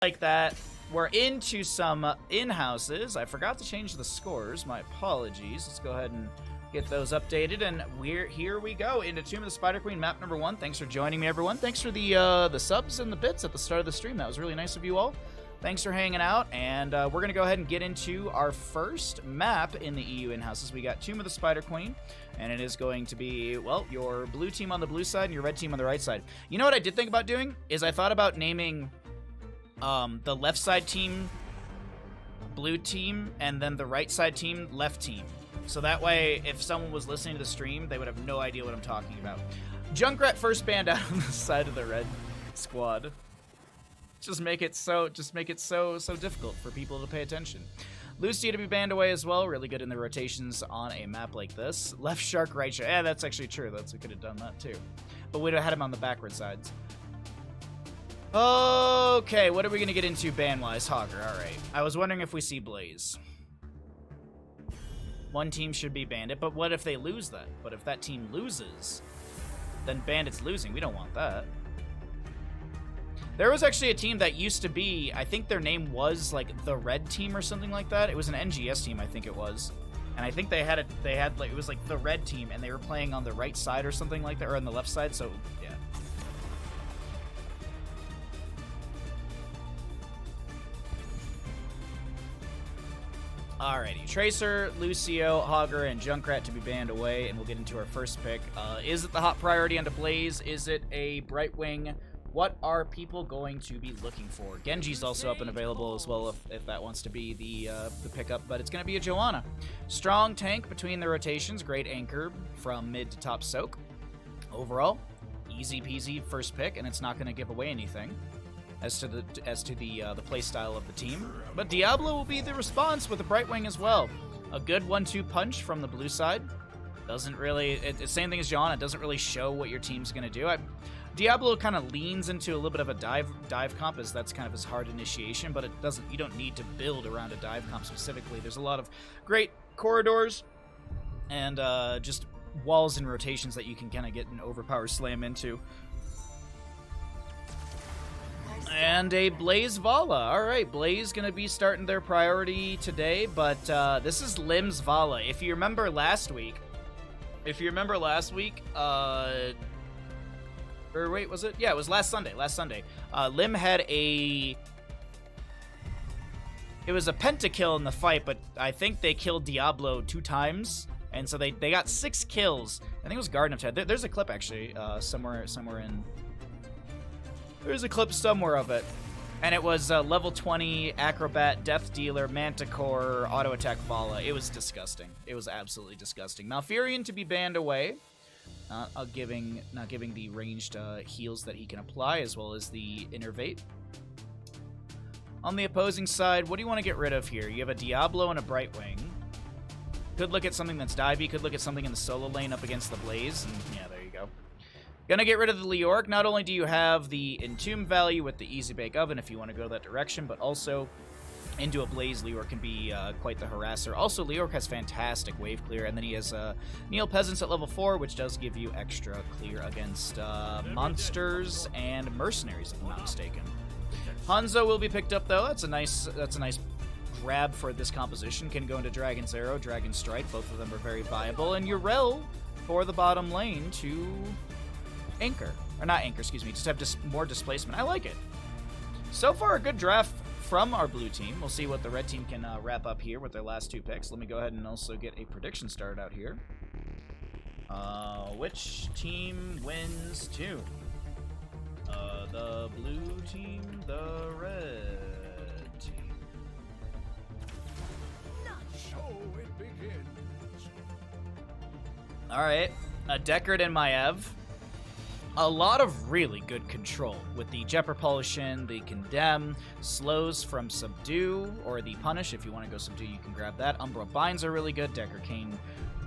like that. We're into some in-houses. I forgot to change the scores. My apologies. Let's go ahead and get those updated, and here we go into Tomb of the Spider Queen, map number 1. Thanks for joining me, everyone. Thanks for the subs and the bits at the start of the stream. That was really nice of you all. Thanks for hanging out, and we're going to go ahead and get into our first map in the EU in-houses. We got Tomb of the Spider Queen, and it is going to be, well, your blue team on the blue side and your red team on the right side. You know what I did think about doing? Is I thought about naming the left side team blue team, and then the right side team left team. So that way, if someone was listening to the stream, they would have no idea what I'm talking about. Junkrat first banned out on the side of the red squad. Just make it so difficult for people to pay attention. Lucia to be banned away as well. Really good in the rotations on a map like this. Left shark, right shark. Yeah, that's actually true. We could have done that too. But we'd have had him on the backward sides. Okay, what are we going to get into ban-wise? Hogger, alright. I was wondering if we see Blaze. One team should be Bandit, but what if they lose that? What if that team loses? Then Bandit's losing. We don't want that. There was actually a team that used to be, I think their name was like the Red Team or something like that. It was an NGS team, I think it was. And I think it was like the Red Team, and they were playing on the right side or something like that, or on the left side, so yeah. Alrighty, Tracer, Lucio, Hogger, and Junkrat to be banned away, and we'll get into our first pick. Is it the hot priority onto Blaze? Is it a Brightwing? What are people going to be looking for? Genji's also up and available as well if that wants to be the pickup, but it's going to be a Joanna. Strong tank between the rotations, great anchor from mid to top soak. Overall, easy peasy first pick, and it's not going to give away anything as to the play style of the team. But Diablo will be the response with the Brightwing as well. A good 1-2 punch from the blue side. Doesn't really, it's same thing as Joanna, doesn't really show what your team's going to do. Diablo kind of leans into a little bit of a dive comp, as that's kind of his hard initiation, but you don't need to build around a dive comp specifically. There's a lot of great corridors and just walls and rotations that you can kind of get an overpower slam into. And a Blaze Vala. Alright, Blaze gonna be starting their priority today, but this is Lim's Vala. If you remember last week, or wait, was it? Yeah, it was last Sunday. Lim had it was a pentakill in the fight, but I think they killed Diablo 2 times, and so they got 6 kills. I think it was Garden of Ted. There's a clip actually, somewhere in. There's a clip somewhere of it, and it was level 20 Acrobat, Death Dealer, Manticore, Auto Attack Vala. It was disgusting. It was absolutely disgusting. Malfurion to be banned away. Not giving the ranged heals that he can apply, as well as the Innervate. On the opposing side, what do you want to get rid of here? You have a Diablo and a Brightwing. Could look at something that's divey, could look at something in the solo lane up against the Blaze, and yeah, there you go. Gonna get rid of the Leoric. Not only do you have the Entomb value with the Easy Bake Oven if you want to go that direction, but also into a Blaze, Leoric can be quite the harasser. Also, Leoric has fantastic wave clear, and then he has Neil Peasants at level 4, which does give you extra clear against monsters and mercenaries, if I'm not mistaken. Hanzo will be picked up though. That's a nice grab for this composition. Can go into Dragon's Arrow, Dragon Strike. Both of them are very viable, and Yrel for the bottom lane to anchor, or not anchor, excuse me. Just have more displacement. I like it. So far, a good draft from our blue team. We'll see what the red team can wrap up here with their last 2 picks. Let me go ahead and also get a prediction started out here. Which team wins Tomb? The blue team, the red team. So it begins. Alright, Deckard and Maev. A lot of really good control with the Jet Propulsion, the Condemn, slows from Subdue, or the Punish. If you want to go Subdue, you can grab that. Umbra Binds are really good. Deckard Kane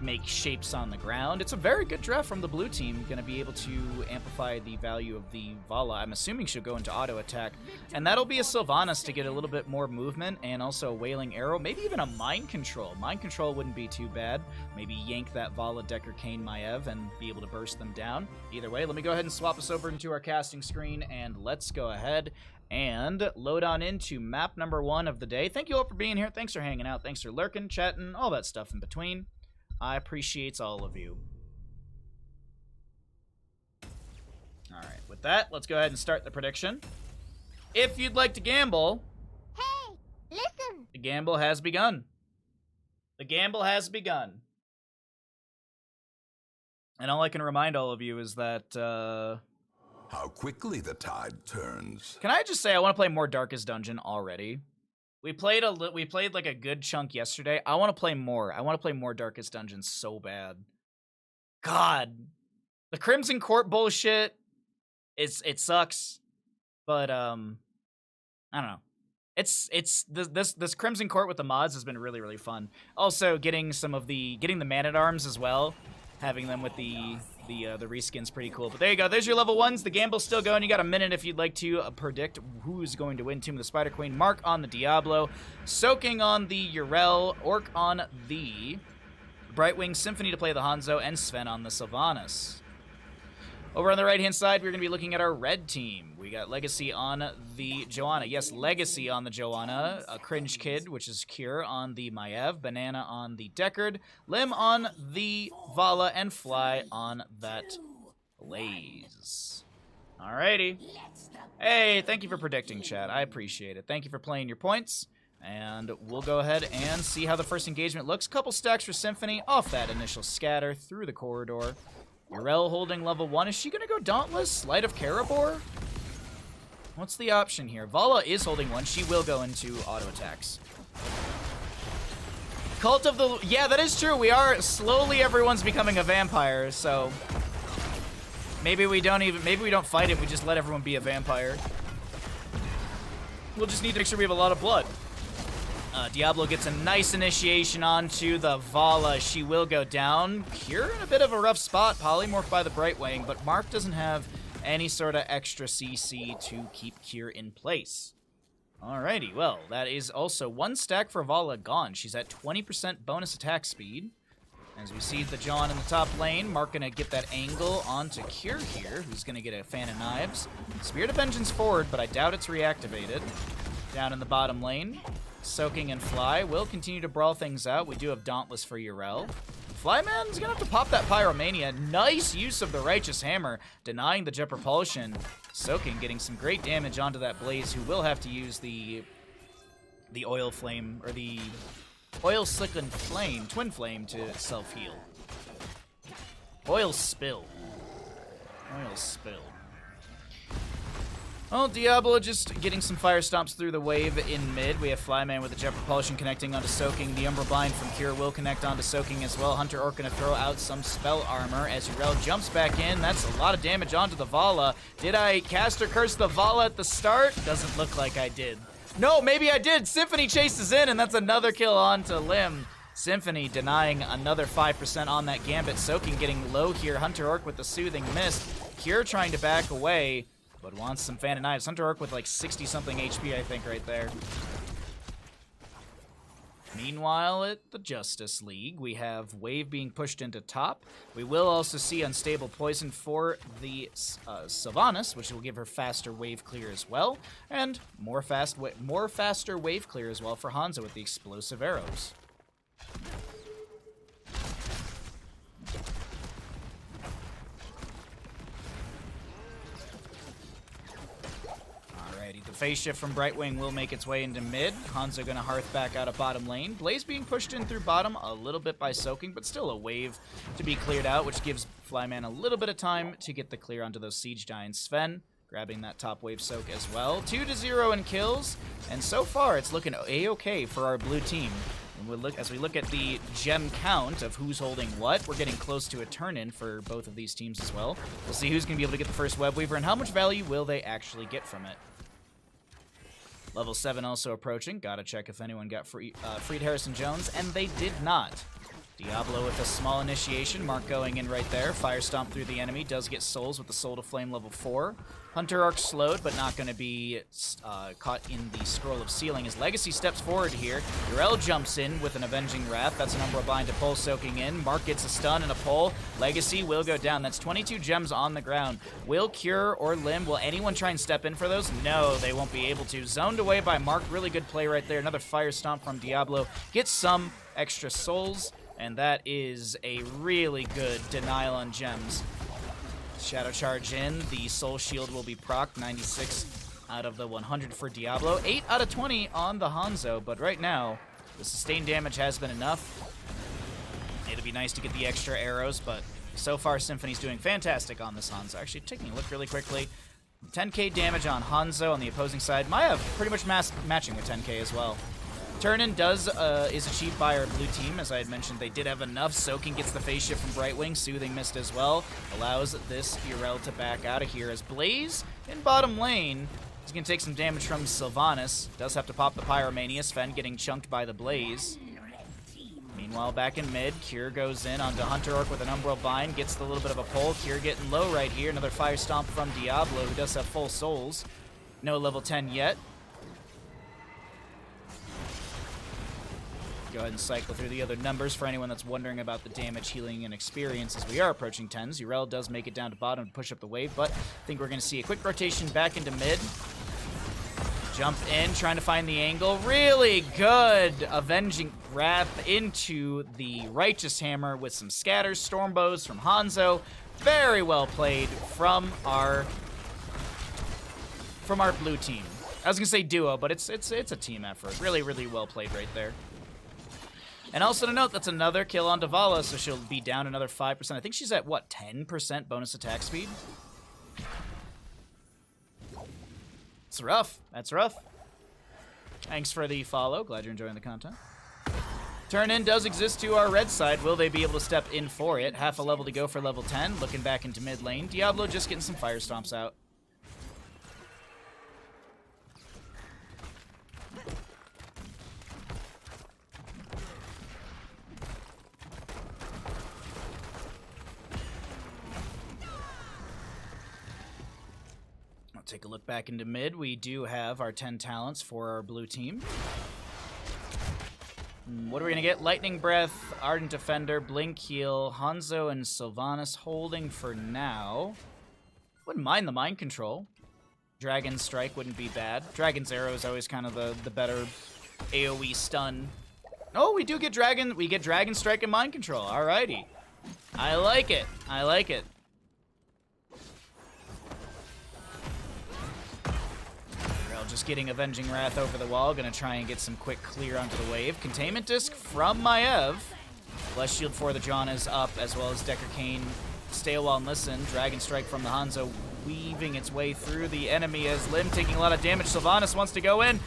make shapes on the ground. It's a very good draft from the blue team. Going to be able to amplify the value of the Vala. I'm assuming she'll go into auto attack. And that'll be a Sylvanas to get a little bit more movement and also a Wailing Arrow. Maybe even a Mind Control. Mind Control wouldn't be too bad. Maybe yank that Vala, Decker, Kane, Maiev and be able to burst them down. Either way, let me go ahead and swap us over into our casting screen and let's go ahead and load on into map number 1 of the day. Thank you all for being here. Thanks for hanging out. Thanks for lurking, chatting, all that stuff in between. I appreciate all of you. Alright, with that, let's go ahead and start the prediction. If you'd like to gamble... Hey, listen! The gamble has begun. The gamble has begun. And all I can remind all of you is that, How quickly the tide turns. Can I just say I want to play more Darkest Dungeon already? We played like a good chunk yesterday. I want to play more. I want to play more Darkest Dungeon so bad. God, the Crimson Court bullshit. It sucks, but I don't know. This Crimson Court with the mods has been really fun. Also, getting the Man-at-Arms as well, having them with the reskin's pretty cool. But there you go. There's your level 1s. The gamble's still going. You got a minute if you'd like to predict who's going to win. Tomb of the Spider Queen, Mark on the Diablo, Soaking on the Yrel, Orc on the Brightwing, Symphony to play the Hanzo, and Sven on the Sylvanas. Over on the right-hand side, we're going to be looking at our red team. We got Legacy on the Joanna. Yes, Legacy on the Joanna. A Cringe Kid, which is Cure, on the Maiev. Banana on the Deckard. Lim on the Vala. And Fly on that Blaze. Alrighty. Hey, thank you for predicting, chat. I appreciate it. Thank you for playing your points. And we'll go ahead and see how the first engagement looks. Couple stacks for Symphony off that initial scatter through the corridor. Yrel holding level 1. Is she going to go Dauntless? Light of Karabor? What's the option here? Vala is holding 1. She will go into auto attacks. Cult of the... Yeah, that is true. We are... Slowly everyone's becoming a vampire, so... Maybe we don't fight it. We just let everyone be a vampire. We'll just need to make sure we have a lot of blood. Diablo gets a nice initiation onto the Vala. She will go down. Cure in a bit of a rough spot. Polymorph by the Brightwing, but Mark doesn't have any sort of extra CC to keep Cure in place. Alrighty, well, that is also 1 stack for Vala gone. She's at 20% bonus attack speed. As we see the John in the top lane, Mark gonna get that angle onto Cure here, who's gonna get a Fan of Knives. Spirit of Vengeance forward, but I doubt it's reactivated. Down in the bottom lane, Soaking and Fly will continue to brawl things out. We do have Dauntless for Yrel. Flyman's gonna have to pop that Pyromania. Nice use of the Righteous Hammer, denying the Jet Propulsion. Soaking getting some great damage onto that Blaze, who will have to use the Oil Flame, or the Oil Slicken Flame, Twin Flame to self-heal. Oil Spill. Oil Spill. Well, Diablo just getting some fire stomps through the wave in mid. We have Flyman with the Jet Propulsion connecting onto Soaking. The Umbra Bind from Cure will connect onto Soaking as well. Hunter Orc gonna throw out some spell armor as Yrel jumps back in. That's a lot of damage onto the Vala. Did I cast or curse the Vala at the start? Doesn't look like I did. No, maybe I did. Symphony chases in, and that's another kill onto Lim. Symphony denying another 5% on that Gambit. Soaking getting low here. Hunter Orc with the Soothing Mist. Cure trying to back away, but wants some Fan of Knives. Hunter Orc with like 60-something HP, I think, right there. Meanwhile, at the Justice League, we have Wave being pushed into top. We will also see Unstable Poison for the Sylvanas, which will give her faster wave clear as well, and more faster wave clear as well for Hanzo with the Explosive Arrows. The phase shift from Brightwing will make its way into mid. Hanzo gonna hearth back out of bottom lane. Blaze being pushed in through bottom a little bit by Soaking, but still a wave to be cleared out, which gives Flyman a little bit of time to get the clear onto those Siege Giants. Sven grabbing that top wave soak as well. 2-0 in kills, and so far it's looking a-okay for our blue team. And as we look at the gem count of who's holding what, we're getting close to a turn-in for both of these teams as well. We'll see who's gonna be able to get the first Web Weaver and how much value will they actually get from it. Level 7 also approaching. Gotta check if anyone got freed Harrison Jones, and they did not. Diablo with a small initiation. Mark going in right there. Fire Stomp through the enemy. Does get souls with the Soul to Flame level 4. Hunter Arc slowed, but not going to be caught in the Scroll of Sealing. His Legacy steps forward here. Yrel jumps in with an Avenging Wrath. That's an Umbral Bind to pull soaking in. Mark gets a stun and a pull. Legacy will go down. That's 22 gems on the ground. Will Cure or Limb, will anyone try and step in for those? No, they won't be able to. Zoned away by Mark. Really good play right there. Another Fire Stomp from Diablo. Gets some extra souls, and that is a really good denial on gems. Shadow Charge in, the Soul Shield will be procced, 96 out of the 100 for Diablo, 8 out of 20 on the Hanzo, but right now, the sustained damage has been enough. It'd be nice to get the extra arrows, but so far Symphony's doing fantastic on this Hanzo. Actually, taking a look really quickly, 10k damage on Hanzo on the opposing side. Maya pretty much matching with 10k as well. Turn-in is achieved by our blue team. As I had mentioned, they did have enough. Soaking gets the phase shift from Brightwing. Soothing Mist as well. Allows this Yrel to back out of here. As Blaze in bottom lane is going to take some damage from Sylvanas. Does have to pop the Pyromania. Sven getting chunked by the Blaze. Meanwhile, back in mid, Cure goes in onto Hunter Orc with an Umbral Bind. Gets the little bit of a pull. Cure getting low right here. Another Fire Stomp from Diablo, who does have full souls. No level 10 yet. Go ahead and cycle through the other numbers for anyone that's wondering about the damage, healing, and experience as we are approaching 10s. Yrel does make it down to bottom to push up the wave, but I think we're going to see a quick rotation back into mid. Jump in, trying to find the angle. Really good Avenging Wrath into the Righteous Hammer with some scatters, Stormbows from Hanzo. Very well played from our blue team. I was going to say duo, but it's a team effort. Really, really well played right there. And also to note, that's another kill on Davala, so she'll be down another 5%. I think she's at, what, 10% bonus attack speed? It's rough. That's rough. Thanks for the follow. Glad you're enjoying the content. Turn-in does exist to our red side. Will they be able to step in for it? Half a level to go for level 10. Looking back into mid lane. Diablo just getting some fire stomps out. Take a look back into mid. We do have our 10 talents for our blue team. What are we going to get? Lightning Breath, Ardent Defender, Blink Heal, Hanzo, and Sylvanas holding for now. Wouldn't mind the Mind Control. Dragon Strike wouldn't be bad. Dragon's Arrow is always kind of the better AoE stun. Oh, we do get Dragon. We get Dragon Strike and Mind Control. Alrighty. I like it. I like it. Just getting Avenging Wrath over the wall. Gonna try and get some quick clear onto the wave. Containment Disc from Maiev. Bless Shield for the John is up, as well as Decker Kane. Stay a while and listen. Dragon Strike from the Hanzo weaving its way through the enemy as Lim taking a lot of damage. Sylvanas wants to go in.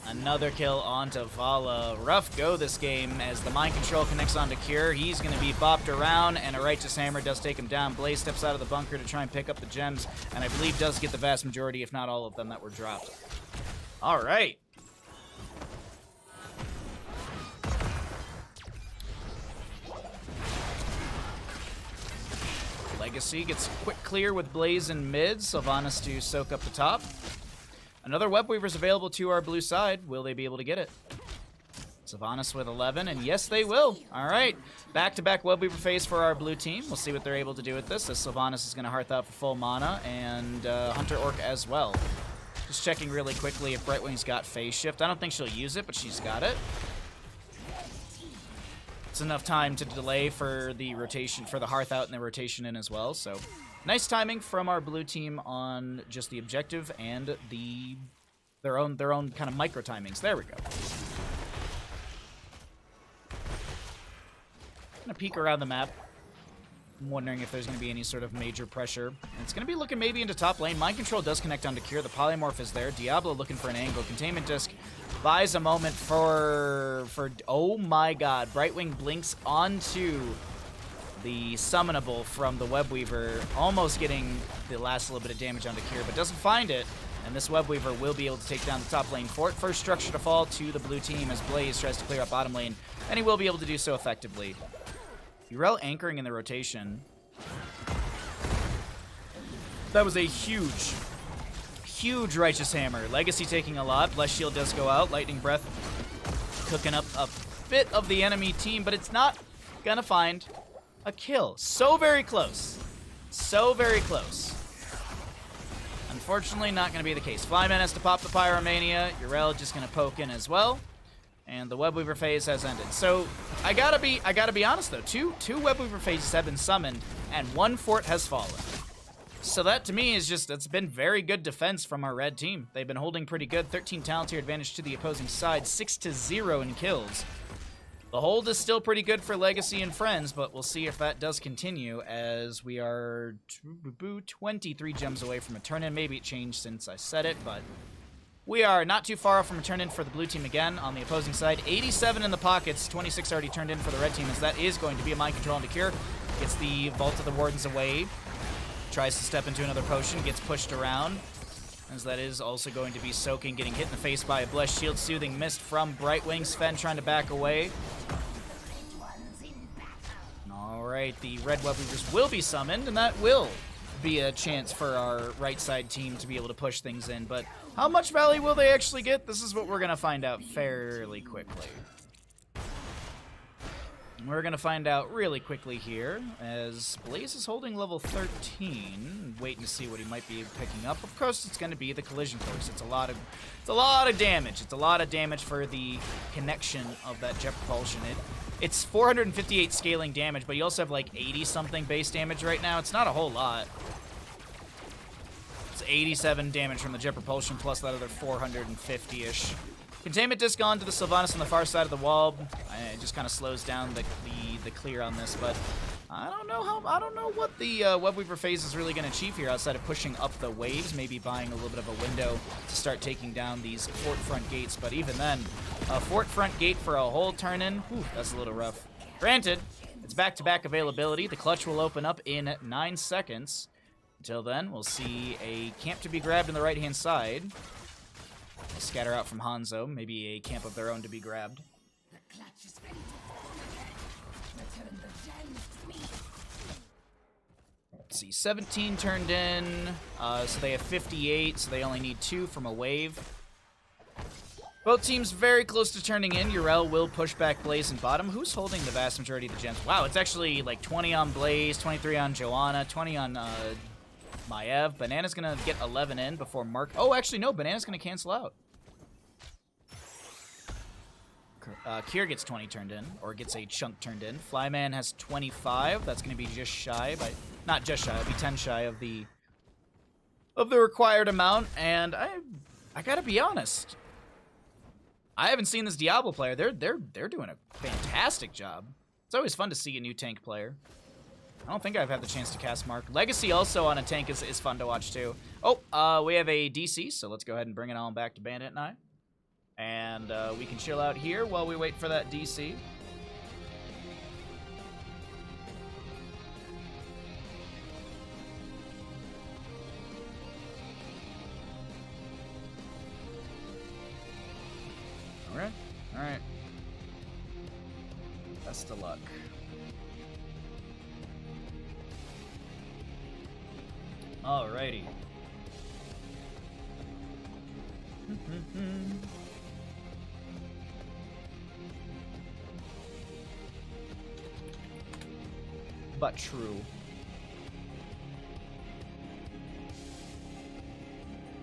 Another kill onto Vala. Rough go this game as the Mind Control connects onto Cure. He's going to be bopped around, and a Righteous Hammer does take him down. Blaze steps out of the bunker to try and pick up the gems, and I believe does get the vast majority, if not all of them, that were dropped. All right. Legacy gets quick clear with Blaze in mid. Sylvanas to soak up the top. Another Web Weaver's available to our blue side. Will they be able to get it? Sylvanas with 11, and yes, they will. All right, back-to-back Web Weaver phase for our blue team. We'll see what they're able to do with this. As Sylvanas is going to Hearth out for full mana, and Hunter Orc as well. Just checking really quickly if Brightwing's got phase shift. I don't think she'll use it, but she's got it. It's enough time to delay for the rotation, for the Hearth out and the rotation in as well, so... Nice timing from our blue team on just the objective and their own kind of micro timings. There we go. Gonna peek around the map. I'm wondering if there's gonna be any sort of major pressure. And it's gonna be looking maybe into top lane. Mind Control does connect onto Cure. The Polymorph is there. Diablo looking for an angle. Containment Disc buys a moment for oh my god. Brightwing blinks onto the summonable from the Web Weaver, almost getting the last little bit of damage onto Cure, but doesn't find it. And this Web Weaver will be able to take down the top lane fort. First structure to fall to the blue team as Blaze tries to clear up bottom lane, and he will be able to do so effectively. Yrel anchoring in the rotation. That was a huge, huge Righteous Hammer. Legacy taking a lot. Blessed Shield does go out. Lightning Breath cooking up a bit of the enemy team, but it's not gonna find a kill. So very close. So very close. Unfortunately, not going to be the case. Flyman has to pop the Pyromania. Yrel just going to poke in as well. And the Webweaver phase has ended. So, I gotta be honest though. Two Webweaver phases have been summoned, and one fort has fallen. So that to me is just, it's been very good defense from our red team. They've been holding pretty good. 13 talent tier advantage to the opposing side. 6-0 in kills. The hold is still pretty good for Legacy and Friends, but we'll see if that does continue as we are 23 gems away from a turn-in. Maybe it changed since I said it, but we are not too far off from a turn-in for the blue team again on the opposing side. 87 in the pockets, 26 already turned in for the red team, as that is going to be a mind control into Cure. Gets the Vault of the Wardens away. Tries to step into another potion, gets pushed around, as that is also going to be soaking, getting hit in the face by a Blessed Shield. Soothing Mist from Brightwing. Sven trying to back away. Alright, the Red Web Weavers will be summoned, and that will be a chance for our right side team to be able to push things in. But how much value will they actually get? This is what we're going to find out fairly quickly. We're going to find out really quickly here, as Blaze is holding level 13, waiting to see what he might be picking up. Of course, it's going to be the Collision Course. It's a lot of damage. It's a lot of damage for the connection of that Jet Propulsion. It's 458 scaling damage, but you also have like 80-something base damage right now. It's not a whole lot. It's 87 damage from the Jet Propulsion, plus that other 450-ish. Containment Disc on to the Sylvanas on the far side of the wall. It just kind of slows down the clear on this, but I don't know what the Webweaver phase is really going to achieve here outside of pushing up the waves, maybe buying a little bit of a window to start taking down these fort front gates. But even then, a fort front gate for a whole turn-in, that's a little rough. Granted, it's back-to-back availability. The clutch will open up in 9 seconds. Until then, we'll see a camp to be grabbed on the right-hand side. Scatter out from Hanzo, maybe a camp of their own to be grabbed. Let's see, 17 turned in, so they have 58, so they only need 2 from a wave. Both teams very close to turning in. Yrel will push back Blaze and bottom. Who's holding the vast majority of the gems? Wow, it's actually like 20 on Blaze, 23 on Joanna, 20 on Maiev. Banana's gonna get 11 in before Mark. Oh, actually, no, Banana's gonna cancel out. Kier gets 20 turned in, or gets a chunk turned in. Flyman has 25. That's gonna be just shy, but not just shy. It'll be 10 shy of the required amount. And I gotta be honest, I haven't seen this Diablo player. They're doing a fantastic job. It's always fun to see a new tank player. I don't think I've had the chance to cast Mark. Legacy also on a tank is fun to watch too. Oh, we have a DC, so let's go ahead and bring it on back to Bandit and I. And we can chill out here while we wait for that DC. Alright. Best of luck. Alrighty. But true.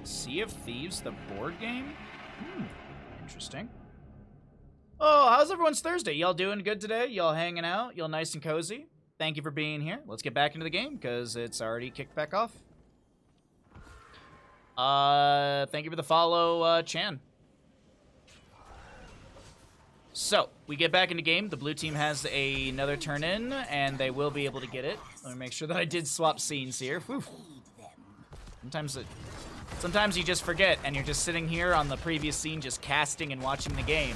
Sea of Thieves, the board game? Interesting. Oh, how's everyone's Thursday? Y'all doing good today? Y'all hanging out? Y'all nice and cozy? Thank you for being here. Let's get back into the game, because it's already kicked back off. Thank you for the follow, Chan. So, we get back into game. The blue team has another turn in, and they will be able to get it. Let me make sure that I did swap scenes here. Whew. Sometimes you just forget, and you're just sitting here on the previous scene just casting and watching the game.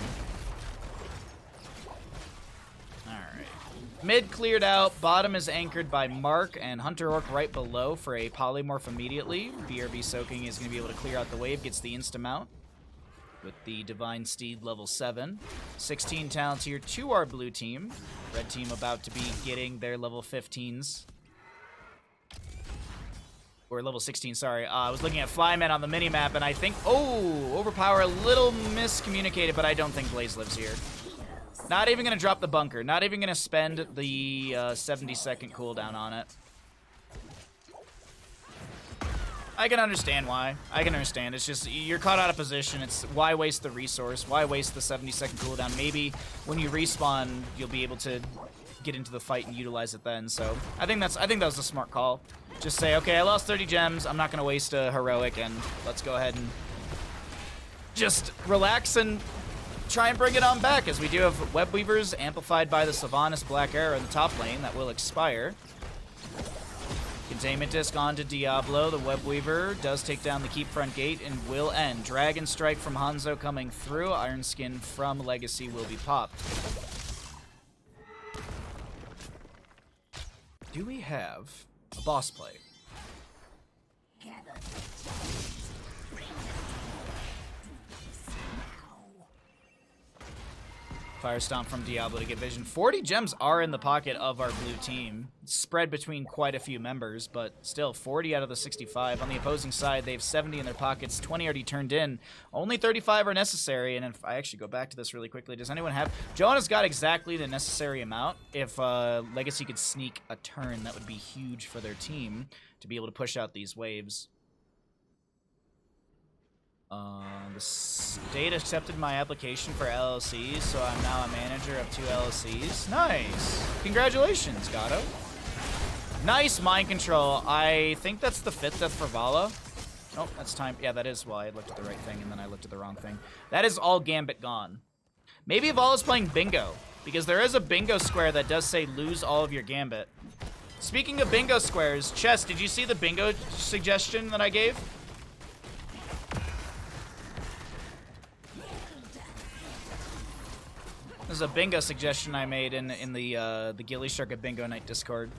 Alright. Mid cleared out. Bottom is anchored by Mark and Hunter Orc right below for a polymorph immediately. BRB Soaking is going to be able to clear out the wave, gets the insta-mount with the Divine Steed level 7. 16 talents here to our blue team. Red team about to be getting their level 15s. Or level 16, sorry. I was looking at Flyman on the minimap, and I think... Oh! Overpower a little miscommunicated, but I don't think Blaze lives here. Not even going to drop the bunker. Not even going to spend the 70-second cooldown on it. I can understand why. I can understand. It's just, you're caught out of position. It's why waste the resource? Why waste the 70-second cooldown? Maybe when you respawn, you'll be able to get into the fight and utilize it then. So I think that was a smart call. Just say, okay, I lost 30 gems. I'm not going to waste a heroic, and let's go ahead and just relax and try and bring it on back, as we do have Web Weavers amplified by the Sylvanas Black Arrow in the top lane that will expire. Containment disc onto Diablo. The Web Weaver does take down the keep front gate and will end. Dragon Strike from Hanzo coming through. Iron Skin from Legacy will be popped. Do we have a boss play? Fire Stomp from Diablo to get vision. 40 gems are in the pocket of our blue team. Spread between quite a few members, but still 40 out of the 65. On the opposing side, they have 70 in their pockets, 20 already turned in. Only 35 are necessary, and if I actually go back to this really quickly, does anyone have... Joanna's got exactly the necessary amount. If Legacy could sneak a turn, that would be huge for their team to be able to push out these waves. The state accepted my application for LLCs, so I'm now a manager of 2 LLCs. Nice! Congratulations, Gato. Nice mind control. I think that's the 5th death for Vala. Oh, that's time. Yeah, that is. Well, I looked at the right thing, and then I looked at the wrong thing. That is all Gambit gone. Maybe Vala's playing bingo, because there is a bingo square that does say lose all of your Gambit. Speaking of bingo squares, Chess, did you see the bingo suggestion that I gave? This is a bingo suggestion I made in the Gilly Circuit Bingo Night Discord.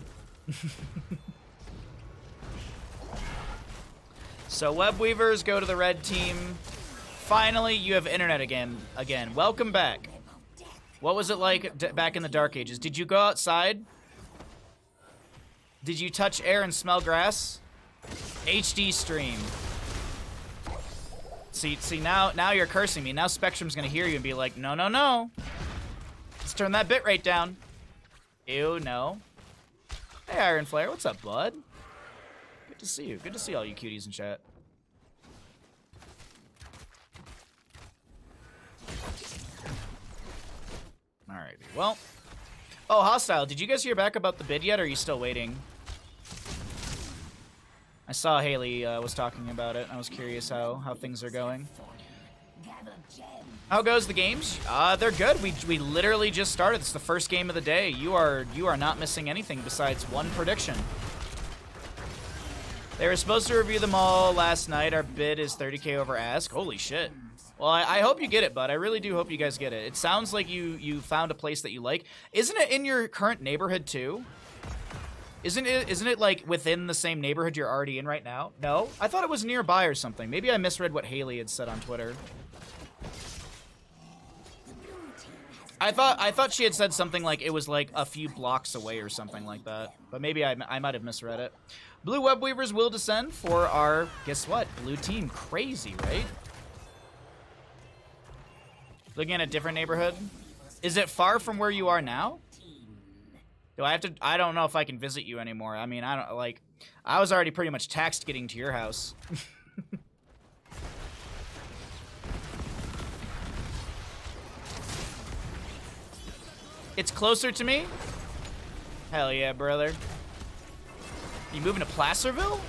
So Web Weavers go to the red team. Finally, you have internet again. Welcome back. What was it like back in the Dark Ages? Did you go outside? Did you touch air and smell grass? HD stream. See now you're cursing me. Now Spectrum's gonna hear you and be like, no, no, no. Let's turn that bit rate down. Ew, no. Hey, Iron Flare, what's up, bud? Good to see you. Good to see all you cuties in chat. Alrighty, well. Oh, Hostile, did you guys hear back about the bid yet, or are you still waiting? I saw Haley was talking about it. I was curious how things are going. How goes the games? They're good. We literally just started. It's the first game of the day. You are not missing anything besides one prediction. They were supposed to review them all last night. Our bid is 30K over ask. Holy shit. Well, I hope you get it, bud. I really do hope you guys get it. It sounds like you found a place that you like. Isn't it in your current neighborhood too? Isn't it like within the same neighborhood you're already in right now? No? I thought it was nearby or something. Maybe I misread what Haley had said on Twitter. I thought she had said something like it was like a few blocks away or something like that. But maybe I might have misread it. Blue Web Weavers will descend for our, guess what? Blue team. Crazy, right? Looking at a different neighborhood. Is it far from where you are now? Do I have to? I don't know if I can visit you anymore. I mean, I was already pretty much taxed getting to your house. It's closer to me? Hell yeah, brother. You moving to Placerville?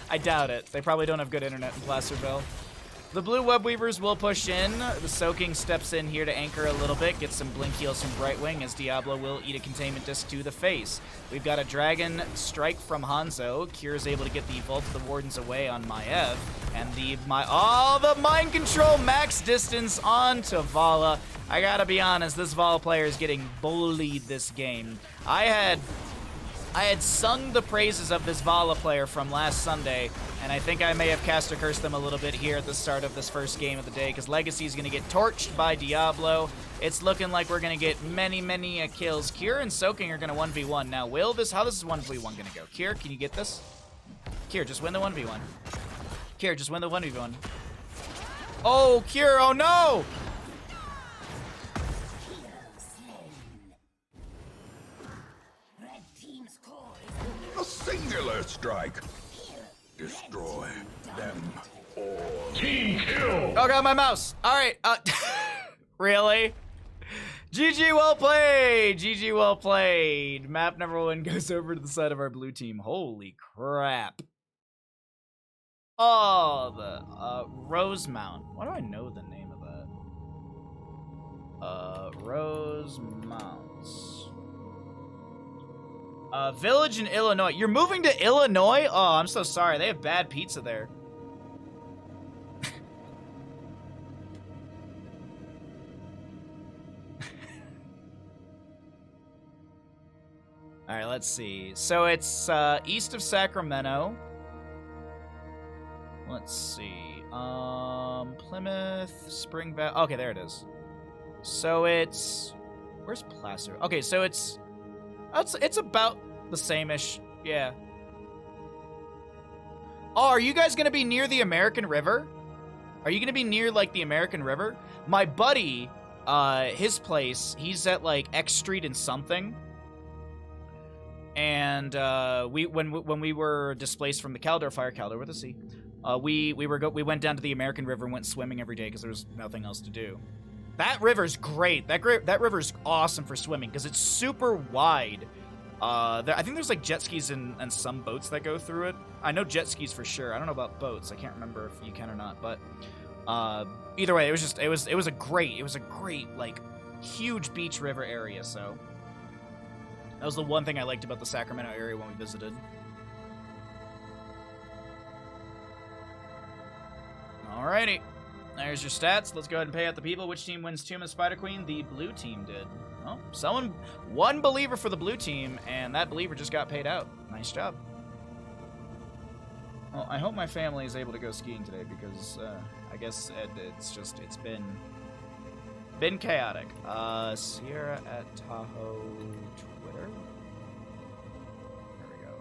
I doubt it. They probably don't have good internet in Placerville. The blue web weavers will push in. The soaking steps in here to anchor a little bit, get some blink heals from Brightwing as Diablo will eat a containment disc to the face. We've got a dragon strike from Hanzo. Cure is able to get the Vault of the Wardens away on Maev, and the mind control max distance onto Vala. I gotta be honest, this Vala player is getting bullied this game. I had sung the praises of this Vala player from last Sunday, and I think I may have caster cursed them a little bit here at the start of this first game of the day, because Legacy is going to get torched by Diablo. It's looking like we're going to get many kills. Cure and Soaking are going to 1v1. Now, how this is 1v1 going to go? Cure, can you get this? Cure, just win the 1v1. Cure, just win the 1v1. Oh, Cure, oh no! A singular strike. Destroy them all. Team kill. Oh god, my mouse. All right. Really? GG, well played. GG, well played. Map number 1 goes over to the side of our blue team. Holy crap. Oh, the Rosemount. Why do I know the name of that? Rosemounts. Village in Illinois. You're moving to Illinois? Oh, I'm so sorry. They have bad pizza there. All right, let's see. So it's east of Sacramento. Let's see. Plymouth, Spring Valley. Okay, there it is. So it's... Where's Placer? Okay, so it's about the same-ish, yeah. Oh, are you guys gonna be near the American River? Are you gonna be near, like, the American River? My buddy, his place, he's at, like, X Street and something. And, when we were displaced from the Caldor Fire, Caldor with a C, we went down to the American River and went swimming every day because there was nothing else to do. That river's great. That river's awesome for swimming because it's super wide. I think there's like jet skis and some boats that go through it. I know jet skis for sure. I don't know about boats. I can't remember if you can or not. But either way, it was a great like huge beach river area. So that was the one thing I liked about the Sacramento area when we visited. Alrighty. There's your stats. Let's go ahead and pay out the people. Which team wins Tomb of Spider Queen? The blue team did. Well, one believer for the blue team, and that believer just got paid out. Nice job. Well, I hope my family is able to go skiing today because I guess it's been chaotic. Sierra at Tahoe Twitter. There we go.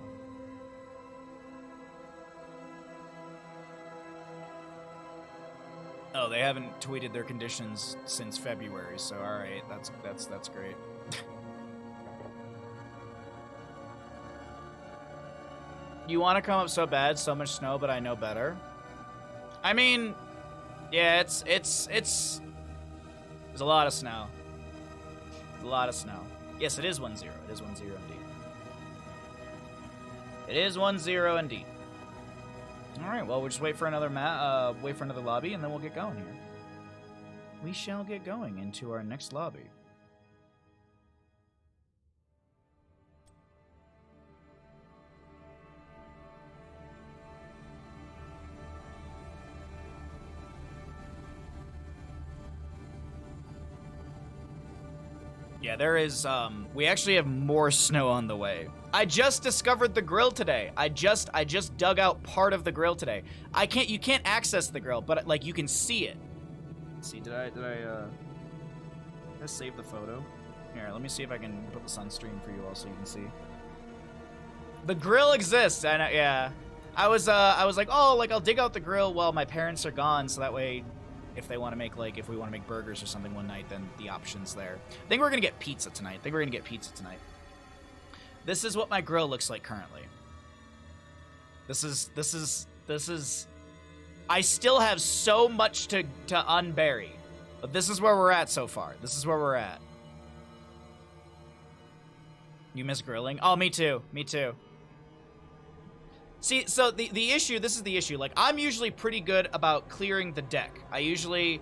Oh, they haven't tweeted their conditions since February, so alright, that's great. You want to come up so bad, so much snow, but I know better. I mean, yeah, it's there's a lot of snow. There's a lot of snow. Yes, it is 1-0. It is 1-0 indeed. It is 1-0 indeed. All right, well, we'll just wait for another lobby, and then we'll get going here. We shall get going into our next lobby. Yeah, there is, we actually have more snow on the way. I just discovered the grill today. I just dug out part of the grill today. You can't access the grill, but, like, you can see it. Let's see, did I save the photo? Here, let me see if I can put this on stream for you all so you can see. The grill exists, and yeah. I was like, oh, like, I'll dig out the grill while my parents are gone, so that way, if they want to make, like, if we want to make burgers or something one night, then the option's there. I think we're gonna get pizza tonight. This is what my grill looks like currently. This is. I still have so much to unbury, but this is where we're at so far. This is where we're at. You miss grilling? Oh, me too. Me too. See, so the issue, this is the issue. Like, I'm usually pretty good about clearing the deck. I usually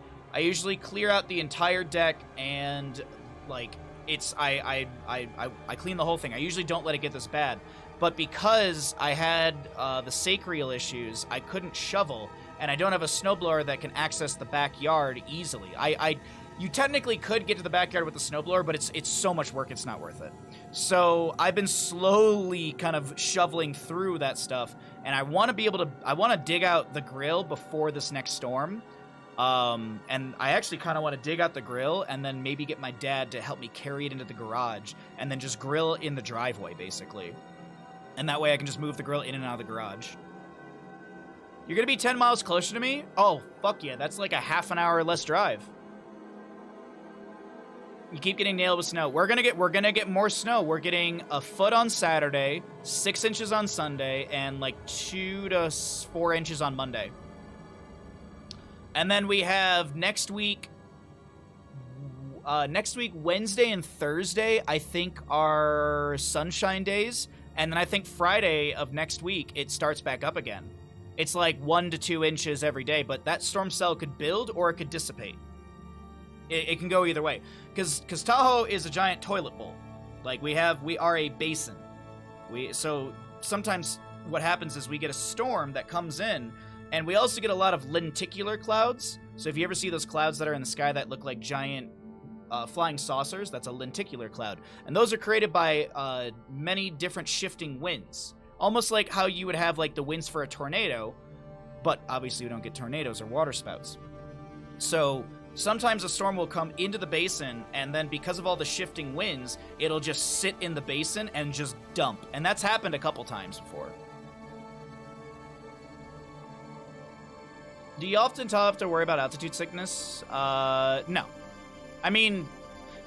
clear out the entire deck, and like I clean the whole thing. I usually don't let it get this bad. But because I had the sacral issues, I couldn't shovel, and I don't have a snowblower that can access the backyard easily. You technically could get to the backyard with the snowblower, but it's so much work, it's not worth it. So I've been slowly kind of shoveling through that stuff, and I want to be able to, I want to dig out the grill before this next storm. And I actually kind of want to dig out the grill and then maybe get my dad to help me carry it into the garage and then just grill in the driveway, basically. And that way I can just move the grill in and out of the garage. You're going to be 10 miles closer to me? Oh, fuck yeah. That's like a half an hour or less drive. You keep getting nailed with snow. We're gonna get more snow. We're getting a foot on Saturday, 6 inches on Sunday, and like 2 to 4 inches on Monday. And then we have next week, Wednesday and Thursday, I think, are sunshine days. And then I think Friday of next week, it starts back up again. It's like 1 to 2 inches every day, but that storm cell could build or it could dissipate. It can go either way. Because Tahoe is a giant toilet bowl. Like, we are a basin. So sometimes what happens is we get a storm that comes in, and we also get a lot of lenticular clouds. So if you ever see those clouds that are in the sky that look like giant flying saucers, that's a lenticular cloud. And those are created by many different shifting winds. Almost like how you would have like the winds for a tornado, but obviously we don't get tornadoes or water spouts. So sometimes a storm will come into the basin, and then because of all the shifting winds, it'll just sit in the basin and just dump. And that's happened a couple times before. Do you often have to worry about altitude sickness? No. I mean,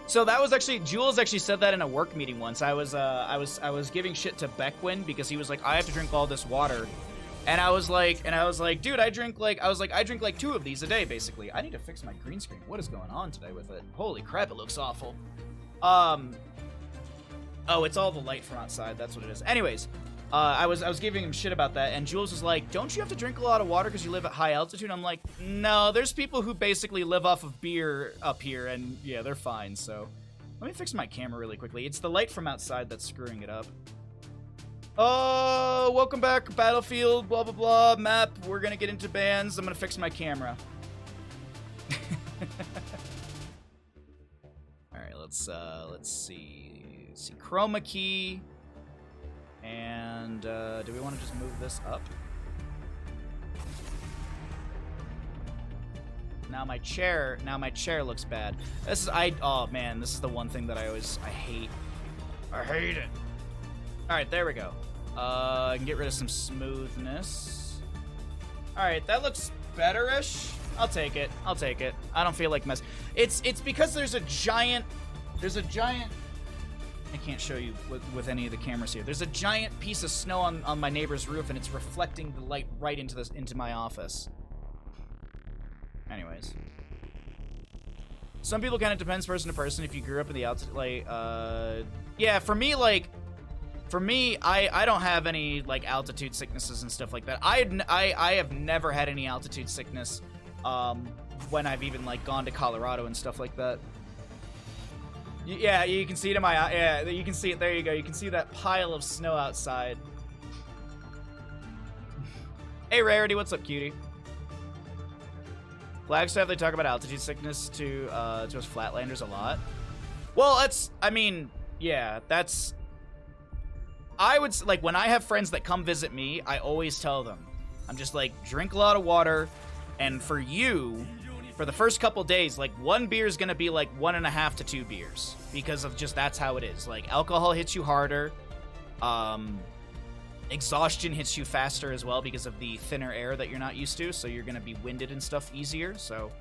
so that was actually, Jules actually said that in a work meeting once. I was giving shit to Beckwin because he was like, I have to drink all this water. And I was like, dude, I drink like 2 of these a day, basically. I need to fix my green screen. What is going on today with it? Holy crap, it looks awful. Oh, it's all the light from outside. That's what it is. Anyways, I was giving him shit about that, and Jules was like, don't you have to drink a lot of water because you live at high altitude? I'm like, no, there's people who basically live off of beer up here, and yeah, they're fine, so. Let me fix my camera really quickly. It's the light from outside that's screwing it up. Oh, welcome back, Battlefield, blah, blah, blah, map. We're gonna get into bands. I'm gonna fix my camera. Alright, let's see. Chroma key. And, do we want to just move this up? Now my chair looks bad. Oh man, this is the one thing that I hate. I hate it. Alright, there we go. I can get rid of some smoothness. Alright, that looks better-ish. I'll take it. I don't feel like mess. It's because there's a giant I can't show you with any of the cameras here. There's a giant piece of snow on my neighbor's roof, and it's reflecting the light right into my office. Anyways. Some people kind of depends person to person if you grew up in the altitude, like, yeah, for me, I don't have any, like, altitude sicknesses and stuff like that. I have never had any altitude sickness, when I've even, like, gone to Colorado and stuff like that. Yeah, you can see it in my eye. Yeah, you can see it. There you go. You can see that pile of snow outside. Hey, Rarity, what's up, cutie? Flagstaff, they talk about altitude sickness to us Flatlanders a lot. Well, I would, like, when I have friends that come visit me, I always tell them, I'm just like, drink a lot of water, and for you, for the first couple days, like, 1 beer is gonna be like 1.5 to 2 beers, because of just, that's how it is. Like, alcohol hits you harder, exhaustion hits you faster as well because of the thinner air that you're not used to, so you're gonna be winded and stuff easier, so,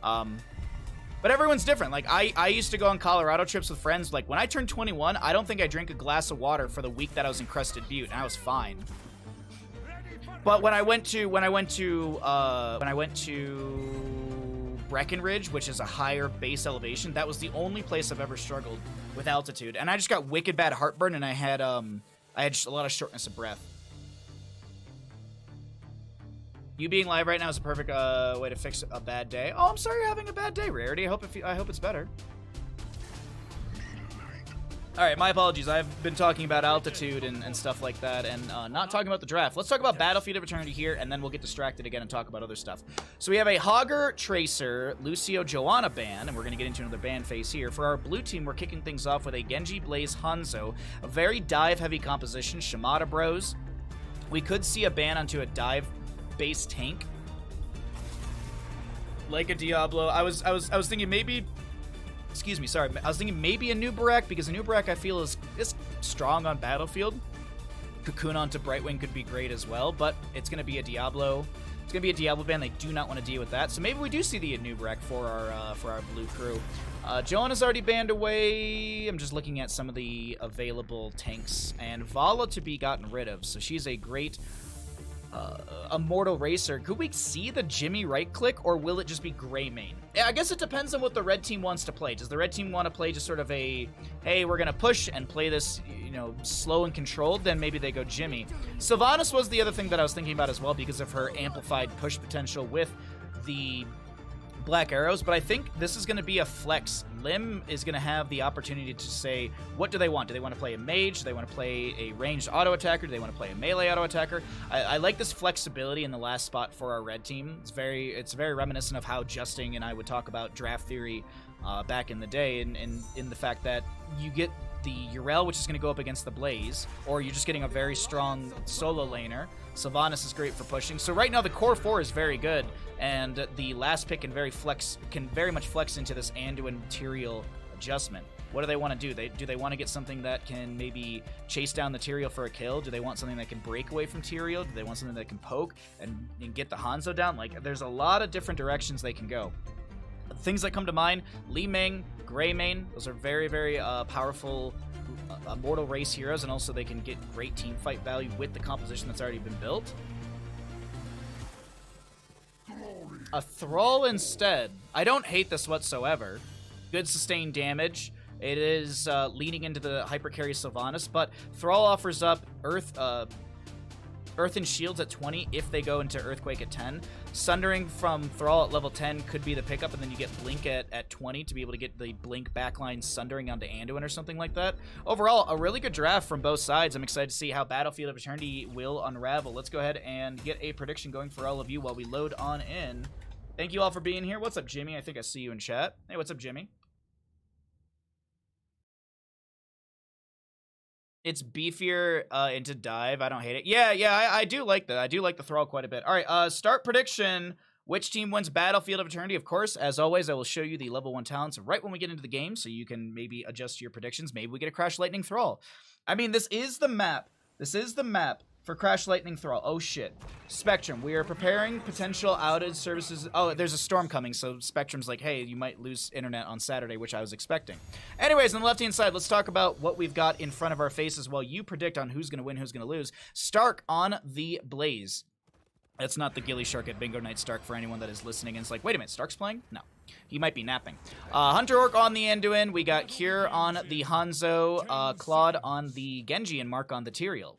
but everyone's different. Like, I used to go on Colorado trips with friends. Like, when I turned 21, I don't think I drank a glass of water for the week that I was in Crested Butte, and I was fine. But when I went to Breckenridge, which is a higher base elevation, that was the only place I've ever struggled with altitude, and I just got wicked bad heartburn, and I had just a lot of shortness of breath. You being live right now is a perfect way to fix a bad day. Oh, I'm sorry you're having a bad day, Rarity. I hope it's better. All right, my apologies. I've been talking about altitude and stuff like that, and not talking about the draft. Let's talk about Battlefield of Eternity here, and then we'll get distracted again and talk about other stuff. So we have a Hogger, Tracer, Lucio, Joanna ban, and we're going to get into another ban phase here. For our blue team, we're kicking things off with a Genji, Blaze, Hanzo, a very dive-heavy composition, Shimada Bros. We could see a ban onto a dive-based tank, like a Diablo. I was thinking maybe. Excuse me, sorry. I was thinking maybe a Nubarak, because a Nubarak I feel is strong on Battlefield. Cocoon onto Brightwing could be great as well, but it's going to be a Diablo. It's going to be a Diablo ban. They do not want to deal with that, so maybe we do see the Nubarak for our blue crew. Joanna's already banned away. I'm just looking at some of the available tanks, and Vala to be gotten rid of, so she's a great Immortal Racer. Could we see the Jimmy right click, or will it just be gray main? I guess it depends on what the red team wants to play. Does the red team want to play just sort of a, hey, we're gonna push and play this, you know, slow and controlled? Then maybe they go Jimmy. Sylvanas was the other thing that I was thinking about as well, because of her amplified push potential with the Black Arrows, but I think this is going to be a flex. Lim is going to have the opportunity to say, what do they want? Do they want to play a mage? Do they want to play a ranged auto attacker? Do they want to play a melee auto attacker? I like this flexibility in the last spot for our red team. It's very reminiscent of how Justing and I would talk about draft theory back in the day, and in the fact that you get the Yrel, which is going to go up against the Blaze, or you're just getting a very strong solo laner. Sylvanas is great for pushing. So right now the core 4 is very good, and the last pick can very much flex into this Anduin material adjustment. What do they want to do? Do they want to get something that can maybe chase down the Tyrael for a kill? Do they want something that can break away from Tyrael? Do they want something that can poke and get the Hanzo down? Like, there's a lot of different directions they can go. Things that come to mind, Li Ming, Greymane, those are very, very powerful Immortal Race heroes, and also they can get great team fight value with the composition that's already been built. A Thrall instead. I don't hate this whatsoever. Good sustained damage. It is leading into the hyper carry Sylvanas, but Thrall offers up Earth and Shields at 20 if they go into Earthquake at 10. Sundering from Thrall at level 10 could be the pickup, and then you get Blink at 20 to be able to get the Blink backline Sundering onto Anduin or something like that. Overall, a really good draft from both sides. I'm excited to see how Battlefield of Eternity will unravel. Let's go ahead and get a prediction going for all of you while we load on in. Thank you all for being here. What's up, Jimmy? I think I see you in chat. Hey, what's up, Jimmy? It's beefier into dive. I don't hate it. Yeah, I do like that. I do like the Thrall quite a bit. All right, start prediction. Which team wins Battlefield of Eternity? Of course, as always, I will show you the level 1 talents right when we get into the game, so you can maybe adjust your predictions. Maybe we get a Crash Lightning Thrall. I mean, this is the map. This is the map for Crash Lightning Thrall. Oh, shit. Spectrum, we are preparing potential outage services. Oh, there's a storm coming, so Spectrum's like, hey, you might lose internet on Saturday, which I was expecting. Anyways, on the left-hand side, let's talk about what we've got in front of our faces while you predict on who's going to win, who's going to lose. Stark on the Blaze. That's not the Gilly Shark at Bingo Night Stark for anyone that is listening and it's like, wait a minute, Stark's playing? No. He might be napping. Hunter Orc on the Anduin. We got Cure on the Hanzo, Claude on the Genji, and Mark on the Tyrael.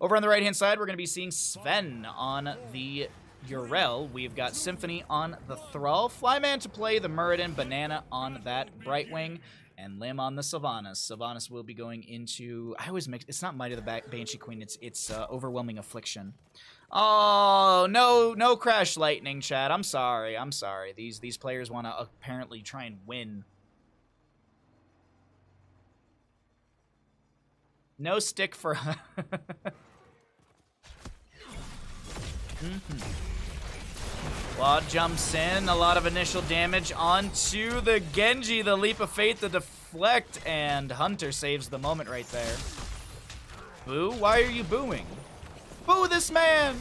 Over on the right-hand side, we're going to be seeing Sven on the Yrel. We've got Symphony on the Thrall, Flyman to play the Muradin, Banana on that Brightwing, and Lim on the Sylvanas. Sylvanas will be going into... I always mix... It's not Might of the Banshee Queen. It's Overwhelming Affliction. Oh, no Crash Lightning, chat. I'm sorry. These players want to apparently try and win. No stick for... Claude jumps in, a lot of initial damage onto the Genji, the Leap of Faith, the deflect, and Hunter saves the moment right there. Boo? Why are you booing? Boo this man!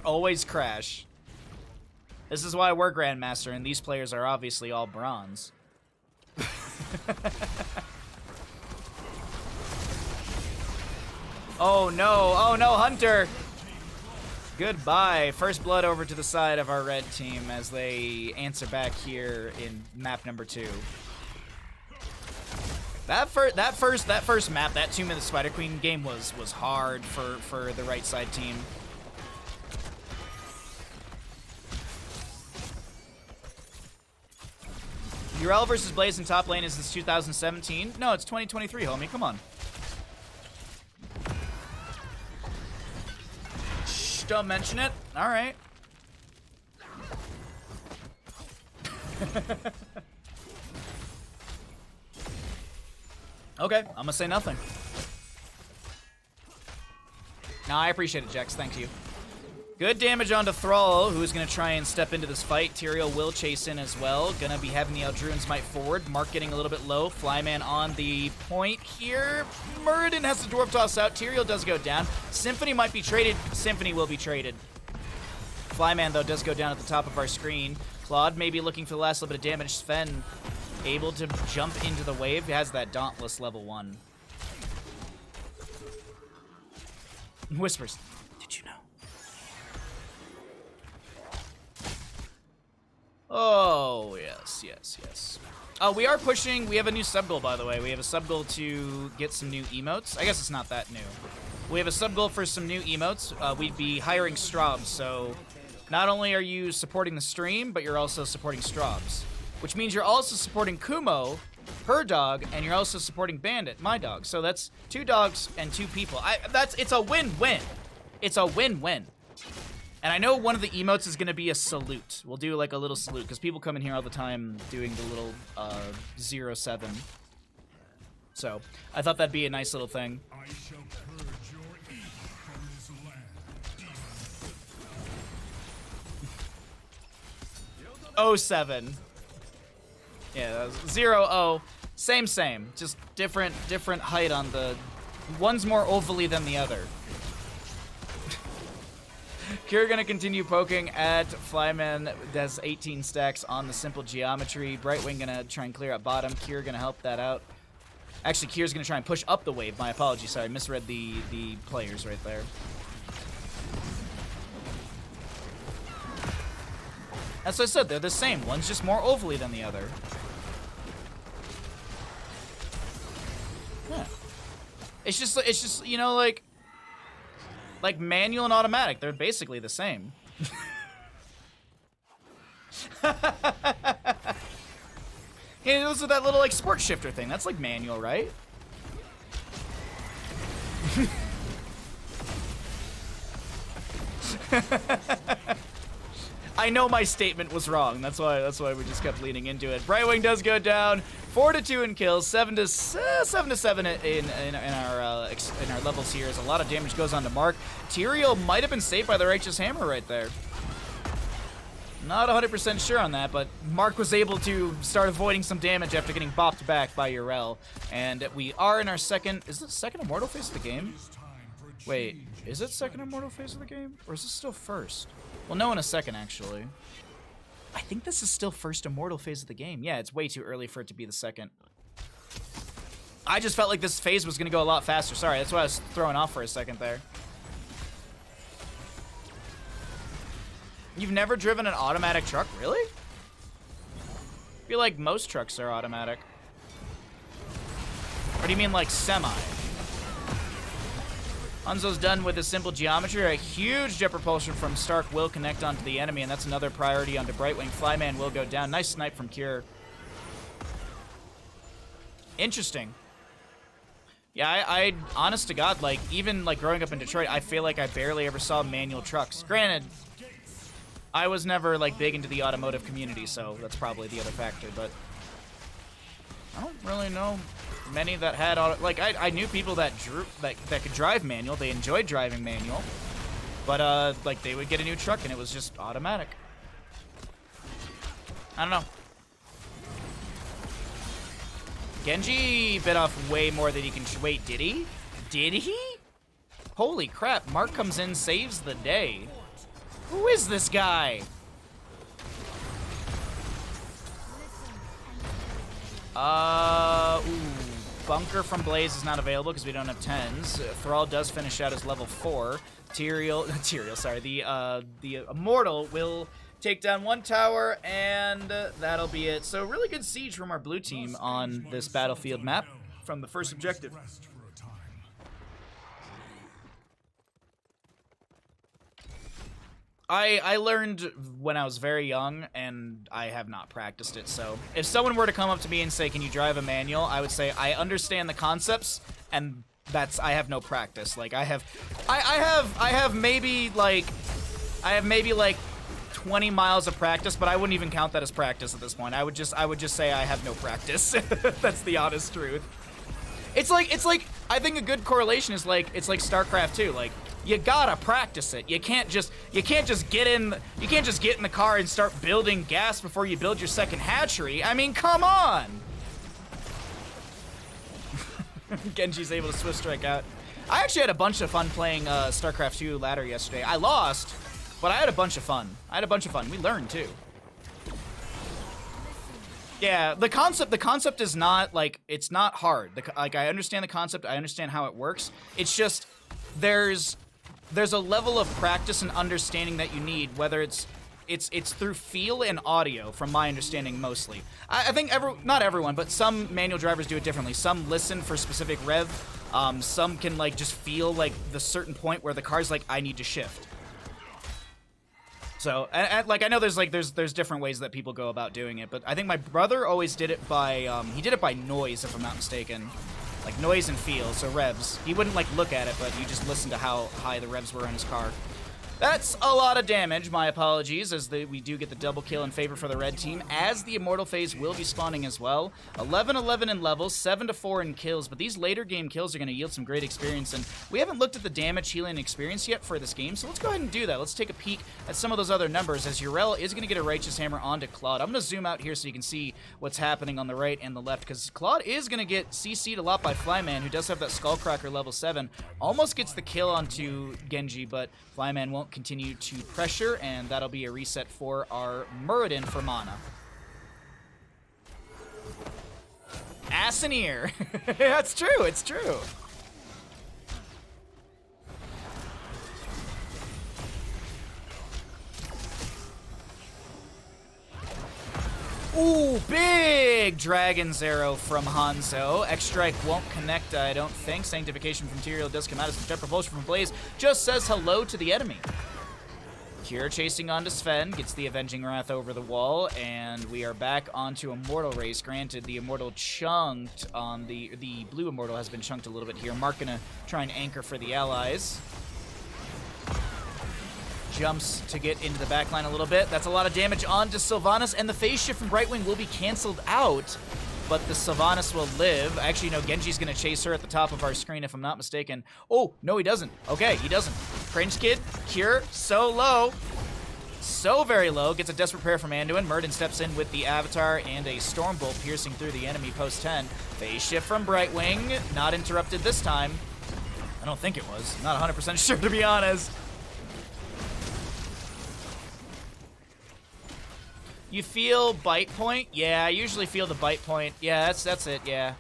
Always Crash. This is why we're Grandmaster, and these players are obviously all bronze. Oh no, Hunter! Goodbye. First blood over to the side of our red team as they answer back here in map number 2. That first map, that Tomb of the Spider Queen game was hard for the right side team. Urel versus Blaze in top lane is since 2017. No, it's 2023, homie. Come on. Shh, don't mention it. All right. Okay, I'm gonna say nothing. No, I appreciate it, Jax. Thank you. Good damage onto Thrall, who's gonna try and step into this fight. Tyrael will chase in as well. Gonna be having the Eldruin's Might forward. Mark getting a little bit low. Flyman on the point here. Muradin has the Dwarf Toss out. Tyrael does go down. Symphony might be traded. Symphony will be traded. Flyman, though, does go down at the top of our screen. Claude maybe looking for the last little bit of damage. Sven able to jump into the wave. He has that Dauntless level 1. Whispers. Did you know? Oh, yes, yes, yes. We are pushing. We have a new sub goal, by the way. We have a sub goal to get some new emotes. I guess it's not that new. We have a sub goal for some new emotes. We'd be hiring Strobs, so not only are you supporting the stream, but you're also supporting Strobs. Which means you're also supporting Kumo, her dog, and you're also supporting Bandit, my dog. So that's 2 dogs and 2 people. It's a win-win. It's a win-win. And I know one of the emotes is going to be a salute. We'll do like a little salute, because people come in here all the time doing the little 07. So I thought that'd be a nice little thing. I shall purge your evil from this land. 07. Yeah, that was 0-0. Same. Just different height on the... One's more ovally than the other. Kira gonna continue poking at Flyman. Does 18 stacks on the simple geometry. Brightwing gonna try and clear up bottom. Kira gonna help that out. Actually, Kira's gonna try and push up the wave. My apologies, sorry. I misread the players right there. As I said, they're the same. One's just more ovally than the other. Yeah. It's just, you know, like manual and automatic. They're basically the same. Hey, those are that little, like, sport shifter thing. That's, like, manual, right? I know my statement was wrong. That's why we just kept leaning into it. Brightwing does go down. 4-2 in kills. 7-7 in our levels here. As a lot of damage goes on to Mark. Tyrael might have been saved by the Righteous Hammer right there. Not 100% sure on that, but Mark was able to start avoiding some damage after getting bopped back by Urel. And we are in our second... Is it second Immortal phase of the game? Wait, is it second Immortal phase of the game? Or is it still first? Well, no, in a second, actually. I think this is still first Immortal phase of the game. Yeah, it's way too early for it to be the second. I just felt like this phase was going to go a lot faster. Sorry, that's why I was throwing off for a second there. You've never driven an automatic truck? Really? I feel like most trucks are automatic. Or do you mean like semi? Hanzo's done with his simple geometry. A huge jet propulsion from Stark will connect onto the enemy, and that's another priority onto Brightwing. Flyman will go down. Nice snipe from Cure. Interesting. Yeah, I honest to God, like, even like growing up in Detroit, I feel like I barely ever saw manual trucks. Granted, I was never like big into the automotive community, so that's probably the other factor, but I don't really know many that had auto, like I knew people that that could drive manual. They enjoyed driving manual, but like they would get a new truck and it was just automatic. I don't know. Genji bit off way more than he can. Wait, did he? Did he? Holy crap! Mark comes in, saves the day. Who is this guy? Ooh. Bunker from Blaze is not available because we don't have 10s. Thrall does finish out as level 4. Tyrael, sorry. The Immortal will take down one tower, and that'll be it. So really good siege from our blue team on this battlefield map. from the first objective. I learned when I was very young, and I have not practiced it, so if someone were to come up to me and say, can you drive a manual, I would say, I understand the concepts, and I have no practice. Like, I have maybe like 20 miles of practice, but I wouldn't even count that as practice at this point. I would just say I have no practice. That's the honest truth. It's like, I think a good correlation is like, it's like StarCraft 2, like, you gotta practice it. You can't just get in the car and start building gas before you build your second hatchery. I mean, come on. Genji's able to Swift Strike out. I actually had a bunch of fun playing StarCraft 2 ladder yesterday. I lost, but I had a bunch of fun. We learned too. Yeah, the concept is not like, it's not hard. Like, I understand the concept, I understand how it works. It's just there's a level of practice and understanding that you need, whether it's through feel and audio, from my understanding mostly. I think not everyone, but some manual drivers do it differently. Some listen for specific rev. Some can like just feel like the certain point where the car's like, I need to shift. So, like, I know there's different ways that people go about doing it, but I think my brother always did it by, he did it by noise, if I'm not mistaken. Like, noise and feel, so revs. He wouldn't, like, look at it, but you just listen to how high the revs were in his car. That's a lot of damage, my apologies, as we do get the double kill in favor for the red team, as the Immortal phase will be spawning as well. 11-11 in levels, 7-4 in kills, but these later game kills are going to yield some great experience, and we haven't looked at the damage, healing, experience yet for this game, so let's go ahead and do that. Let's take a peek at some of those other numbers, as Yrel is going to get a Righteous Hammer onto Claude. I'm going to zoom out here so you can see what's happening on the right and the left, because Claude is going to get CC'd a lot by Flyman, who does have that Skullcracker level 7, almost gets the kill onto Genji, but Flyman won't continue to pressure, and that'll be a reset for our Muradin for mana. Ass and ear. That's true, it's true. Ooh, big Dragon's Arrow from Hanzo. X-Strike won't connect, I don't think. Sanctification from Tyrael does come out as the Jet Propulsion from Blaze. Just says hello to the enemy. Cure chasing onto Sven, gets the Avenging Wrath over the wall, and we are back onto Immortal race. Granted, the Immortal chunked on the blue Immortal has been chunked a little bit here. Mark gonna try and anchor for the allies. Jumps to get into the backline a little bit. That's a lot of damage onto Sylvanas, and the phase shift from Brightwing will be canceled out, but the Sylvanas will live. Actually, no, Genji's gonna chase her at the top of our screen, if I'm not mistaken. Oh, no, he doesn't. Okay, he doesn't. Cringe Kid, Cure, so low. So very low. Gets a Desperate Prayer from Anduin. Muradin steps in with the Avatar and a Stormbolt piercing through the enemy post 10. Phase shift from Brightwing. Not interrupted this time. I don't think it was. Not 100% sure, to be honest. You feel bite point? Yeah, I usually feel the bite point. Yeah, that's it, yeah.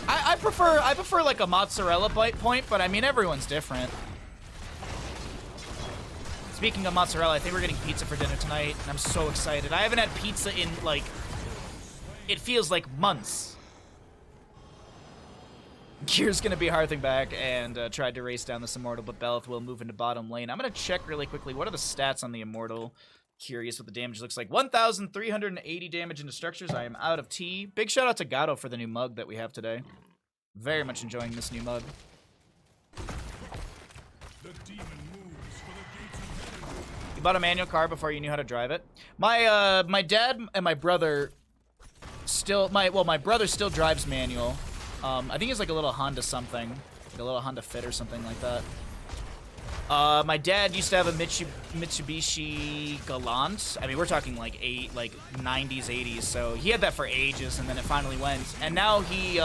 I prefer like a mozzarella bite point, but I mean everyone's different. Speaking of mozzarella, I think we're getting pizza for dinner tonight, and I'm so excited. I haven't had pizza in like, it feels like months. Kier's gonna be harthing back and tried to race down this Immortal, but Belith will move into bottom lane. I'm gonna check really quickly. What are the stats on the Immortal? Curious what the damage looks like. 1,380 damage into structures. I am out of tea. Big shout out to Gato for the new mug that we have today. Very much enjoying this new mug. You bought a manual car before you knew how to drive it. My dad and my brother still, my brother still drives manual. I think it's like a little Honda something, like a little Honda Fit or something like that. My dad used to have a Mitsubishi Galant. I mean, we're talking like 90s, 80s. So he had that for ages, and then it finally went. And now he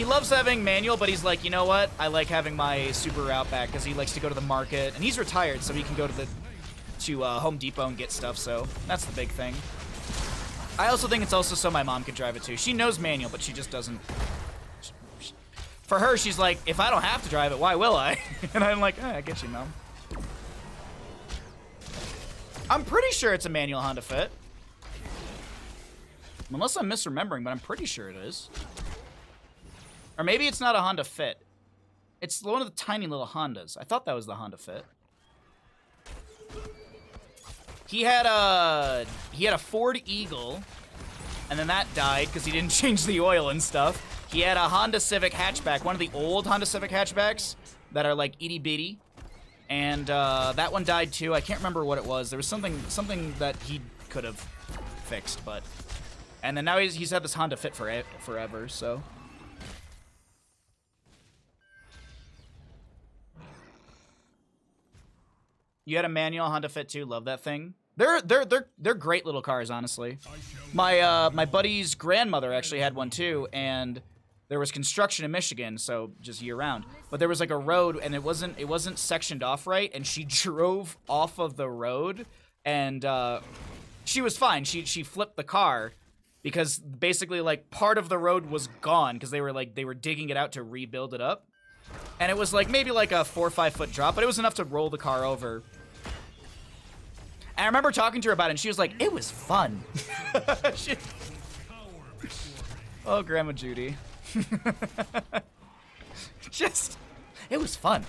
loves having manual, but he's like, you know what? I like having my Subaru Outback because he likes to go to the market, and he's retired, so he can go to Home Depot and get stuff. So that's the big thing. I also think it's also so my mom could drive it too. She knows manual, but she just doesn't. For her, she's like, if I don't have to drive it, why will I? And I'm like, I get you, Mom. I'm pretty sure it's a manual Honda Fit. Unless I'm misremembering, but I'm pretty sure it is. Or maybe it's not a Honda Fit. It's one of the tiny little Hondas. I thought that was the Honda Fit. He had a Ford Eagle, and then that died because he didn't change the oil and stuff. He had a Honda Civic hatchback, one of the old Honda Civic hatchbacks that are like itty bitty, and that one died too. I can't remember what it was. There was something that he could have fixed, but. And then now he's had this Honda Fit forever, so. You had a manual Honda Fit too. Love that thing. They're great little cars, honestly. My buddy's grandmother actually had one too, and there was construction in Michigan, so just year round. But there was like a road, and it wasn't sectioned off right, and she drove off of the road, and she was fine. She flipped the car. Because basically, like, part of the road was gone because they were digging it out to rebuild it up. And it was, like, maybe, like, a 4 or 5 foot drop, but it was enough to roll the car over. And I remember talking to her about it, and she was like, it was fun. Oh, Grandma Judy. It was fun.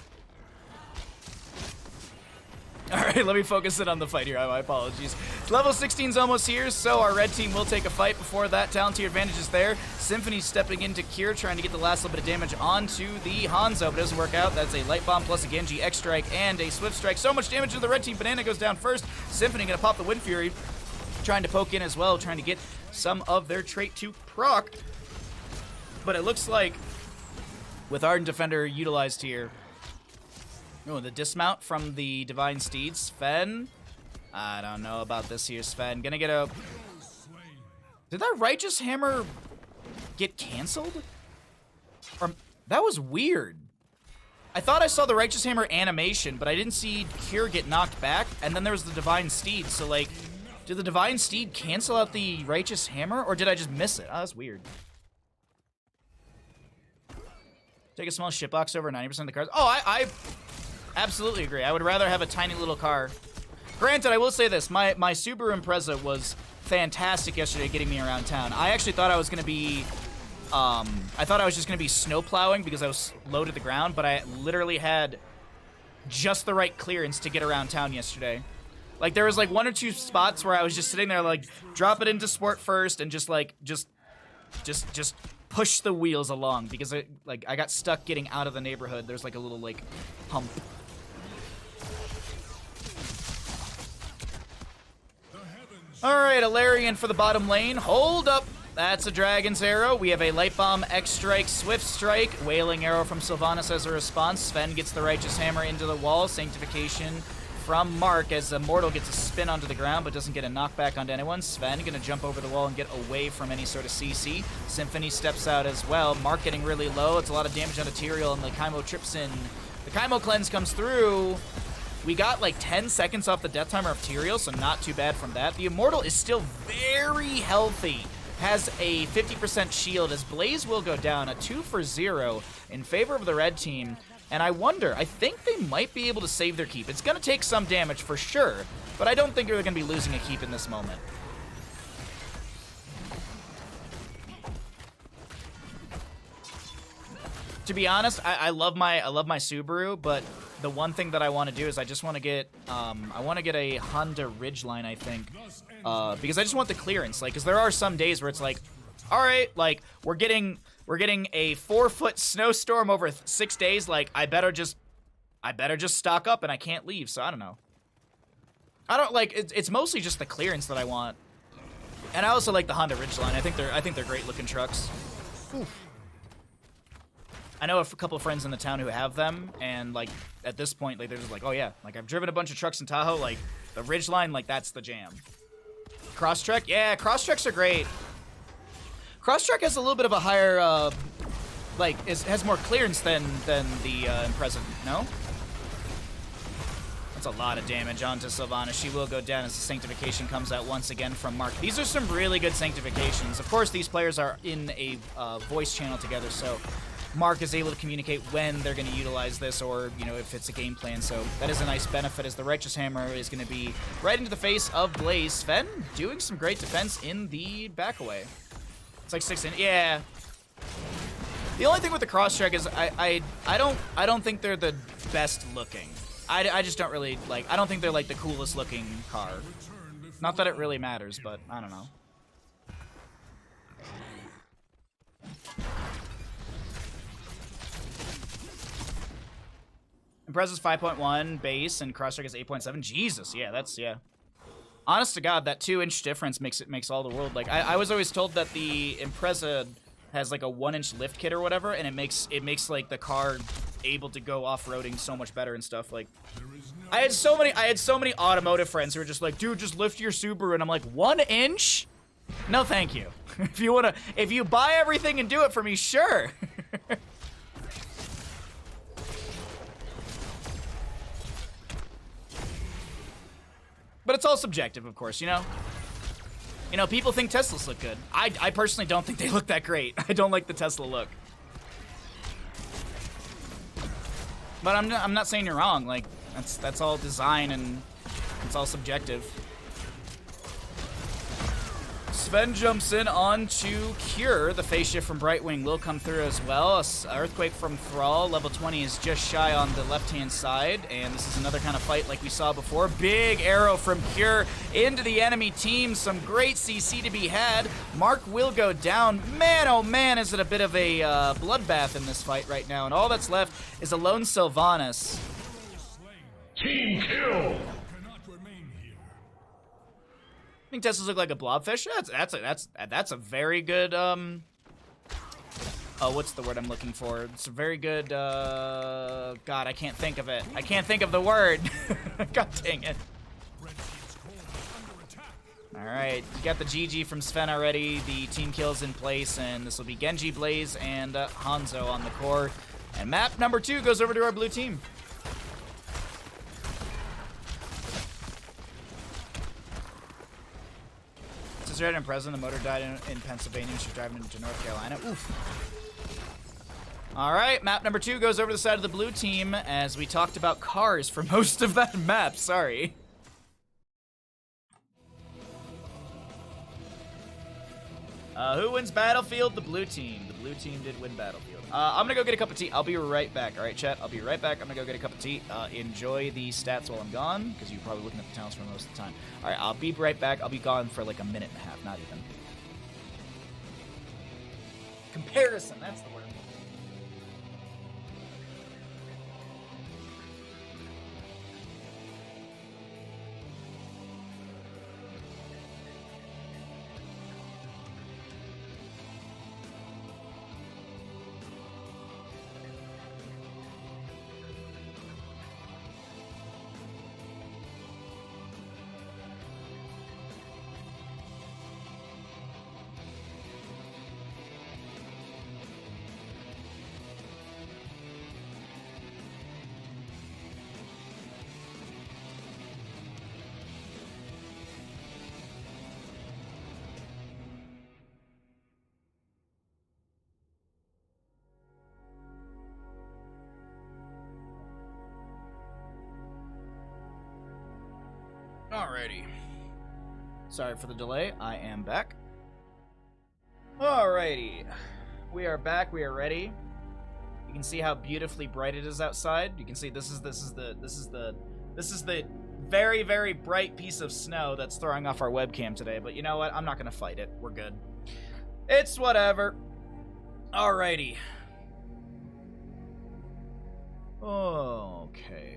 Alright, let me focus in on the fight here. My apologies. Level 16's almost here, so our red team will take a fight. Before that, Talontier advantage is there. Symphony stepping into Cure, trying to get the last little bit of damage onto the Hanzo, but it doesn't work out. That's a Light Bomb plus a Genji X Strike and a Swift Strike. So much damage to the red team. Banana goes down first. Symphony gonna pop the Wind Fury, trying to poke in as well, trying to get some of their trait to proc. But it looks like, with Ardent Defender utilized here, oh, the dismount from the Divine Steed. Sven? I don't know about this here, Sven. Gonna get a... Did that Righteous Hammer get canceled? Or... That was weird. I thought I saw the Righteous Hammer animation, but I didn't see Cure get knocked back, and then there was the Divine Steed, so like... Did the Divine Steed cancel out the Righteous Hammer, or did I just miss it? Oh, that's weird. Take a small shitbox over 90% of the cars. Oh, I absolutely agree. I would rather have a tiny little car. Granted, I will say this. My Subaru Impreza was fantastic yesterday getting me around town. I actually thought I was going to be... I thought I was just going to be snow plowing because I was low to the ground, but I literally had just the right clearance to get around town yesterday. Like, there was, like, 1 or 2 spots where I was just sitting there, like, drop it into sport first and just, like, just push the wheels along because, I got stuck getting out of the neighborhood. There's, like, a little, like, hump. Alright, Alarian for the bottom lane. Hold up. That's a Dragon's Arrow. We have a Light Bomb, X Strike, Swift Strike, Wailing Arrow from Sylvanas as a response. Sven gets the Righteous Hammer into the wall. Sanctification from Mark as Immortal gets a spin onto the ground but doesn't get a knockback onto anyone. Sven gonna jump over the wall and get away from any sort of CC. Symphony steps out as well. Mark getting really low. It's a lot of damage onto Tyrael, and the Kaimo trips in. The Kaimo cleanse comes through. We got like 10 seconds off the death timer of Tyrael, so not too bad from that. The Immortal is still very healthy. Has a 50% shield as Blaze will go down, a 2 for 0 in favor of the red team. And I wonder, I think they might be able to save their keep. It's going to take some damage for sure, but I don't think they're going to be losing a keep in this moment. To be honest, I love my Subaru, but the one thing that I want to do is I just want to get a Honda Ridgeline, I think, because I just want the clearance. Like, because there are some days where it's like, all right, like we're getting a 4-foot snowstorm over 6 days. Like, I better just stock up, and I can't leave. So I don't know. I don't like. It's mostly just the clearance that I want, and I also like the Honda Ridgeline. I think they're great looking trucks. Oof. I know a couple of friends in the town who have them, and like at this point, like they're just like, oh yeah, like I've driven a bunch of trucks in Tahoe, like the Ridgeline, like that's the jam. Crosstrek, yeah, Crosstreks are great. Crosstrek has a little bit of a higher, like has more clearance than the Impreza, no? That's a lot of damage onto Sylvanas. She will go down as the Sanctification comes out once again from Mark. These are some really good Sanctifications. Of course, these players are in a voice channel together, so Mark is able to communicate when they're going to utilize this, or, you know, if it's a game plan. So that is a nice benefit, as the Righteous Hammer is going to be right into the face of Blaze. Sven doing some great defense in the back away. It's like 6 in. Yeah. The only thing with the cross-strike is I don't think they're the best looking. I just don't really like. I don't think they're like the coolest looking car. Not that it really matters, but I don't know. Impressa's 5.1 base and cross-strike is 8.7. Jesus, yeah, that's honest to God, that 2-inch difference makes all the world. Like I was always told that the Impreza has like a 1-inch lift kit or whatever, and it makes like the car able to go off-roading so much better and stuff. Like I had so many automotive friends who were just like, dude, just lift your Subaru, and I'm like, 1 inch? No, thank you. if you buy everything and do it for me, sure. But it's all subjective, of course, you know? You know, people think Teslas look good. I personally don't think they look that great. I don't like the Tesla look. But I'm not saying you're wrong. Like, that's all design and it's all subjective. Sven jumps in onto Cure. The phase shift from Brightwing will come through as well. Earthquake from Thrall. Level 20 is just shy on the left-hand side. And this is another kind of fight like we saw before. Big arrow from Cure into the enemy team. Some great CC to be had. Mark will go down. Man, oh man, is it a bit of a bloodbath in this fight right now. And all that's left is a lone Sylvanas. Team kill! I think Teslas look like a blobfish. That's a very good oh, what's the word I'm looking for? It's a very good God, I can't think of it. I can't think of the word. God dang it. Alright, you got the GG from Sven already. The team kills in place, and this will be Genji, Blaze, and Hanzo on the core. And map number 2 goes over to our blue team. Right in present, the motor died in Pennsylvania. She's driving into North Carolina. Oof. All right, map number 2 goes over to the side of the blue team as we talked about cars for most of that map. Sorry. Who wins Battlefield? The blue team. The blue team did win Battlefield. I'm gonna go get a cup of tea. I'll be right back. All right, chat. I'll be right back. I'm gonna go get a cup of tea. Enjoy the stats while I'm gone, because you're probably looking at the towns for most of the time. All right, I'll be right back. I'll be gone for like a minute and a half, not even. Comparison. That's the word. Alrighty. Sorry for the delay. I am back. Alrighty. We are back. We are ready. You can see how beautifully bright it is outside. You can see this is the very, very bright piece of snow that's throwing off our webcam today. But you know what? I'm not gonna fight it. We're good. It's whatever. Alrighty. Okay.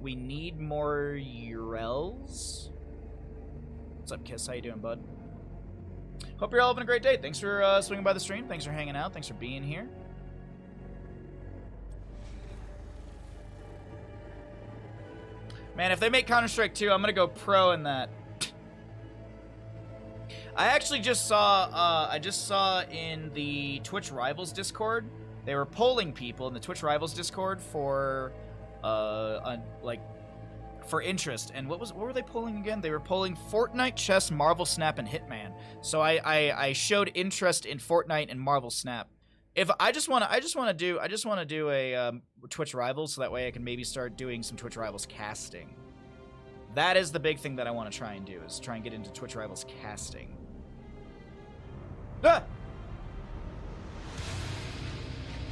We need more Urels. What's up, Kiss? How you doing, bud? Hope you're all having a great day. Thanks for swinging by the stream. Thanks for hanging out. Thanks for being here. Man, if they make Counter-Strike 2, I'm gonna go pro in that. I actually just saw, in the Twitch Rivals Discord, they were polling people in the Twitch Rivals Discord for for interest. And what were they polling again? They were polling Fortnite, chess, Marvel Snap, and Hitman. So I showed interest in Fortnite and Marvel Snap. If I just want to do a Twitch Rivals, so that way I can maybe start doing some Twitch Rivals casting. That is the big thing that I want to try and do, is try and get into Twitch Rivals casting. Ah!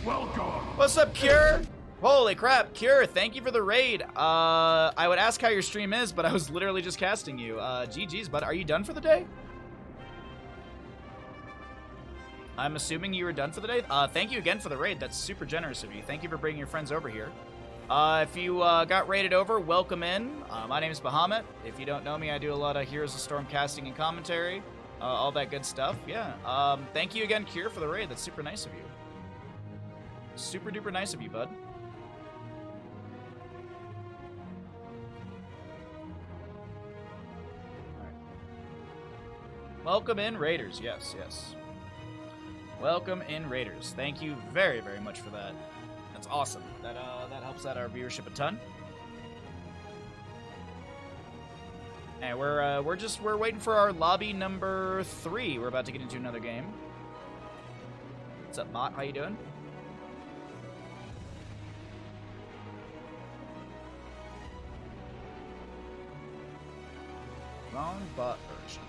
Welcome. What's up, Cure? Holy crap, Cure, thank you for the raid. I would ask how your stream is, but I was literally just casting you. GG's, bud. Are you done for the day? I'm assuming you were done for the day. Thank you again for the raid. That's super generous of you. Thank you for bringing your friends over here. If you got raided over, welcome in. My name is Bahamut. If you don't know me, I do a lot of Heroes of Storm casting and commentary. All that good stuff. Yeah. Thank you again, Cure, for the raid. That's super nice of you. Super duper nice of you, bud. Welcome in, Raiders. Yes, yes. Welcome in, Raiders. Thank you very, very much for that. That's awesome. That helps out our viewership a ton. And we're waiting for our lobby number 3. We're about to get into another game. What's up, Mott? How you doing? Wrong bot version.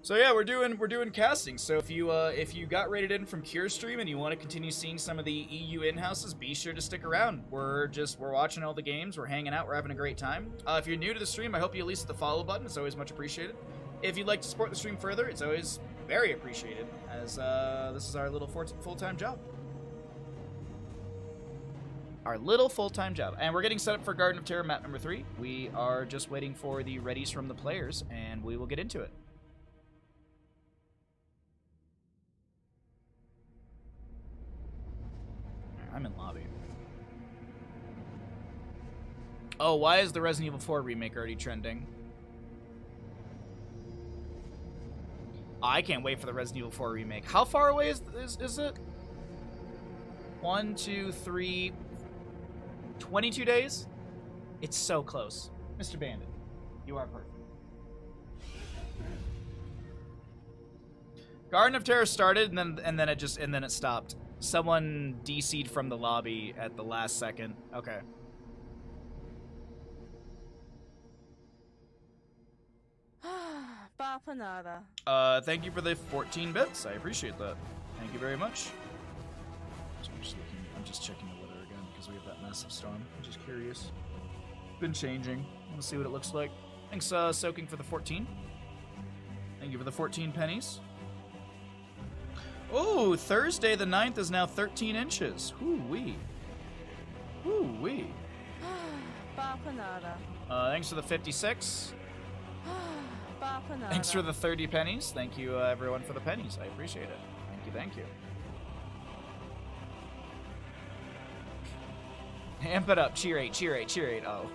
So yeah, we're doing casting. So if you got rated in from Cure Stream and you want to continue seeing some of the EU in-houses, be sure to stick around. We're watching all the games, we're hanging out, we're having a great time. If you're new to the stream, I hope you at least hit the follow button. It's always much appreciated. If you'd like to support the stream further, it's always very appreciated, as this is our little full-time job. Our little full-time job. And we're getting set up for Garden of Terror map number 3. We are just waiting for the readies from the players, and we will get into it. I'm in lobby. Oh, why is the Resident Evil 4 remake already trending? I can't wait for the Resident Evil 4 remake. How far away is it? 1, 2, 3... 22 days? It's so close. Mr. Bandit, you are perfect. Garden of Terror started and then it stopped. Someone DC'd from the lobby at the last second. Okay. Thank you for the 14 bits. I appreciate that. Thank you very much. So I'm just checking the weather again because we have that massive storm. I'm just curious. Been changing. Let's see what it looks like. Thanks, Soaking, for the 14. Thank you for the 14 pennies. Oh, Thursday the 9th is now 13 inches. Woo-wee. Woo-wee. Thanks for the 56. Thanks for the 30 pennies. Thank you, everyone, for the pennies. I appreciate it. Thank you, thank you. Amp it up. Cheer 8, cheer 8, cheer 8. Oh.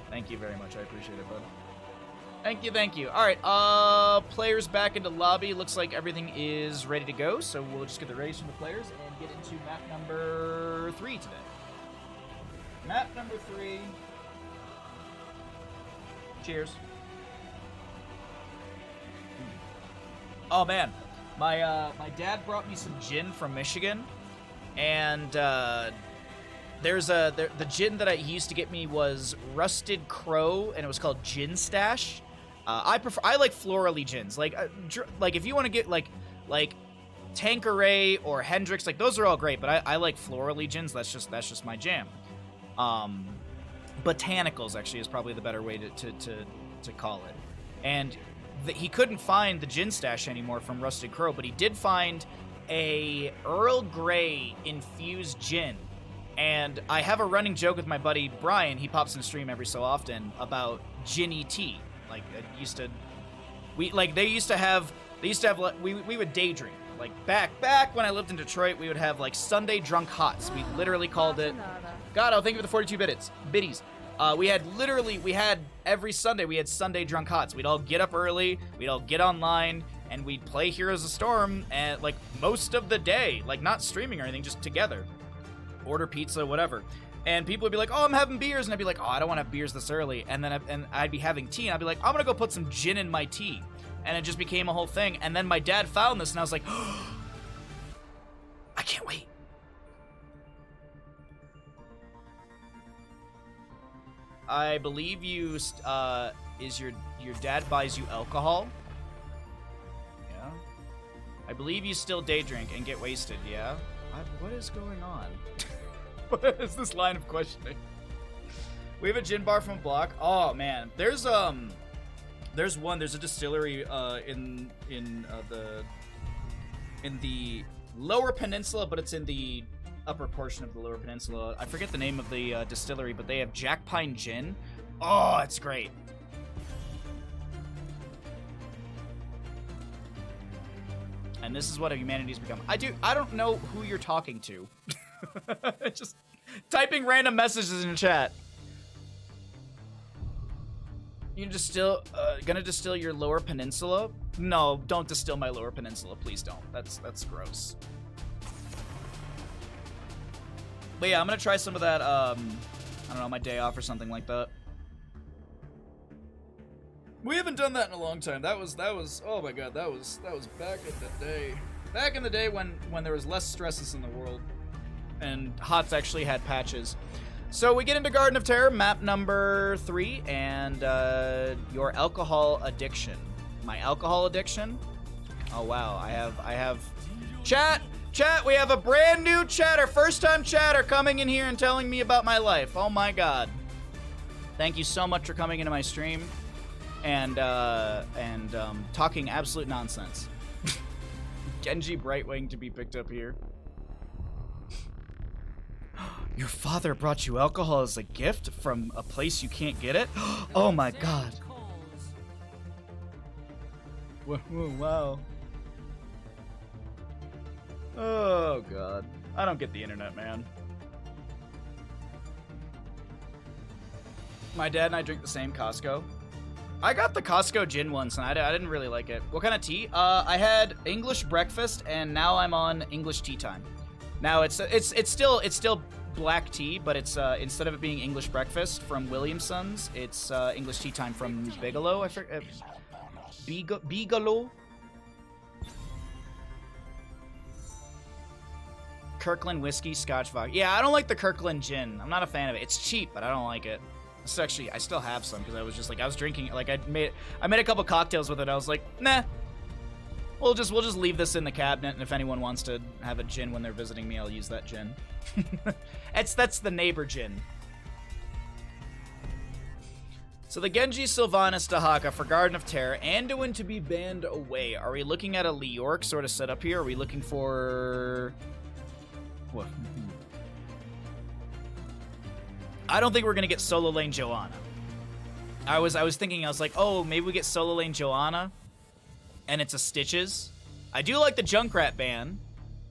Thank you very much. I appreciate it, bud. Thank you, thank you. All right, players back into lobby. Looks like everything is ready to go, so we'll just get the race from the players and get into map number 3 today. Map number 3. Cheers. Oh man, my dad brought me some gin from Michigan, and there's the gin that he used to get me was Rusted Crow, and it was called Gin Stash. I like florally gins. Like if you want to get like Tanqueray or Hendrix, like those are all great, but I like florally gins. That's just my jam. Botanicals actually is probably the better way to call it. And he couldn't find the Gin Stash anymore from Rusted Crow, but he did find a Earl Grey infused gin. And I have a running joke with my buddy Brian. He pops in the stream every so often about ginny tea. Like we would day drink. Like back when I lived in Detroit, we would have like Sunday drunk hots. We literally called it. God, oh, thank you for the 42 biddies. We had every Sunday, we had Sunday drunk hots. We'd all get up early, we'd all get online, and we'd play Heroes of Storm and like most of the day, like not streaming or anything, just together. order pizza, whatever. And people would be like, oh, I'm having beers. And I'd be like, oh, I don't want to have beers this early. And then I'd be having tea. And I'd be like, I'm going to go put some gin in my tea. And it just became a whole thing. And then my dad found this. And I was like, oh, I can't wait. I believe you, is your dad buys you alcohol? Yeah. I believe you still day drink and get wasted, yeah? What is going on? What is this line of questioning? We have a gin bar from a block. Oh man, there's a distillery in the Lower Peninsula, but it's in the upper portion of the Lower Peninsula. I forget the name of the distillery, but they have Jack Pine gin. Oh, it's great. And this is what humanity's become. I don't know who you're talking to. Just typing random messages in the chat. You gonna distill your Lower Peninsula? No, don't distill my Lower Peninsula, please don't. That's gross. But yeah, I'm gonna try some of that. I don't know, my day off or something like that. We haven't done that in a long time. That was. Oh my god, that was back in the day. Back in the day when there was less stresses in the world, and HOTS actually had patches. So we get into Garden of Terror, map number 3, and your alcohol addiction. My alcohol addiction? Oh wow, I have chat, we have a brand new chatter, first time chatter coming in here and telling me about my life. Oh my god. Thank you so much for coming into my stream and talking absolute nonsense. Genji Brightwing to be picked up here. Your father brought you alcohol as a gift from a place you can't get it? Oh my god. Wow. Oh god. I don't get the internet, man. My dad and I drink the same Costco. I got the Costco gin once and I didn't really like it. What kind of tea? I had English breakfast and now I'm on English tea time. Now it's still black tea, but it's instead of it being English breakfast from Williamson's, it's English tea time from Bigelow. I forget. Bigelow. Kirkland whiskey, Scotch vodka. Yeah, I don't like the Kirkland gin. I'm not a fan of it. It's cheap, but I don't like it. It's actually, I still have some because I was just like, I was drinking, like I made a couple cocktails with it. I was like, nah. We'll just leave this in the cabinet, and if anyone wants to have a gin when they're visiting me, I'll use that gin. That's the neighbor gin. So the Genji Sylvanas Dahaka for Garden of Terror, Anduin to be banned away. Are we looking at a Leoric sort of setup here? Are we looking for what? I don't think we're gonna get solo lane Joanna. I was thinking, I was like, oh, maybe we get solo lane Joanna. And it's a Stitches. I do like the Junkrat ban.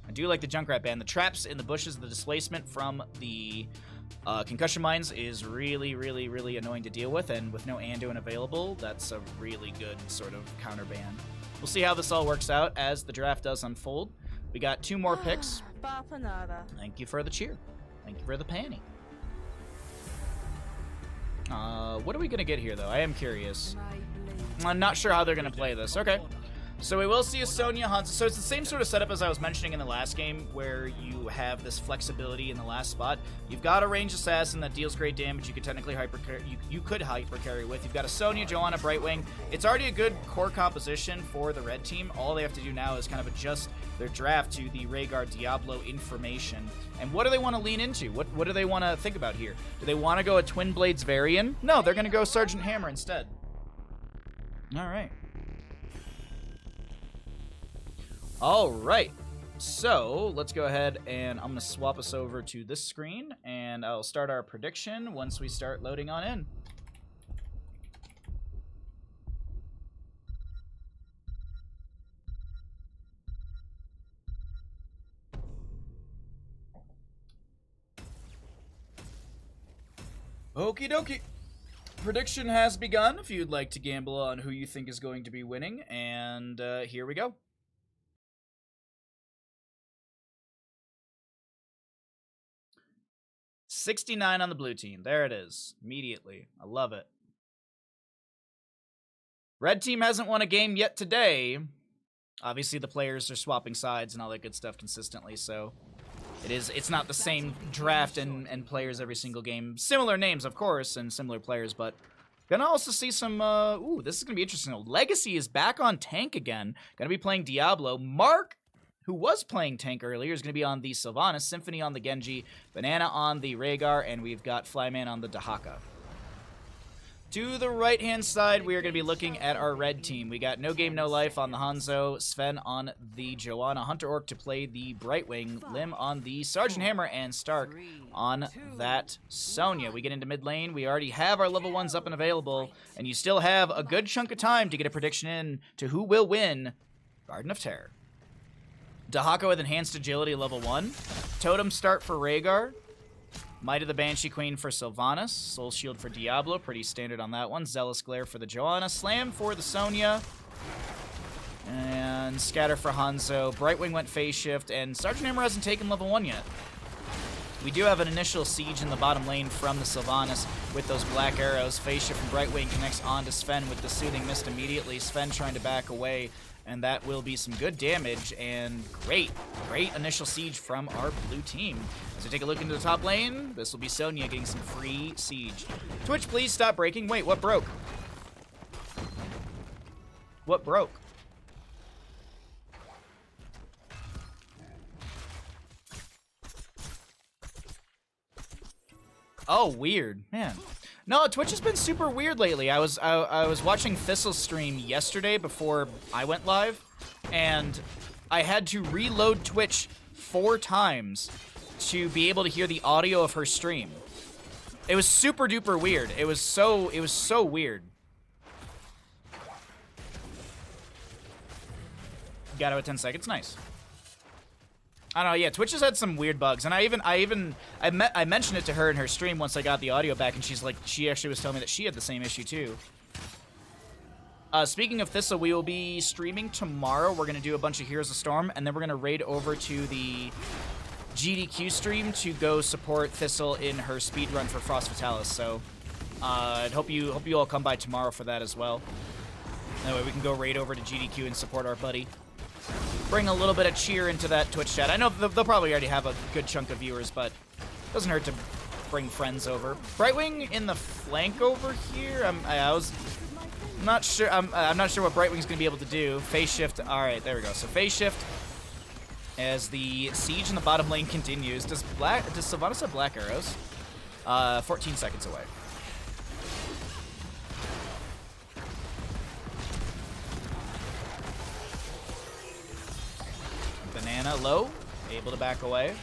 The traps in the bushes, the displacement from the concussion mines is really, really, really annoying to deal with. And with no Anduin available, that's a really good sort of counter ban. We'll see how this all works out as the draft does unfold. We got 2 more picks. Thank you for the cheer. Thank you for the panty. What are we going to get here, though? I am curious. I'm not sure how they're going to play this. Okay. So we will see a Sonya Hanzo. So it's the same sort of setup as I was mentioning in the last game, where you have this flexibility in the last spot. You've got a ranged assassin that deals great damage. You could technically you could hyper carry with. You've got a Sonya, Joanna, Brightwing. It's already a good core composition for the red team. All they have to do now is kind of adjust their draft to the Rhaegar Diablo information. And what do they want to lean into? What do they want to think about here? Do they want to go a Twin Blades Varian? No, they're going to go Sergeant Hammer instead. All right. All right. So let's go ahead and I'm going to swap us over to this screen and I'll start our prediction once we start loading on in. Okie dokie. Prediction has begun if you'd like to gamble on who you think is going to be winning, and here we go. 69 on the blue team. There it is. Immediately. I love it. Red team hasn't won a game yet today. Obviously, the players are swapping sides and all that good stuff consistently, so it's not the same draft and players every single game. Similar names, of course, and similar players, but gonna also see some, ooh, this is gonna be interesting. Legacy is back on tank again. Gonna be playing Diablo. Mark, who was playing tank earlier, is gonna be on the Sylvanas, Symphony on the Genji, Banana on the Rhaegar, and we've got Flyman on the Dahaka. To the right-hand side, we are going to be looking at our red team. We got No Game, No Life on the Hanzo, Sven on the Joanna, Hunter Orc to play the Brightwing, Lim on the Sergeant Hammer, and Stark on that Sonya. We get into mid lane. We already have our level 1s up and available, and you still have a good chunk of time to get a prediction in to who will win Garden of Terror. Dahaka with Enhanced Agility level 1. Totem start for Rhaegar. Might of the Banshee Queen for Sylvanas. Soul Shield for Diablo. Pretty standard on that one. Zealous Glare for the Joanna. Slam for the Sonya. And Scatter for Hanzo. Brightwing went Phase Shift. And Sergeant Hammer hasn't taken level 1 yet. We do have an initial siege in the bottom lane from the Sylvanas with those black arrows. Phase Shift from Brightwing connects onto Sven with the Soothing Mist immediately. Sven trying to back away. And that will be some good damage and great initial siege from our blue team. As we take a look into the top lane, this will be Sonya getting some free siege. Twitch, please stop breaking. Wait, what broke? What broke? Oh, weird. Man. No, Twitch has been super weird lately. I was watching Thistle's stream yesterday before I went live, and I had to reload Twitch 4 times to be able to hear the audio of her stream. It was super duper weird. It was so weird. Got out of 10 seconds. Nice. I don't know, yeah, Twitch has had some weird bugs, and I mentioned it to her in her stream once I got the audio back, and she's like, she actually was telling me that she had the same issue too. Speaking of Thistle, we will be streaming tomorrow. We're gonna do a bunch of Heroes of Storm, and then we're gonna raid over to the GDQ stream to go support Thistle in her speedrun for Frost Fatalis. So, I hope you all come by tomorrow for that as well. That way we can go raid over to GDQ and support our buddy. Bring a little bit of cheer into that Twitch chat. I know they'll probably already have a good chunk of viewers, but it doesn't hurt to bring friends over. Brightwing in the flank over here. I'm not sure. I'm not sure what Brightwing's gonna be able to do. Phase shift. All right, there we go. So phase shift as the siege in the bottom lane continues. Does Sylvanas have black arrows? 14 seconds away. Banana low, able to back away.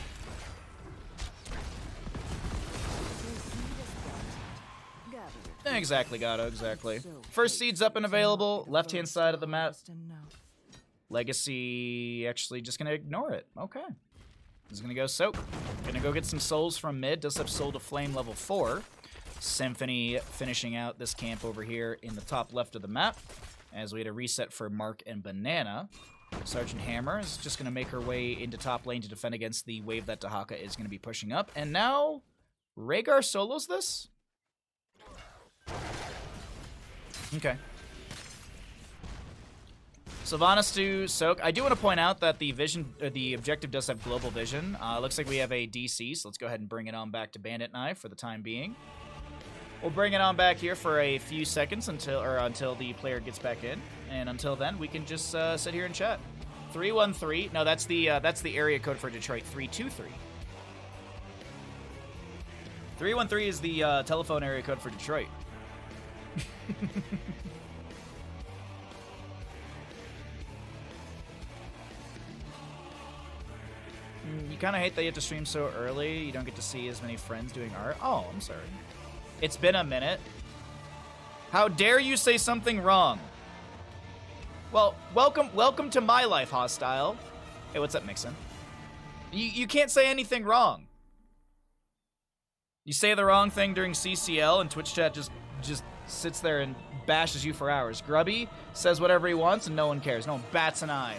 Exactly, Gato, exactly. First seed's up and available, left-hand side of the map. Legacy actually just gonna ignore it. Okay. He's gonna go soak. Gonna go get some souls from mid. Does have Soul to Flame level 4. Symphony finishing out this camp over here in the top left of the map. As we had a reset for Mark and Banana. Sergeant Hammer is just going to make her way into top lane to defend against the wave that Dahaka is going to be pushing up. And now, Rhaegar solos this? Okay. Sylvanas to soak. I do want to point out that the objective does have global vision. Looks like we have a DC, so let's go ahead and bring it on back to Bandit Knife for the time being. We'll bring it on back here for a few seconds until the player gets back in, and until then we can just sit here and chat. 313. No, that's the area code for Detroit. 323. 313 is the telephone area code for Detroit. You kind of hate that you have to stream so early. You don't get to see as many friends doing art. Oh, I'm sorry. It's been a minute. How dare you say something wrong? Well, welcome to my life, hostile. Hey, what's up, Mixon? You can't say anything wrong. You say the wrong thing during CCL, and Twitch chat just sits there and bashes you for hours. Grubby says whatever he wants, and no one cares. No one bats an eye.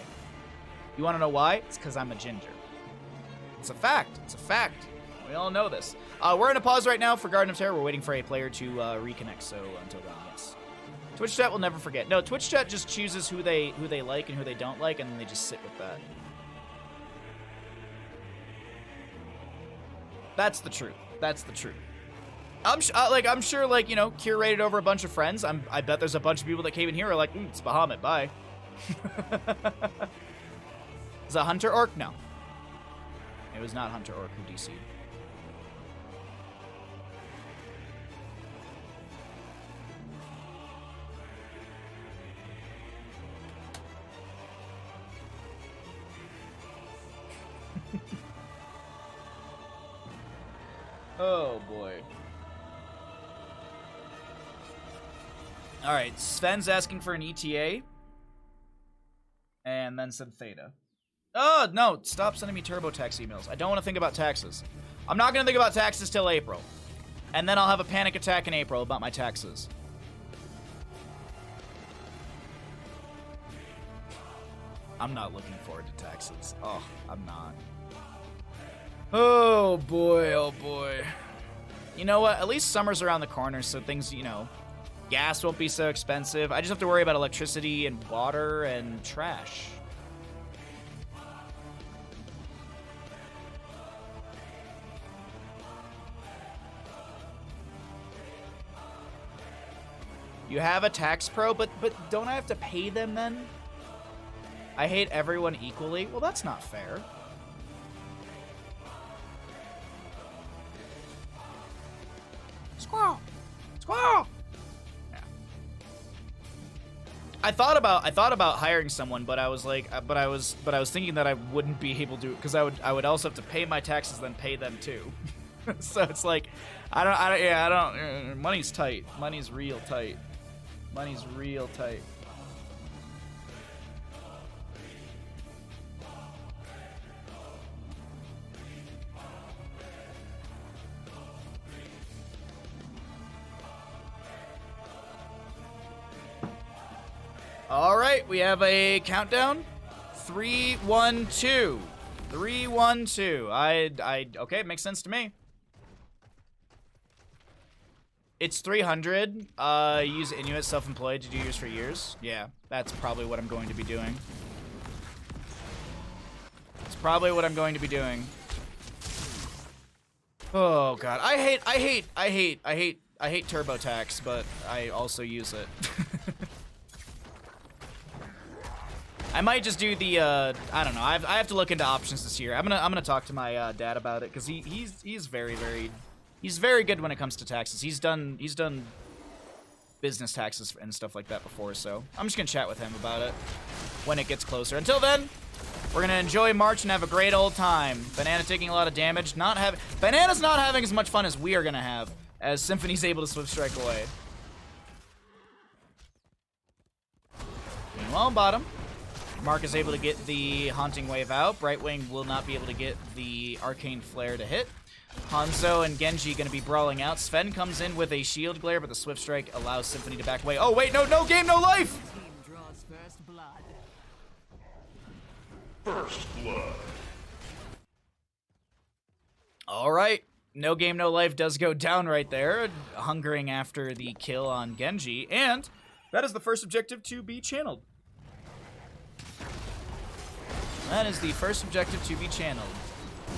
You want to know why? It's because I'm a ginger. It's a fact. It's a fact. We all know this. We're in a pause right now for Garden of Terror. We're waiting for a player to reconnect, so until then, yes. Twitch chat will never forget. No, Twitch chat just chooses who they like and who they don't like, and then they just sit with that. That's the truth. That's the truth. I'm sure, like, you know, curated over a bunch of friends. I bet there's a bunch of people that came in here who are like, it's Bahamut, bye. Is that Hunter Orc? No. It was not Hunter Orc who DC'd. Oh boy. Alright, Sven's asking for an ETA. And then said Theta. Oh, no, stop sending me TurboTax emails. I don't want to think about taxes. I'm not going to think about taxes till April. And then I'll have a panic attack in April about my taxes. I'm not looking forward to taxes. Oh, I'm not. Oh boy, oh boy. You know what? At least summer's around the corner, so things, you know, gas won't be so expensive. I just have to worry about electricity and water and trash. You have a tax pro, but don't I have to pay them then? I hate everyone equally. Well, that's not fair. Squirrel! Squirrel! Yeah. I thought about hiring someone, but I was like, but I was thinking that I wouldn't be able to, because I would also have to pay my taxes, then pay them too. So it's like, money's tight. Money's real tight. Money's real tight. All right, we have a countdown. 3, 1, 2. 3, 1, 2. Okay, it makes sense to me. It's 300. Use Inuit self-employed to do yours for years. Yeah, that's probably what I'm going to be doing. It's probably what I'm going to be doing. Oh god, I hate TurboTax, but I also use it. I might just do the I don't know. I have to look into options this year. I'm gonna talk to my dad about it, because he's very good when it comes to taxes. He's done business taxes and stuff like that before, so I'm just gonna chat with him about it when it gets closer. Until then, we're gonna enjoy March and have a great old time. Banana taking a lot of damage. Banana's not having as much fun as we are gonna have, as Symphony's able to Swift Strike away. Meanwhile, bottom, Mark is able to get the Haunting Wave out. Brightwing will not be able to get the Arcane Flare to hit. Hanzo and Genji going to be brawling out. Sven comes in with a Shield Glare, but the Swift Strike allows Symphony to back away. Oh, wait, no game, no life! First blood. All right. No game, no life does go down right there, hungering after the kill on Genji, and that is the first objective to be channeled. That is the first objective to be channeled.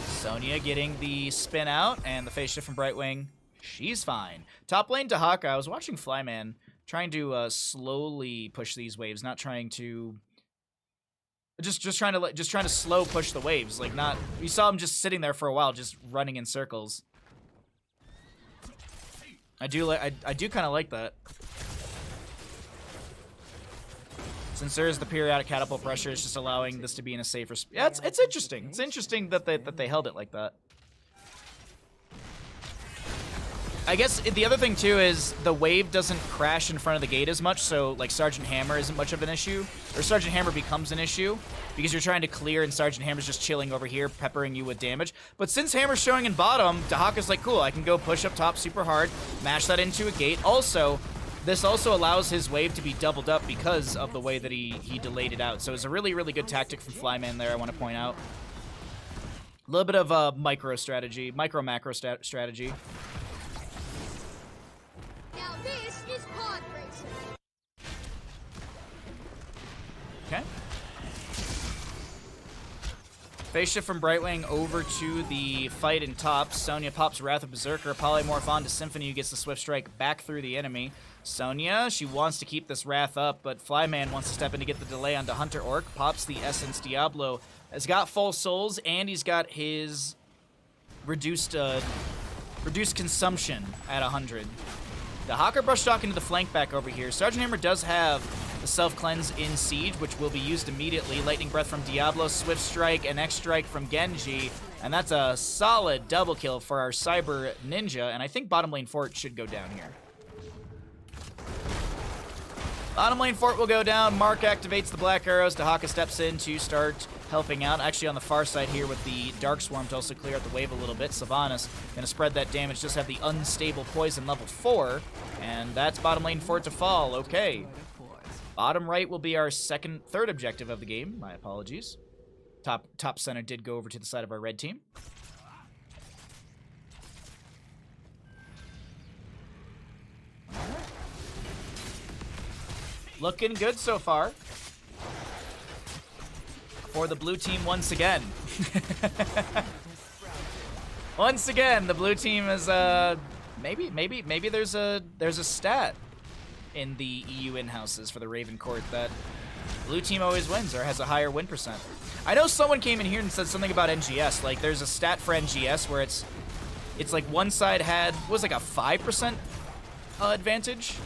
Sonya getting the spin out, and the phase shift from Brightwing. She's fine. Top lane to Hawk. I was watching Flyman trying to slowly push these waves, not trying to just trying to slow push the waves. Like, not, you saw him just sitting there for a while, just running in circles. I do kind of like that. Since there is the periodic catapult pressure, it's just allowing this to be in a safer space. Yeah, it's interesting. It's interesting that they held it like that. I guess the other thing too is the wave doesn't crash in front of the gate as much, so like Sergeant Hammer isn't much of an issue, or Sergeant Hammer becomes an issue because you're trying to clear and Sergeant Hammer's just chilling over here, peppering you with damage. But since Hammer's showing in bottom, Dahaka's like, cool, I can go push up top super hard, mash that into a gate. Also, this also allows his wave to be doubled up because of the way that he delayed it out. So it's a really, really good tactic from Flyman there, I want to point out. A little bit of a micro macro strategy. Now this is pod racing. Okay. Phase shift from Brightwing over to the fight in top. Sonya pops Wrath of Berserker. Polymorph onto Symphony, who gets the Swift Strike back through the enemy. Sonya, she wants to keep this Wrath up, but Flyman wants to step in to get the delay onto Hunter Orc. Pops the Essence. Diablo has got full souls, and he's got his reduced consumption at 100. The Hawker brushed off into the flank back over here. Sergeant Hammer does have the self-cleanse in Siege, which will be used immediately. Lightning Breath from Diablo, Swift Strike, and X-Strike from Genji. And that's a solid double kill for our Cyber Ninja. And I think bottom lane fort should go down here. Bottom lane fort will go down. Mark activates the Black Arrows. Dahaka steps in to start helping out. Actually on the far side here with the Dark Swarm to also clear out the wave a little bit. Sylvanas gonna spread that damage, just have the unstable poison level 4. And that's bottom lane fort to fall. Okay. Bottom right will be our third objective of the game. My apologies. Top center did go over to the side of our red team. Looking good so far for the blue team once again. Once again, the blue team is maybe there's a stat in the EU in-houses for the Raven Court that blue team always wins or has a higher win percent. I know someone came in here and said something about NGS. Like there's a stat for NGS where it's like one side had was like a 5% advantage.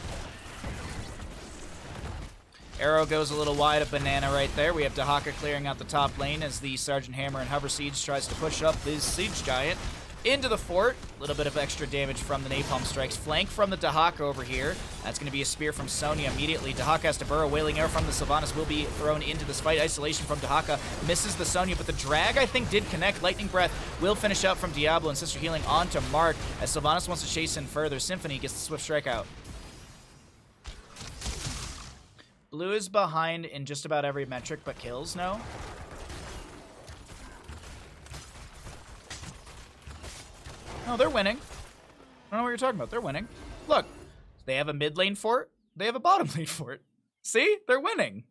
Arrow goes a little wide of Banana right there. We have Dahaka clearing out the top lane as the Sergeant Hammer and Hover Siege tries to push up this Siege Giant into the fort. A little bit of extra damage from the Napalm Strikes. Flank from the Dahaka over here. That's going to be a spear from Sonya immediately. Dahaka has to burrow. Wailing Arrow from the Sylvanas will be thrown into this fight. Isolation from Dahaka misses the Sonya, but the drag, I think, did connect. Lightning Breath will finish out from Diablo and Sister Healing onto Mark as Sylvanas wants to chase in further. Symphony gets the Swift Strike out. Blue is behind in just about every metric but kills, no? No, they're winning. I don't know what you're talking about. They're winning. Look, they have a mid lane fort. They have a bottom lane fort. See? They're winning.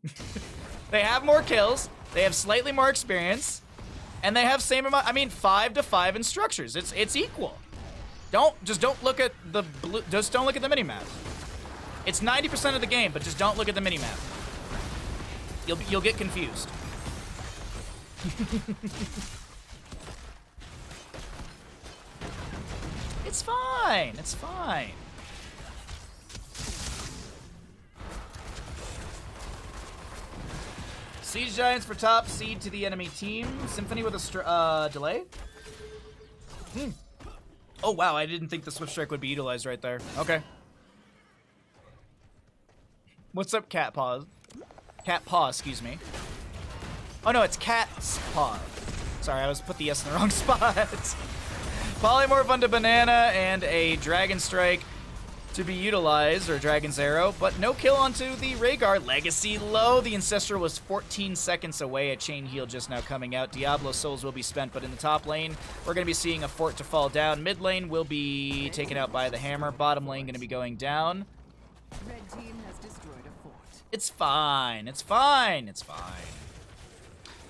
They have more kills. They have slightly more experience. And they have same amount, 5 to 5 in structures. It's equal. Don't look at the blue, just don't look at the minimap. It's 90% of the game, but just don't look at the minimap. You'll get confused. It's fine. It's fine. Siege Giants for top, seed to the enemy team. Symphony with a delay. Oh wow, I didn't think the Swift Strike would be utilized right there. Okay. What's up, Cat Paw? Cat Paw, excuse me. Oh no, it's Cat's Paw. Sorry, I was put the S in the wrong spot. Polymorph onto Banana and a Dragon Strike to be utilized, or Dragon's Arrow, but no kill onto the Rhaegar. Legacy low. The Ancestral was 14 seconds away. A chain heal just now coming out. Diablo souls will be spent, but in the top lane, we're going to be seeing a fort to fall down. Mid lane will be taken out by the hammer. Bottom lane going to be going down. Red team has destroyed a fort. It's fine. It's fine. It's fine.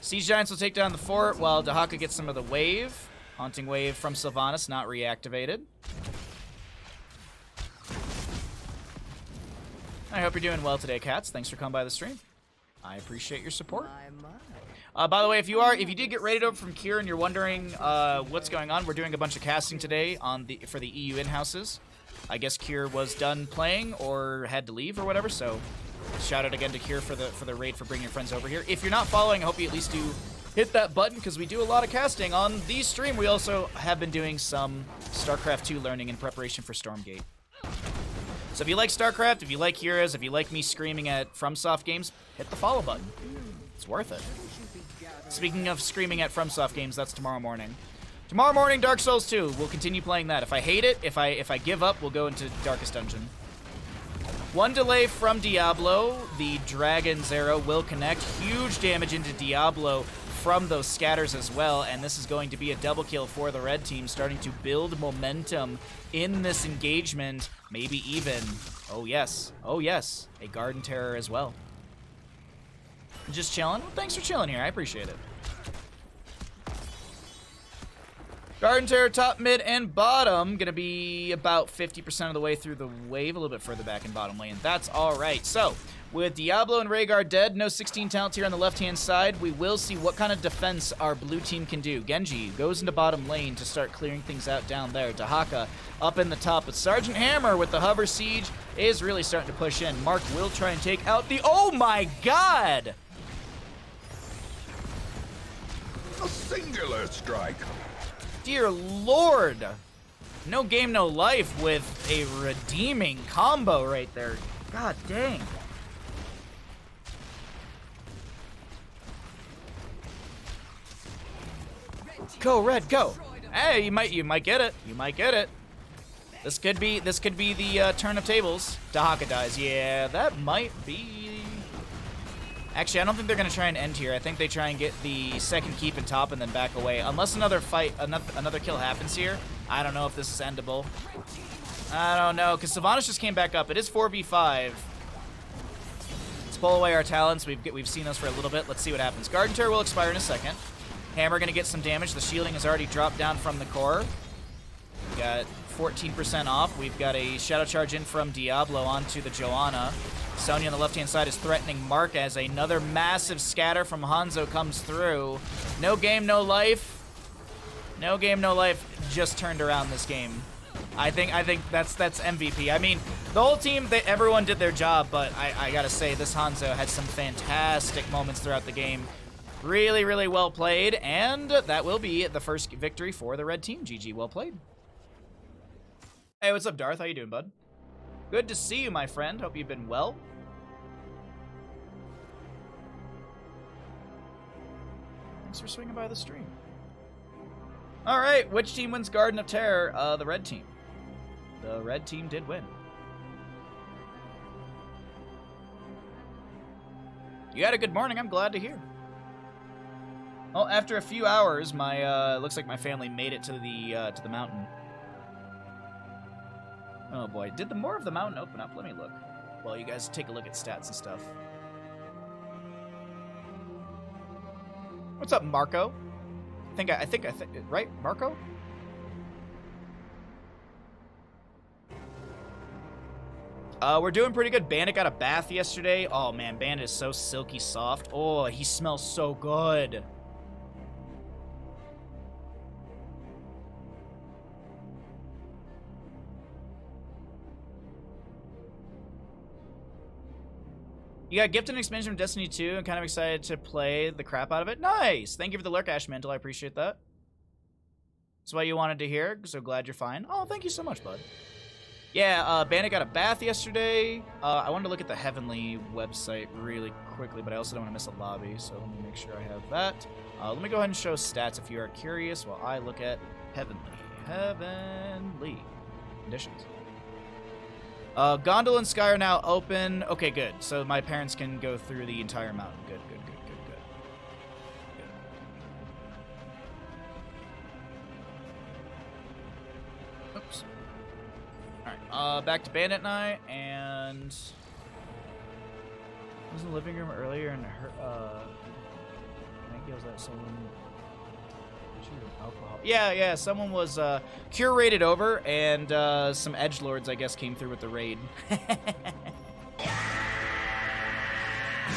Siege Giants will take down the fort while Dahaka gets some of the wave. Haunting Wave from Sylvanas, not reactivated. I hope you're doing well today, Cats. Thanks for coming by the stream. I appreciate your support. By the way, if you did get raided over from Kier and you're wondering what's going on, we're doing a bunch of casting today for the EU in-houses. I guess Kier was done playing or had to leave or whatever, so shout out again to Kier for the raid for bringing your friends over here. If you're not following, I hope you at least do hit that button because we do a lot of casting on the stream. We also have been doing some StarCraft 2 learning in preparation for Stormgate. So if you like StarCraft, if you like Heroes, if you like me screaming at FromSoft games, hit the follow button. It's worth it. Speaking of screaming at FromSoft games, that's tomorrow morning. Tomorrow morning, Dark Souls 2. We'll continue playing that. If I hate it, if I give up, we'll go into Darkest Dungeon. One delay from Diablo. The Dragon's Arrow will connect. Huge damage into Diablo. from those scatters as well, and this is going to be a double kill for the red team, starting to build momentum in this engagement, maybe even, oh yes, a Garden Terror as well. Just chilling? Well, thanks for chilling here, I appreciate it. Garden Terror top, mid, and bottom. Gonna be about 50% of the way through the wave, a little bit further back in bottom lane. That's alright. So, with Diablo and Rhaegar dead, no 16 talents here on the left-hand side, we will see what kind of defense our blue team can do. Genji goes into bottom lane to start clearing things out down there. Dahaka up in the top, but Sergeant Hammer with the hover siege is really starting to push in. Mark will try and take out the... Oh my god! A singular strike. Dear Lord. No game, no life with a redeeming combo right there. God dang. Go, Red, go. Hey, you might get it. You might get it. This could be the turn of tables. Dahaka dies. Yeah, that might be... Actually, I don't think they're going to try and end here. I think they try and get the second keep and top and then back away. Unless another fight, another kill happens here. I don't know if this is endable. I don't know, because Sylvanas just came back up. It is 4v5. Let's pull away our talents. We've seen those for a little bit. Let's see what happens. Garden Terror will expire in a second. Hammer going to get some damage. The shielding has already dropped down from the core. We got 14% off. We've got a Shadow Charge in from Diablo onto the Joanna. Sonya on the left-hand side is threatening Mark as another massive scatter from Hanzo comes through. No game, no life. No game, no life just turned around this game. I think that's MVP. I mean, the whole team, everyone did their job, but I gotta say, this Hanzo had some fantastic moments throughout the game. Really, really well played, and that will be the first victory for the red team. GG, well played. Hey, what's up, Darth? How you doing, bud? Good to see you, my friend. Hope you've been well. Thanks for swinging by the stream. All right, which team wins Garden of Terror? The red team. The red team did win. You had a good morning. I'm glad to hear. Well, after a few hours, my looks like my family made it to the mountain. Oh boy, did the more of the mountain open up? Let me look. Well, you guys take a look at stats and stuff. What's up, Marco? I think, right, Marco? We're doing pretty good. Bandit got a bath yesterday. Oh man, Bandit is so silky soft. Oh, he smells so good. You got gifted an expansion from Destiny 2 and kind of excited to play the crap out of it. Nice! Thank you for the lurk, Ash Mantle. I appreciate that. That's what you wanted to hear, so glad you're fine. Oh, thank you so much, bud. Yeah, Bandit got a bath yesterday. I wanted to look at the Heavenly website really quickly, but I also don't want to miss a lobby, so let me make sure I have that. Let me go ahead and show stats if you are curious while I look at Heavenly. Heavenly conditions. Gondola and Sky are now open. Okay, good. So my parents can go through the entire mountain. Good, good, good, good, good. Oops. Alright, back to Bandit Night, and... I was in the living room earlier, and her, I think it was that someone... Alcohol. Yeah, someone was curated over, and some edgelords, I guess, came through with the raid.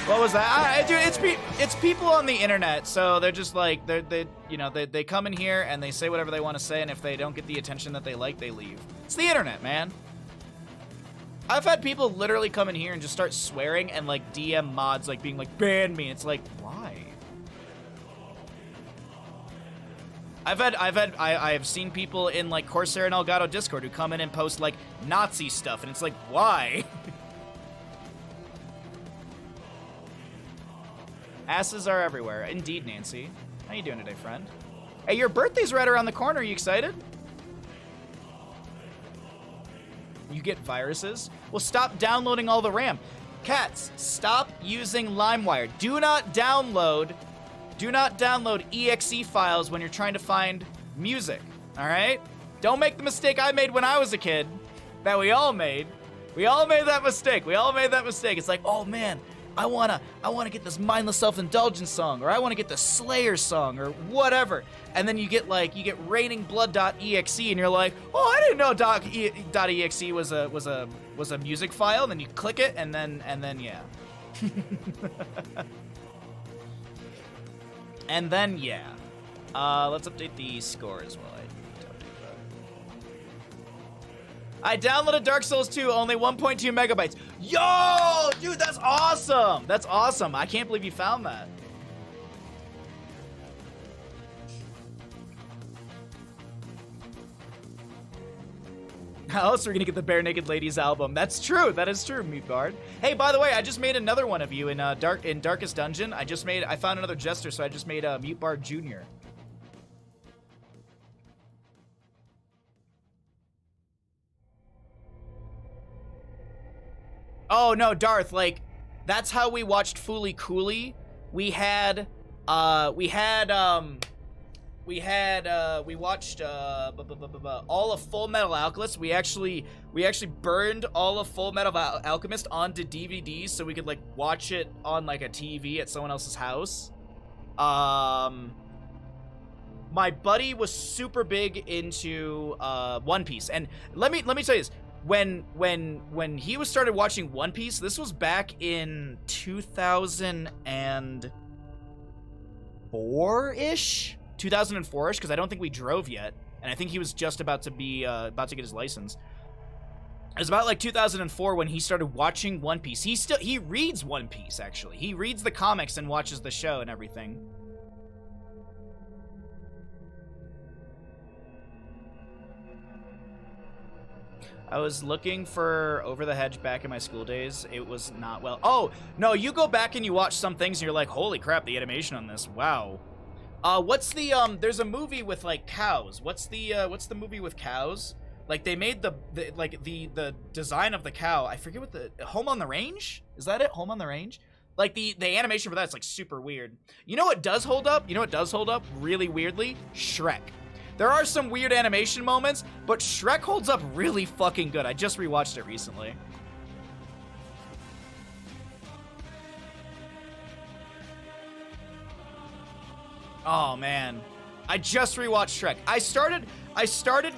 What was that? Dude, it's people on the internet, so they're just like they come in here and they say whatever they want to say, and if they don't get the attention that they like, they leave. It's the internet, man. I've had people literally come in here and just start swearing and like DM mods like being like, ban me. It's like, why? I've seen people in like Corsair and Elgato Discord who come in and post like Nazi stuff, and it's like, why? Asses are everywhere. Indeed, Nancy. How you doing today, friend? Hey, your birthday's right around the corner. Are you excited? You get viruses? Well, stop downloading all the RAM. Cats, stop using LimeWire. Do not download Do not download exe files when you're trying to find music, all right? Don't make the mistake I made when I was a kid, that we all made. We all made that mistake. It's like, oh man, I wanna get this mindless self-indulgence song, or I wanna get the Slayer song, or whatever. And then you get rainingblood.exe, and you're like, oh, I didn't know .exe was a music file. And then you click it, and then yeah. And then yeah. Let's update the score as well. I downloaded Dark Souls 2, only 1.2 megabytes. Yo, dude, that's awesome. That's awesome. I can't believe you found that. How else are we gonna get the Bare Naked Ladies album? That's true. That is true, Mutebard. Hey, by the way, I just made another one of you in Darkest Dungeon. I found another Jester, so I just made Mutebard Jr. Oh no, Darth, like, that's how we watched Fooly Cooley. We watched all of Full Metal Alchemist. We actually burned all of Full Metal Alchemist onto DVDs so we could like watch it on like a TV at someone else's house. My buddy was super big into One Piece, and let me tell you this. When he was started watching One Piece, this was back in 2004-ish, because I don't think we drove yet, and I think he was just about to get his license. It was about like 2004 when he started watching One Piece. He reads One Piece, actually. He reads the comics and watches the show and everything. I was looking for Over the Hedge back in my school days. It was not well. Oh, no, you go back and you watch some things and you're like, holy crap, the animation on this. Wow. What's the there's a movie with like cows. What's the movie with cows? Like they made the design of the cow. I forget what Home on the Range? Is that it? Home on the Range? Like the animation for that's like super weird. You know what does hold up? Really weirdly? Shrek. There are some weird animation moments, but Shrek holds up really fucking good. I just rewatched it recently. Oh man, I just rewatched Shrek. I started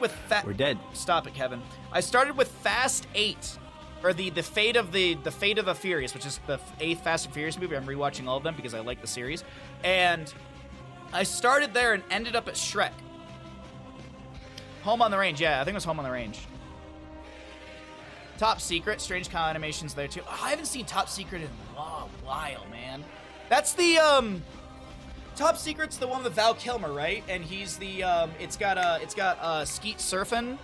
with We're dead. Stop it, Kevin. I started with Fast 8, or the Fate of the Furious, which is the 8th Fast and Furious movie. I'm rewatching all of them because I like the series, and I started there and ended up at Shrek. Home on the Range, yeah, I think it was Home on the Range. Top Secret, Strange Cow animations there too. Oh, I haven't seen Top Secret in a while, man. That's the Top Secret's the one with Val Kilmer, right? And he's the it's got Skeet surfing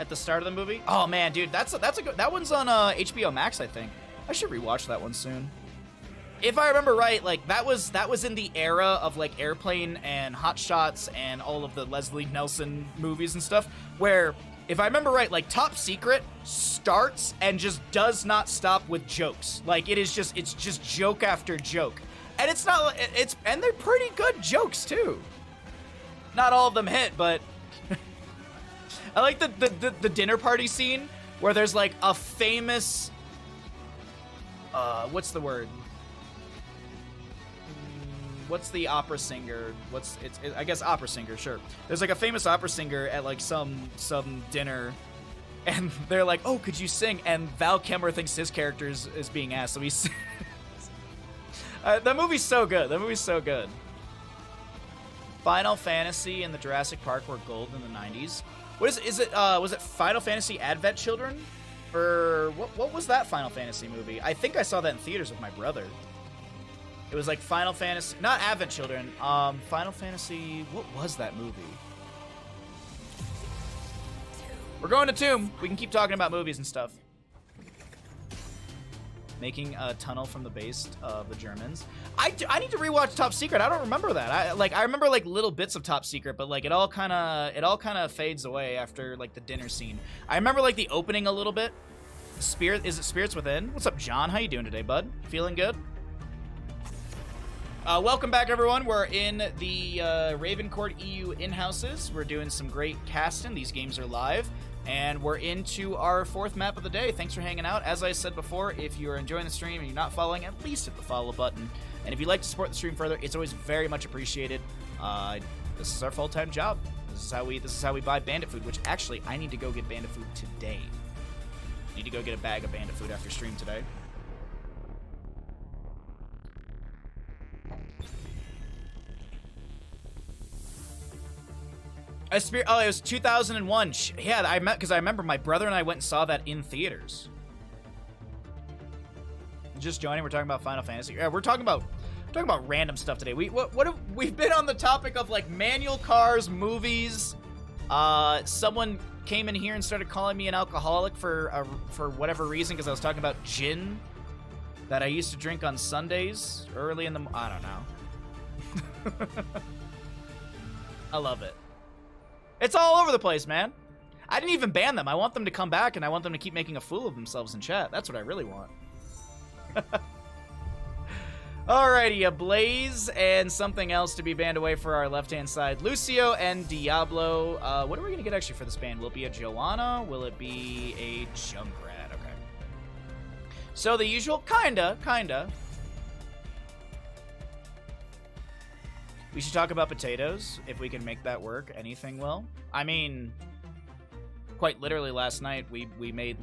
at the start of the movie. Oh man, dude, that's a good. That one's on HBO Max, I think. I should rewatch that one soon. If I remember right, like that was in the era of like Airplane and Hot Shots and all of the Leslie Nelson movies and stuff, where if I remember right, like Top Secret starts and just does not stop with jokes. Like it's just joke after joke. And and they're pretty good jokes too. Not all of them hit, but I like the dinner party scene where there's like a famous what's the word? What's the opera singer? I guess opera singer, sure. There's like a famous opera singer at like some dinner, and they're like, "Oh, could you sing?" And Val Kilmer thinks his character is being asked, so he's. That movie's so good. Final Fantasy and the Jurassic Park were gold in the 90s. What is it? Was it Final Fantasy Advent Children, or what was that Final Fantasy movie? I think I saw that in theaters with my brother. It was like Final Fantasy, not Advent Children. Final Fantasy. What was that movie? We're going to Tomb. We can keep talking about movies and stuff. Making a tunnel from the base of the Germans. I need to rewatch Top Secret. I don't remember that. I remember like little bits of Top Secret, but like it all kind of fades away after like the dinner scene. I remember like the opening a little bit. Is it Spirits Within? What's up, John? How you doing today, bud? Feeling good? Welcome back, everyone. We're in the Ravencourt EU in-houses. We're doing some great casting. These games are live. And we're into our 4th map of the day. Thanks for hanging out. As I said before, if you're enjoying the stream and you're not following, at least hit the follow button. And if you'd like to support the stream further, it's always very much appreciated. This is our full-time job. This is how we buy bandit food, which actually, I need to go get bandit food today. Need to go get a bag of bandit food after stream today. Oh, it was 2001. Yeah, because I remember my brother and I went and saw that in theaters. Just joining, we're talking about Final Fantasy. Yeah, we're talking about random stuff today. We've been on the topic of like manual cars, movies. Someone came in here and started calling me an alcoholic for whatever reason because I was talking about gin that I used to drink on Sundays early in the. I don't know. I love it. It's all over the place, man. I didn't even ban them. I want them to come back, and I want them to keep making a fool of themselves in chat. That's what I really want. Alrighty, a Blaze and something else to be banned away for our left-hand side. Lucio and Diablo. What are we going to get actually for this ban? Will it be a Joanna? Will it be a Junkrat? Okay. So the usual, kinda. We should talk about potatoes, if we can make that work. Anything will. I mean, quite literally last night, we made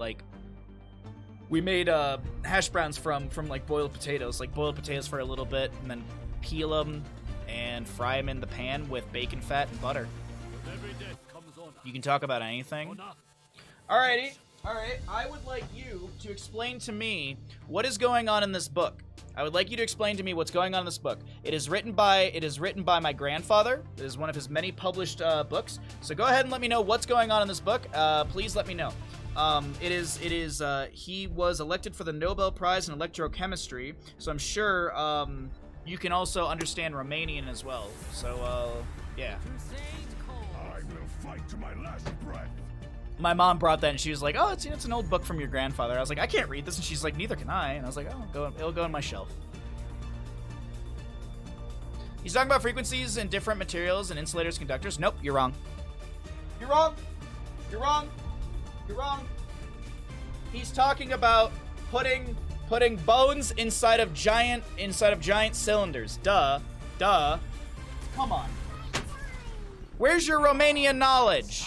hash browns from like boiled potatoes. Like boiled potatoes for a little bit, and then peel them and fry them in the pan with bacon fat and butter. You can talk about anything. Alrighty. Alright, I would like you to explain to me what is going on in this book. I would like you to explain to me what's going on in this book. It is written by my grandfather. It is one of his many published books. So go ahead and let me know what's going on in this book. Please let me know. He was elected for the Nobel Prize in Electrochemistry. So I'm sure you can also understand Romanian as well. So yeah. I will fight to my last breath. My mom brought that and she was like, oh, it's an old book from your grandfather. I was like, I can't read this. And she's like, neither can I. And I was like, oh, it'll go on my shelf. He's talking about frequencies and different materials and insulators, conductors. Nope, you're wrong. You're wrong. You're wrong. You're wrong. He's talking about putting bones inside of giant cylinders. Duh. Come on. Where's your Romanian knowledge?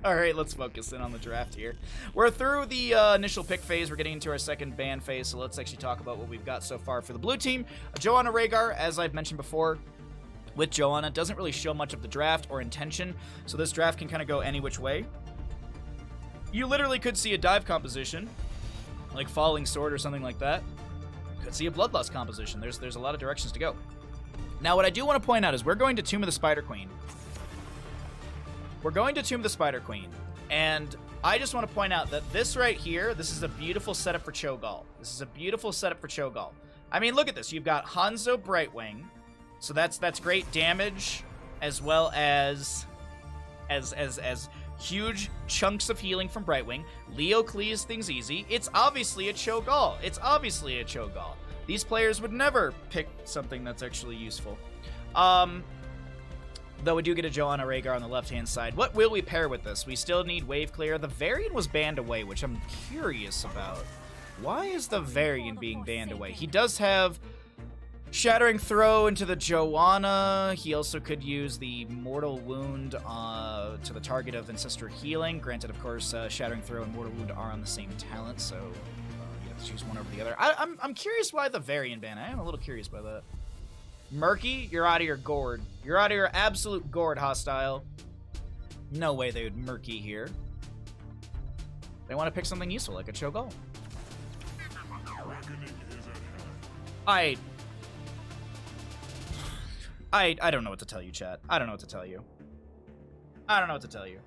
All right, let's focus in on the draft here. We're through the initial pick phase. We're getting into our second ban phase, so let's actually talk about what we've got so far for the blue team. Joanna Rhaegar, as I've mentioned before, with Joanna, doesn't really show much of the draft or intention, so this draft can kind of go any which way. You literally could see a dive composition, like Falling Sword or something like that. Could see a Bloodlust composition. There's a lot of directions to go. Now, what I do want to point out is we're going to Tomb of the Spider Queen. We're going to Tomb of the Spider Queen, and I just want to point out that this right here, this is a beautiful setup for Cho'Gall. This is a beautiful setup for Cho'Gall. I mean, look at this. You've got Hanzo Brightwing, so that's great damage, as well as huge chunks of healing from Brightwing. Leo clears things easy. It's obviously a Cho'Gall. It's obviously a Cho'Gall. These players would never pick something that's actually useful. Though we do get a Joanna Rhaegar on the left-hand side. What will we pair with this? We still need Wave Clear. The Varian was banned away, which I'm curious about. Why is the Varian being banned away? He does have Shattering Throw into the Joanna. He also could use the Mortal Wound to the target of Ancestor Healing. Granted, of course, Shattering Throw and Mortal Wound are on the same talent, so you have to choose one over the other. I'm curious why the Varian ban. I am a little curious by that. Murky, you're out of your gourd. You're out of your absolute gourd, hostile. No way they would Murky here. They want to pick something useful, like a Cho'Gall. I don't know what to tell you, chat. I don't know what to tell you. I don't know what to tell you.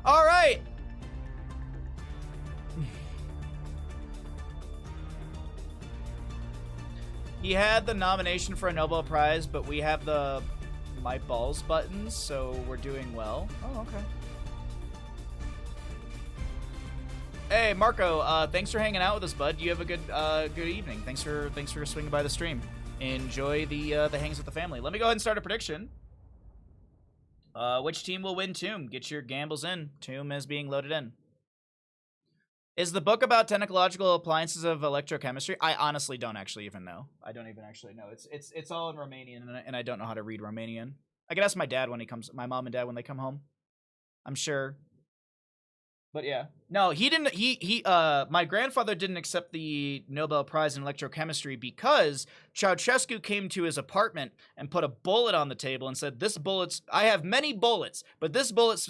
All right. He had the nomination for a Nobel Prize, but we have the My Balls buttons, so we're doing well. Oh, okay. Hey, Marco. Thanks for hanging out with us, bud. You have a good evening. Thanks for swinging by the stream. Enjoy the hangs with the family. Let me go ahead and start a prediction. Which team will win Tomb? Get your gambles in. Tomb is being loaded in. Is the book about technological appliances of electrochemistry? I honestly don't actually even know. I don't even actually know. It's all in Romanian, and I don't know how to read Romanian. I can ask my dad when he comes, my mom and dad when they come home. I'm sure. But yeah. No, he didn't, my grandfather didn't accept the Nobel Prize in electrochemistry because Ceausescu came to his apartment and put a bullet on the table and said, I have many bullets, but this bullet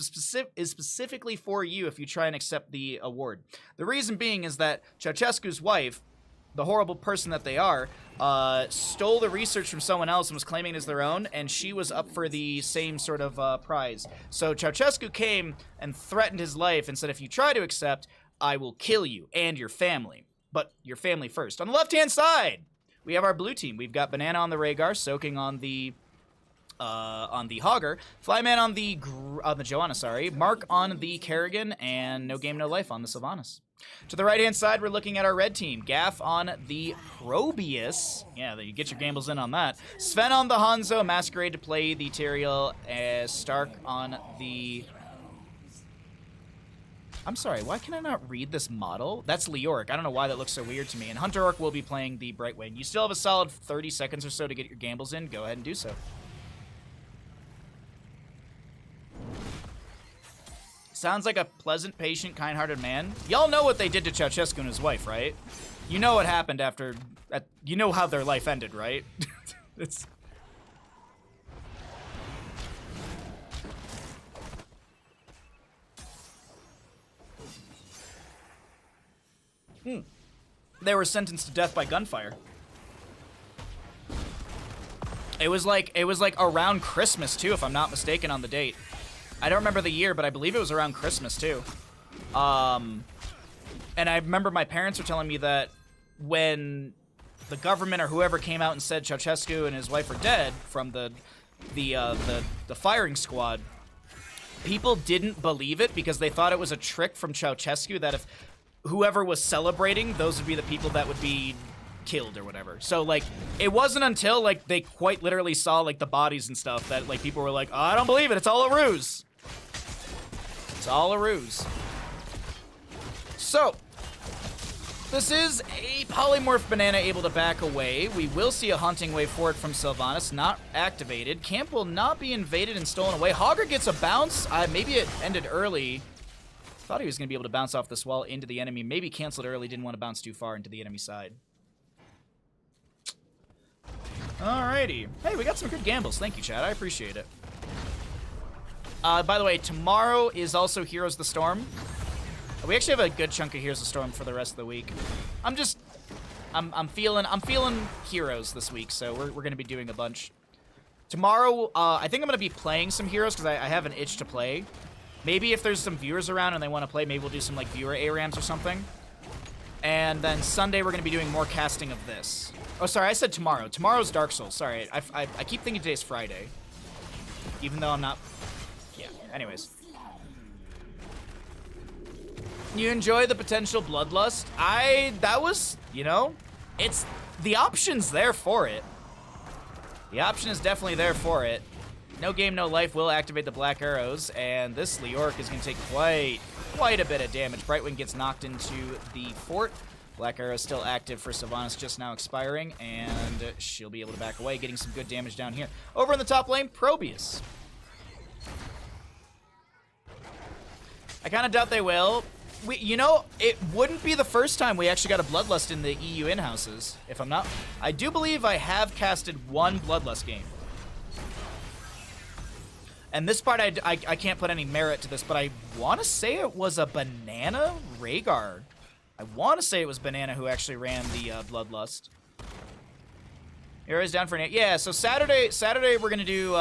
is specifically for you if you try and accept the award. The reason being is that Ceausescu's wife, the horrible person that they are, stole the research from someone else and was claiming it as their own, and she was up for the same sort of prize. So Ceausescu came and threatened his life and said, if you try to accept, I will kill you and your family. But your family first. On the left-hand side, we have our blue team. We've got Banana on the Rhaegar, soaking on the Hogger, Flyman on the Joanna, sorry, Mark on the Kerrigan, and No Game No Life on the Sylvanas. To the right-hand side, we're looking at our red team. Gaff on the Probius. Yeah, you get your gambles in on that. Sven on the Hanzo. Masquerade to play the Tyrael. Stark on the... I'm sorry, why can I not read this model? That's Leoric. I don't know why that looks so weird to me. And Hunter Orc will be playing the Brightwing. You still have a solid 30 seconds or so to get your gambles in. Go ahead and do so. Sounds like a pleasant, patient, kind-hearted man. Y'all know what they did to Ceausescu and his wife, right? You know what happened after... you know how their life ended, right? It's... They were sentenced to death by gunfire. It was like around Christmas, too, if I'm not mistaken on the date. I don't remember the year, but I believe it was around Christmas, too. And I remember my parents were telling me that when the government or whoever came out and said Ceausescu and his wife are dead from the firing squad, people didn't believe it because they thought it was a trick from Ceausescu that if whoever was celebrating, those would be the people that would be killed or whatever. So, like, it wasn't until, like, they quite literally saw, like, the bodies and stuff that, like, people were like, oh, I don't believe it. It's all a ruse. It's all a ruse. So, this is a polymorph Banana able to back away. We will see a hunting wave forward from Sylvanas, not activated. Camp will not be invaded and stolen away. Hogger gets a bounce. Maybe it ended early. Thought he was going to be able to bounce off this wall into the enemy. Maybe canceled early, didn't want to bounce too far into the enemy side. Alrighty. Hey, we got some good gambles. Thank you, Chad. I appreciate it. By the way, tomorrow is also Heroes of the Storm. We actually have a good chunk of Heroes of the Storm for the rest of the week. I'm feeling Heroes this week, so we're going to be doing a bunch. Tomorrow, I think I'm going to be playing some Heroes because I have an itch to play. Maybe if there's some viewers around and they want to play, maybe we'll do some like viewer ARAMs or something. And then Sunday, we're going to be doing more casting of this. Oh, sorry, I said tomorrow. Tomorrow's Dark Souls. Sorry, I keep thinking today's Friday. Even though I'm not... Yeah, anyways. You enjoy the potential bloodlust? That was, you know, it's... The option's there for it. The option is definitely there for it. No Game, No Life will activate the Black Arrows, and this Leoric is going to take quite a bit of damage. Brightwing gets knocked into the fort. Black Arrow is still active for Sylvanas, just now expiring, and she'll be able to back away, getting some good damage down here. Over in the top lane, Probius. I kind of doubt they will. You know, it wouldn't be the first time we actually got a Bloodlust in the EU in-houses, if I'm not... I do believe I have casted one Bloodlust game. And this part, I can't put any merit to this, but I want to say it was a Banana Rhaegar. I want to say it was Banana who actually ran the Bloodlust. Heroes down for an 8. Yeah, so Saturday we're going to do...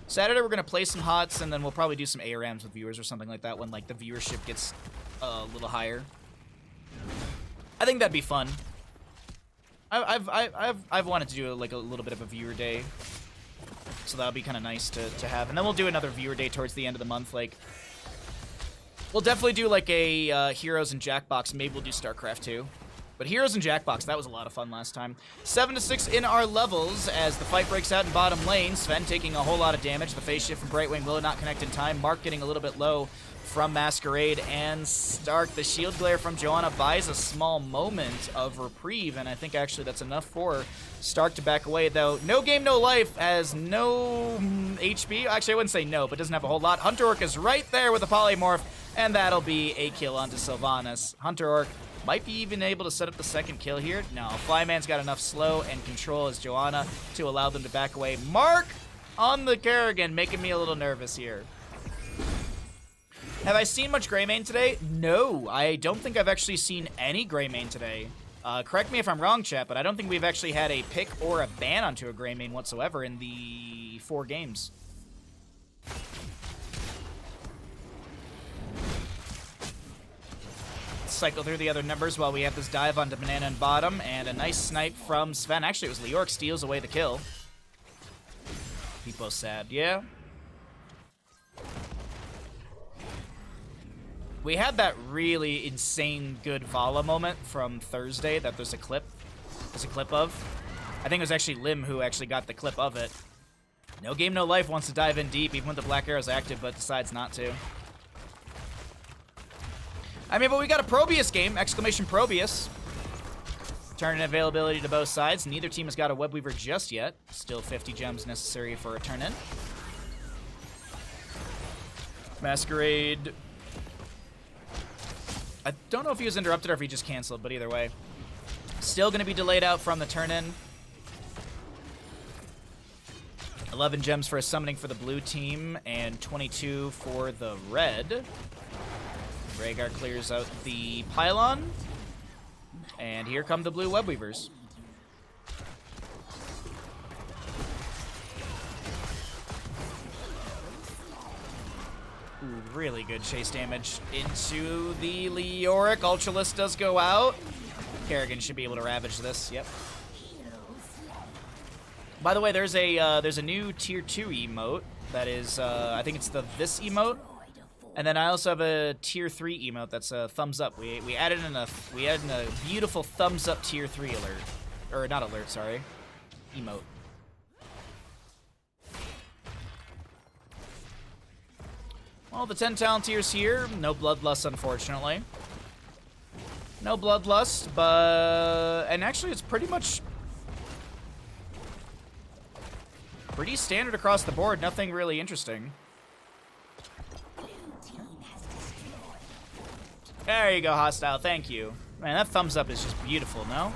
Saturday we're going to play some HOTS, and then we'll probably do some ARAMs with viewers or something like that when, like, the viewership gets a little higher. I think that'd be fun. I've wanted to do, like, a little bit of a viewer day. So that'll be kind of nice to have. And then we'll do another viewer day towards the end of the month, like We'll definitely do like a Heroes and Jackbox. Maybe we'll do StarCraft 2. But Heroes and Jackbox, that was a lot of fun last time. 7-6 in our levels as the fight breaks out in bottom lane. Sven taking a whole lot of damage. The phase shift from Brightwing will not connect in time. Mark getting a little bit low from Masquerade and Stark. The shield glare from Joanna buys a small moment of reprieve, and I think actually that's enough for Stark to back away, though. No game, no life has no HP. Actually, I wouldn't say no, but doesn't have a whole lot. Hunter Orc is right there with a polymorph, and that'll be a kill onto Sylvanas. Hunter Orc might be even able to set up the second kill here. No, Flyman's got enough slow and control as Joanna to allow them to back away. Mark on the Kerrigan, making me a little nervous here. Have I seen much Greymane today? No, I don't think I've actually seen any Greymane today. Correct me if I'm wrong, chat, but I don't think we've actually had a pick or a ban onto a Greymane whatsoever in the 4 games. Cycle through the other numbers while we have this dive onto Banana and bottom, and a nice snipe from Sven. Actually, it was Leoric steals away the kill. People sad, yeah. We had that really insane good Vala moment from Thursday that there's a clip of. I think it was actually Lim who actually got the clip of it. No game, no life wants to dive in deep, even with the Black Arrow's active, but decides not to. I mean, but we got a Probius game, exclamation Probius. Turn-in availability to both sides. Neither team has got a Webweaver just yet. Still 50 gems necessary for a turn-in. Masquerade. I don't know if he was interrupted or if he just canceled, but either way. Still going to be delayed out from the turn-in. 11 gems for a summoning for the blue team and 22 for the red. Rhaegar clears out the pylon. And here come the blue Webweavers. Ooh, really good chase damage into the Leoric. Ultralisk does go out. Kerrigan should be able to ravage this. Yep. By the way, there's a new tier 2 emote that is I think it's this emote. And then I also have a tier 3 emote that's a thumbs up. We added in a beautiful thumbs up tier 3 alert. Or not alert, sorry. Emote. Well, the 10 talent tiers here. No Bloodlust, unfortunately. No Bloodlust, but... And actually, it's pretty much... pretty standard across the board. Nothing really interesting. There you go, Hostile. Thank you. Man, that thumbs up is just beautiful, no?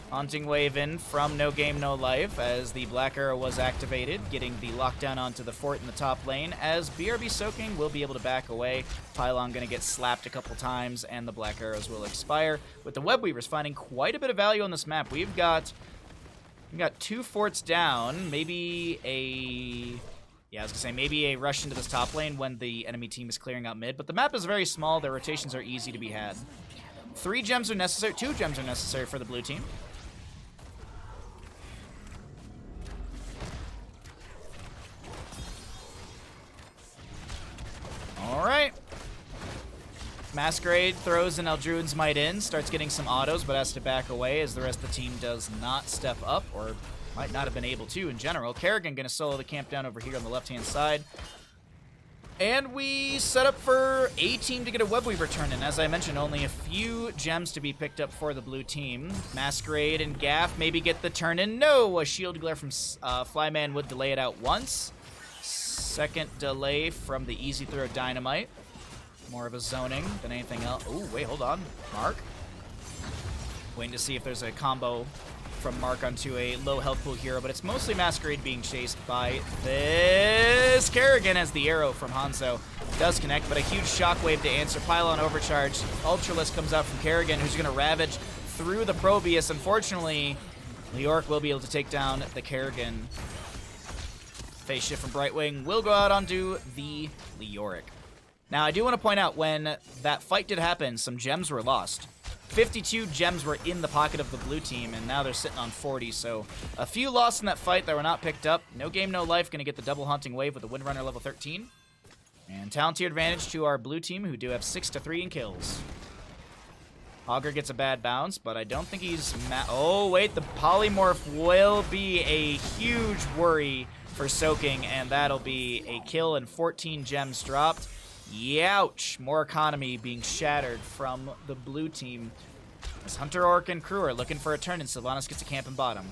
Haunting Wave in from No Game, No Life as the Black Arrow was activated, getting the lockdown onto the fort in the top lane as BRB Soaking will be able to back away. Pylon going to get slapped a couple times and the Black Arrows will expire. With the Webweavers finding quite a bit of value on this map. We've got 2 forts down, maybe a... Yeah, I was going to say, maybe a rush into this top lane when the enemy team is clearing out mid. But the map is very small. The rotations are easy to be had. 3 gems are necessary. 2 gems are necessary for the blue team. All right. Masquerade throws an Eldruin's Might in. Starts getting some autos, but has to back away as the rest of the team does not step up or... might not have been able to in general. Kerrigan going to solo the camp down over here on the left-hand side. And we set up for a team to get a Webweaver turn-in. As I mentioned, only a few gems to be picked up for the blue team. Masquerade and Gaff maybe get the turn-in. No! A shield glare from Flyman would delay it out once. Second delay from the easy throw Dynamite. More of a zoning than anything else. Oh, wait, hold on. Mark. Waiting to see if there's a combo from Mark onto a low health pool hero, but it's mostly Masquerade being chased by this Kerrigan as the arrow from Hanzo does connect, but a huge shockwave to answer. Pylon overcharge. Ultralisk comes out from Kerrigan, who's going to ravage through the Probius. Unfortunately, Leoric will be able to take down the Kerrigan. Phase shift from Brightwing will go out onto the Leoric. Now, I do want to point out, when that fight did happen, some gems were lost. 52 gems were in the pocket of the blue team, and now they're sitting on 40, so a few lost in that fight that were not picked up. No game, no life, going to get the double Haunting Wave with a Windrunner level 13. And talent tier advantage to our blue team, who do have 6-3 in kills. Augur gets a bad bounce, but I don't think he's oh, wait, the polymorph will be a huge worry for soaking, and that'll be a kill and 14 gems dropped. Youch! More economy being shattered from the blue team. As Hunter, Orc, and crew are looking for a turn, and Sylvanas gets a camp in bottom.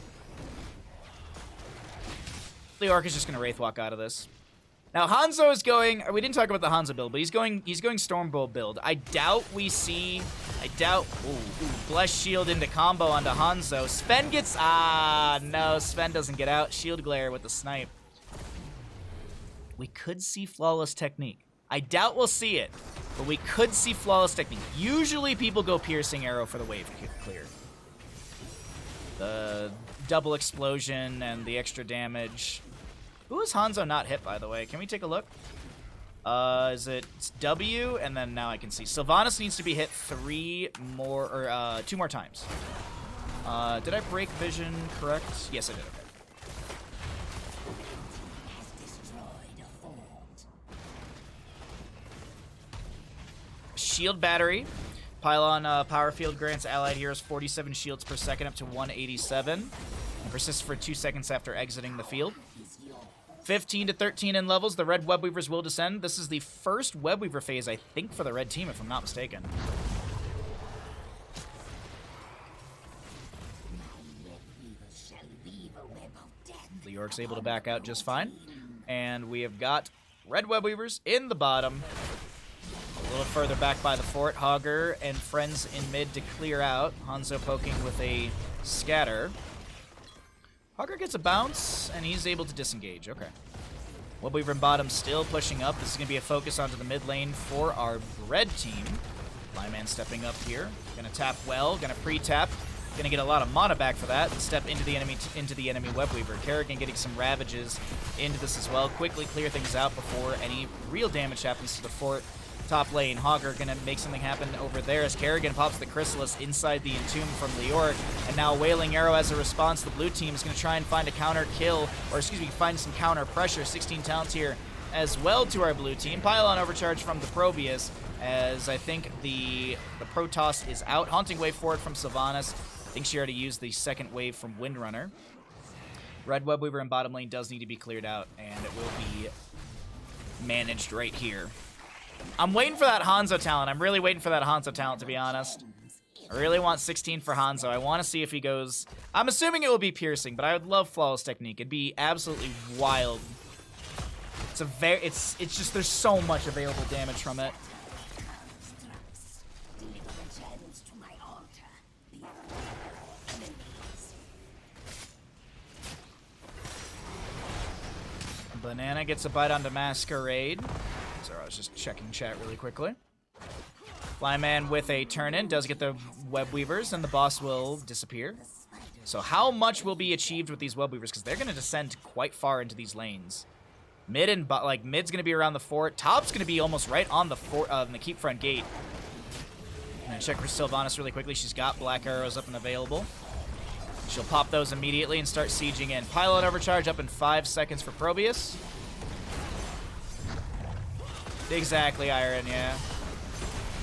The Orc is just going to Wraithwalk out of this. Now, Hanzo is going... We didn't talk about the Hanzo build, but he's going Stormbolt build. I doubt... Ooh, Blessed Shield into combo onto Hanzo. Sven gets... no, Sven doesn't get out. Shield Glare with the snipe. We could see Flawless Technique. I doubt we'll see it, but we could see Flawless Technique. Usually people go Piercing Arrow for the wave clear. The double explosion and the extra damage. Who is Hanzo not hit, by the way? Can we take a look? It's W, and then now I can see. Sylvanas needs to be hit 2 more times. Did I break vision correct? Yes, I did. Okay. Shield battery. Pylon power field grants allied heroes 47 shields per second up to 187. And persists for 2 seconds after exiting the field. 15 to 13 in levels. The red webweavers will descend. This is the first webweaver phase, I think, for the red team, if I'm not mistaken. Leorc's able to back out just fine. And we have got red webweavers in the bottom. A little further back by the fort. Hogger and friends in mid to clear out. Hanzo poking with a scatter. Hogger gets a bounce, and he's able to disengage. Okay. Webweaver in bottom still pushing up. This is going to be a focus onto the mid lane for our red team. Flyman stepping up here. Going to tap well. Going to pre-tap. Going to get a lot of mana back for that. And step into the enemy Webweaver. Kerrigan getting some ravages into this as well. Quickly clear things out before any real damage happens to the fort. Top lane, Hogger gonna make something happen over there as Kerrigan pops the Chrysalis inside the Entomb from Leoric, and now Wailing Arrow as a response. The blue team is gonna try and find a counter kill, or excuse me, find some counter pressure. 16 talents here as well to our blue team. Pylon overcharge from the Probius, as I think the Protoss is out. Haunting Wave forward from Sylvanas. I think she already used the second wave from Windrunner. Red Webweaver in bottom lane does need to be cleared out, and it will be managed right here. I'm waiting for that Hanzo talent. I'm really waiting for that Hanzo talent, to be honest. I really want 16 for Hanzo. I want to see if he goes... I'm assuming it will be piercing, but I would love Flawless Technique. It'd be absolutely wild. It's just there's so much available damage from it. Banana gets a bite onto Masquerade. Sorry, I was just checking chat really quickly. Flyman with a turn-in does get the Webweavers, and the boss will disappear. So how much will be achieved with these Webweavers? Because they're going to descend quite far into these lanes. Mid and mid's going to be around the fort. Top's going to be almost right on the fort, the keep front gate. I'm going to check for Sylvanas really quickly. She's got black arrows up and available. She'll pop those immediately and start sieging in. Pylon overcharge up in 5 seconds for Probius. Exactly, Iron, yeah.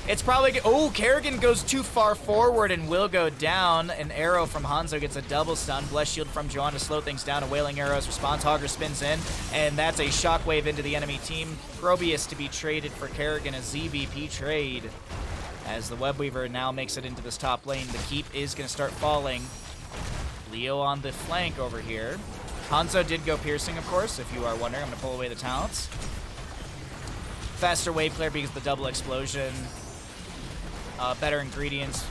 It's probably... Oh, Kerrigan goes too far forward and will go down. An arrow from Hanzo gets a double stun. Blessed Shield from Joanna to slow things down. A Wailing Arrow's response. Hogger spins in, and that's a shockwave into the enemy team. Probius to be traded for Kerrigan, a ZVP trade. As the Webweaver now makes it into this top lane, the keep is going to start falling. Leo on the flank over here. Hanzo did go piercing, of course, if you are wondering. I'm going to pull away the talents. Faster wave clear because of the double explosion. Better ingredients.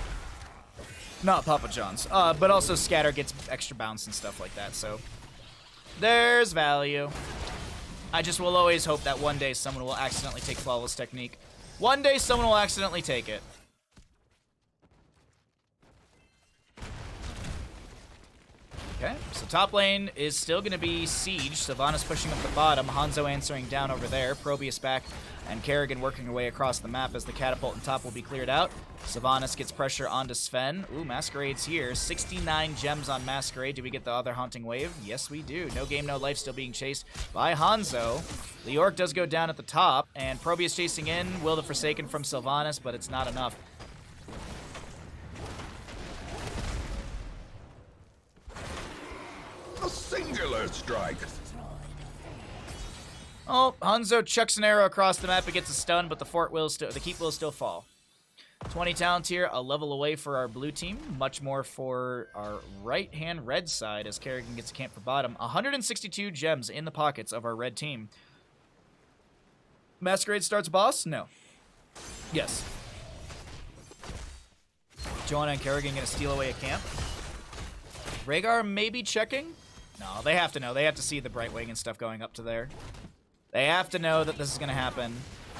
Not Papa John's. But also Scatter gets extra bounce and stuff like that, so there's value. I just will always hope that one day someone will accidentally take Flawless Technique. One day someone will accidentally take it. Okay, so top lane is still going to be Siege. Sylvanas pushing up the bottom. Hanzo answering down over there. Probius back, and Kerrigan working her way across the map as the catapult and top will be cleared out. Sylvanas gets pressure onto Sven. Ooh, Masquerade's here. 69 gems on Masquerade. Do we get the other Haunting Wave? Yes, we do. No game, no life, still being chased by Hanzo. The Orc does go down at the top, and Probius chasing in. Will the Forsaken from Sylvanas, but it's not enough. A singular strike. Oh, Hanzo chucks an arrow across the map. It gets a stun, but the keep will still fall. 20 talent here, a level away for our blue team. Much more for our right-hand red side as Kerrigan gets a camp for bottom. 162 gems in the pockets of our red team. Masquerade starts boss? No. Yes. Joanna and Kerrigan gonna steal away a camp. Rhaegar maybe checking? No, they have to know. They have to see the Brightwing and stuff going up to there. They have to know that this is gonna happen.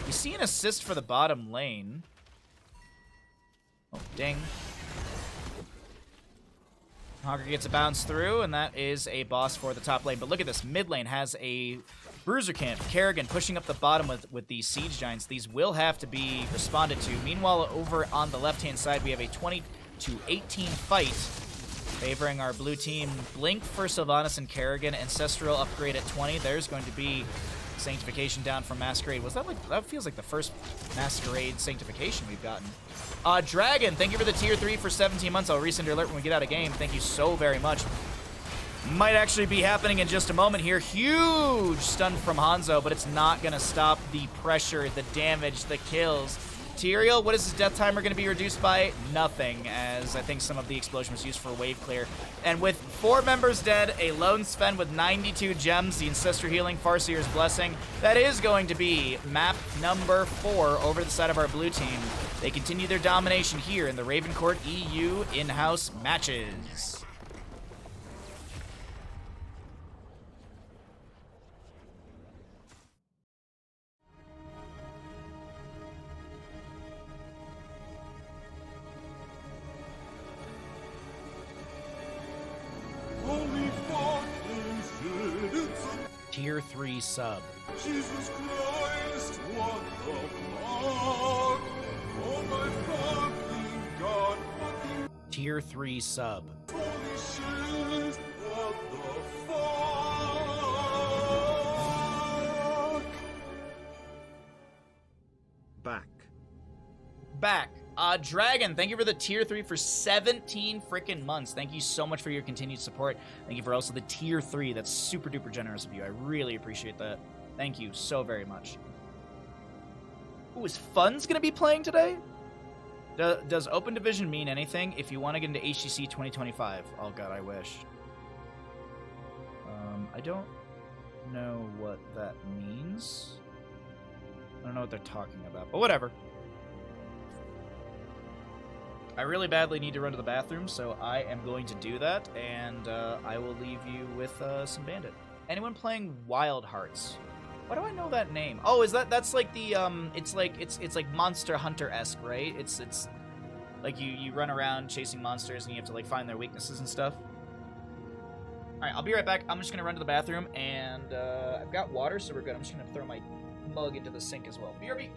You see an assist for the bottom lane. Oh, ding. Honker gets a bounce through, and that is a boss for the top lane. But look at this. Mid lane has a Bruiser camp. Kerrigan pushing up the bottom with these Siege Giants. These will have to be responded to. Meanwhile, over on the left-hand side, we have a 20-18 fight favoring our blue team. Blink for Sylvanas and Kerrigan. Ancestral upgrade at 20. There's going to be Sanctification down from Masquerade. Was that like, that feels like the first Masquerade Sanctification we've gotten. Dragon, thank you for the tier 3 for 17 months. I'll resend your alert when we get out of game. Thank you so very much. Might actually be happening in just a moment here. Huge stun from Hanzo, but it's not going to stop the pressure, the damage, the kills. Tyrael, what is his death timer going to be reduced by? Nothing, as I think some of the explosion was used for wave clear. And with 4 members dead, a lone Sven with 92 gems, the Ancestor Healing, Farseer's Blessing, that is going to be map number 4 over the side of our blue team. They continue their domination here in the Ravencourt EU in-house matches. Tier 3 sub. Jesus Christ, what the fuck? Oh my fucking god, fucking Tier 3 sub. holy shit, what the fuck? Back. Dragon, thank you for the tier 3 for 17 freaking months. Thank you so much for your continued support. Thank you for also the tier 3. That's super duper generous of you. I really appreciate that. Thank you so very much. Ooh, is Fun's gonna be playing today? Does Open Division mean anything if you want to get into HGC 2025? Oh god, I wish. I don't know what that means. I don't know what they're talking about, but whatever. I really badly need to run to the bathroom, so I am going to do that, and I will leave you with some Bandit. Anyone playing Wild Hearts? Why do I know that name? Oh, that's like the it's like Monster Hunter-esque, right? It's like you run around chasing monsters and you have to like find their weaknesses and stuff. All right, I'll be right back. I'm just gonna run to the bathroom, and I've got water, so we're good. I'm just gonna throw my mug into the sink as well. BRB.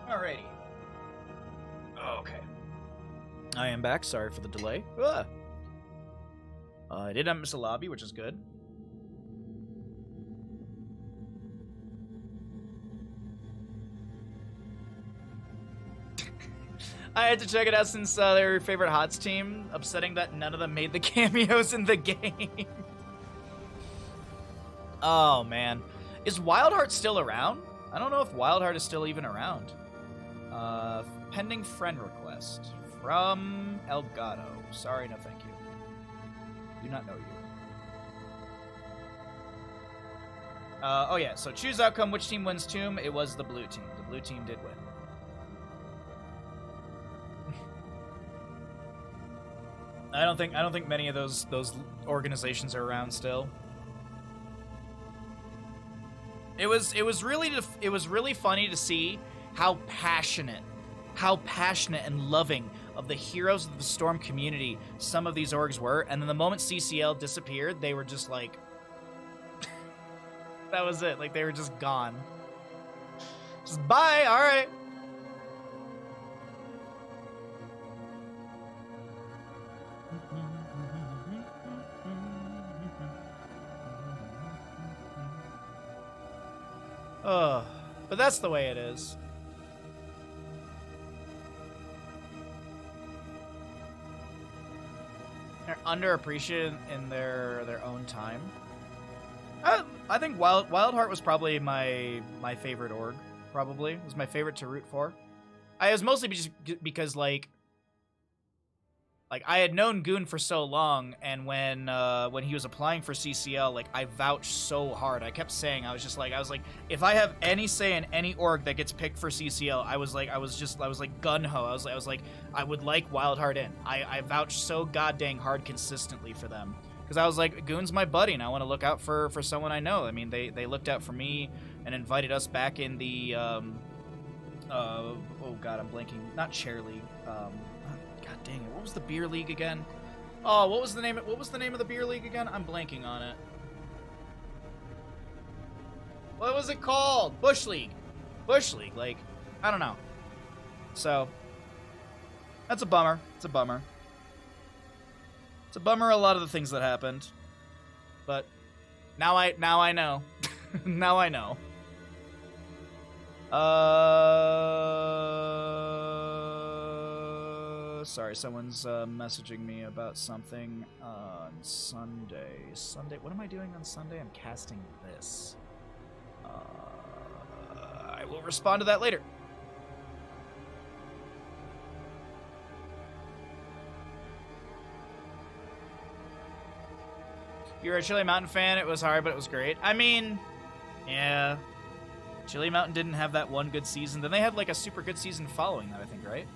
Alrighty. Okay. I am back. Sorry for the delay. Ah. I did not miss a lobby, which is good. I had to check it out since they're your favorite HOTS team. Upsetting that none of them made the cameos in the game. Oh, man. Is Wildheart still around? I don't know if Wildheart is still even around. Pending friend request from Elgato. Sorry, no thank you. Do not know you. Oh yeah, so choose outcome. Which team wins Tomb? It was the blue team. The blue team did win. I don't think many of those organizations are around still. It was really funny to see how passionate and loving of the Heroes of the Storm community some of these orgs were, and then the moment CCL disappeared, they were just like, that was it. Like, they were just gone. Just bye. All right. But that's the way it is. They're underappreciated in their own time. I think Wildheart was probably my favorite org. Probably it was my favorite to root for. I was mostly just because like I had known Goon for so long, and when he was applying for CCL, like I vouched so hard. I kept saying I was like, if I have any say in any org that gets picked for CCL, I was like gun ho. I was like I would like Wildheart in. I vouched so goddamn hard consistently for them because I was like, Goon's my buddy, and I want to look out for someone I know. I mean, they looked out for me and invited us back in the oh god, I'm blanking. Not chair league. God dang it! What was the beer league again? Oh, what was the name of the beer league again? I'm blanking on it. What was it called? Bush League. Bush League. Like, I don't know. So that's a bummer. It's a bummer. It's a bummer. A lot of the things that happened, but now I know. Now I know. Sorry, someone's messaging me about something on Sunday. What am I doing on Sunday? I'm casting this. I will respond to that later. You're a Chili Mountain fan. It was hard, but it was great. I mean, yeah. Chili Mountain didn't have that one good season. Then they had like a super good season following that, I think, right?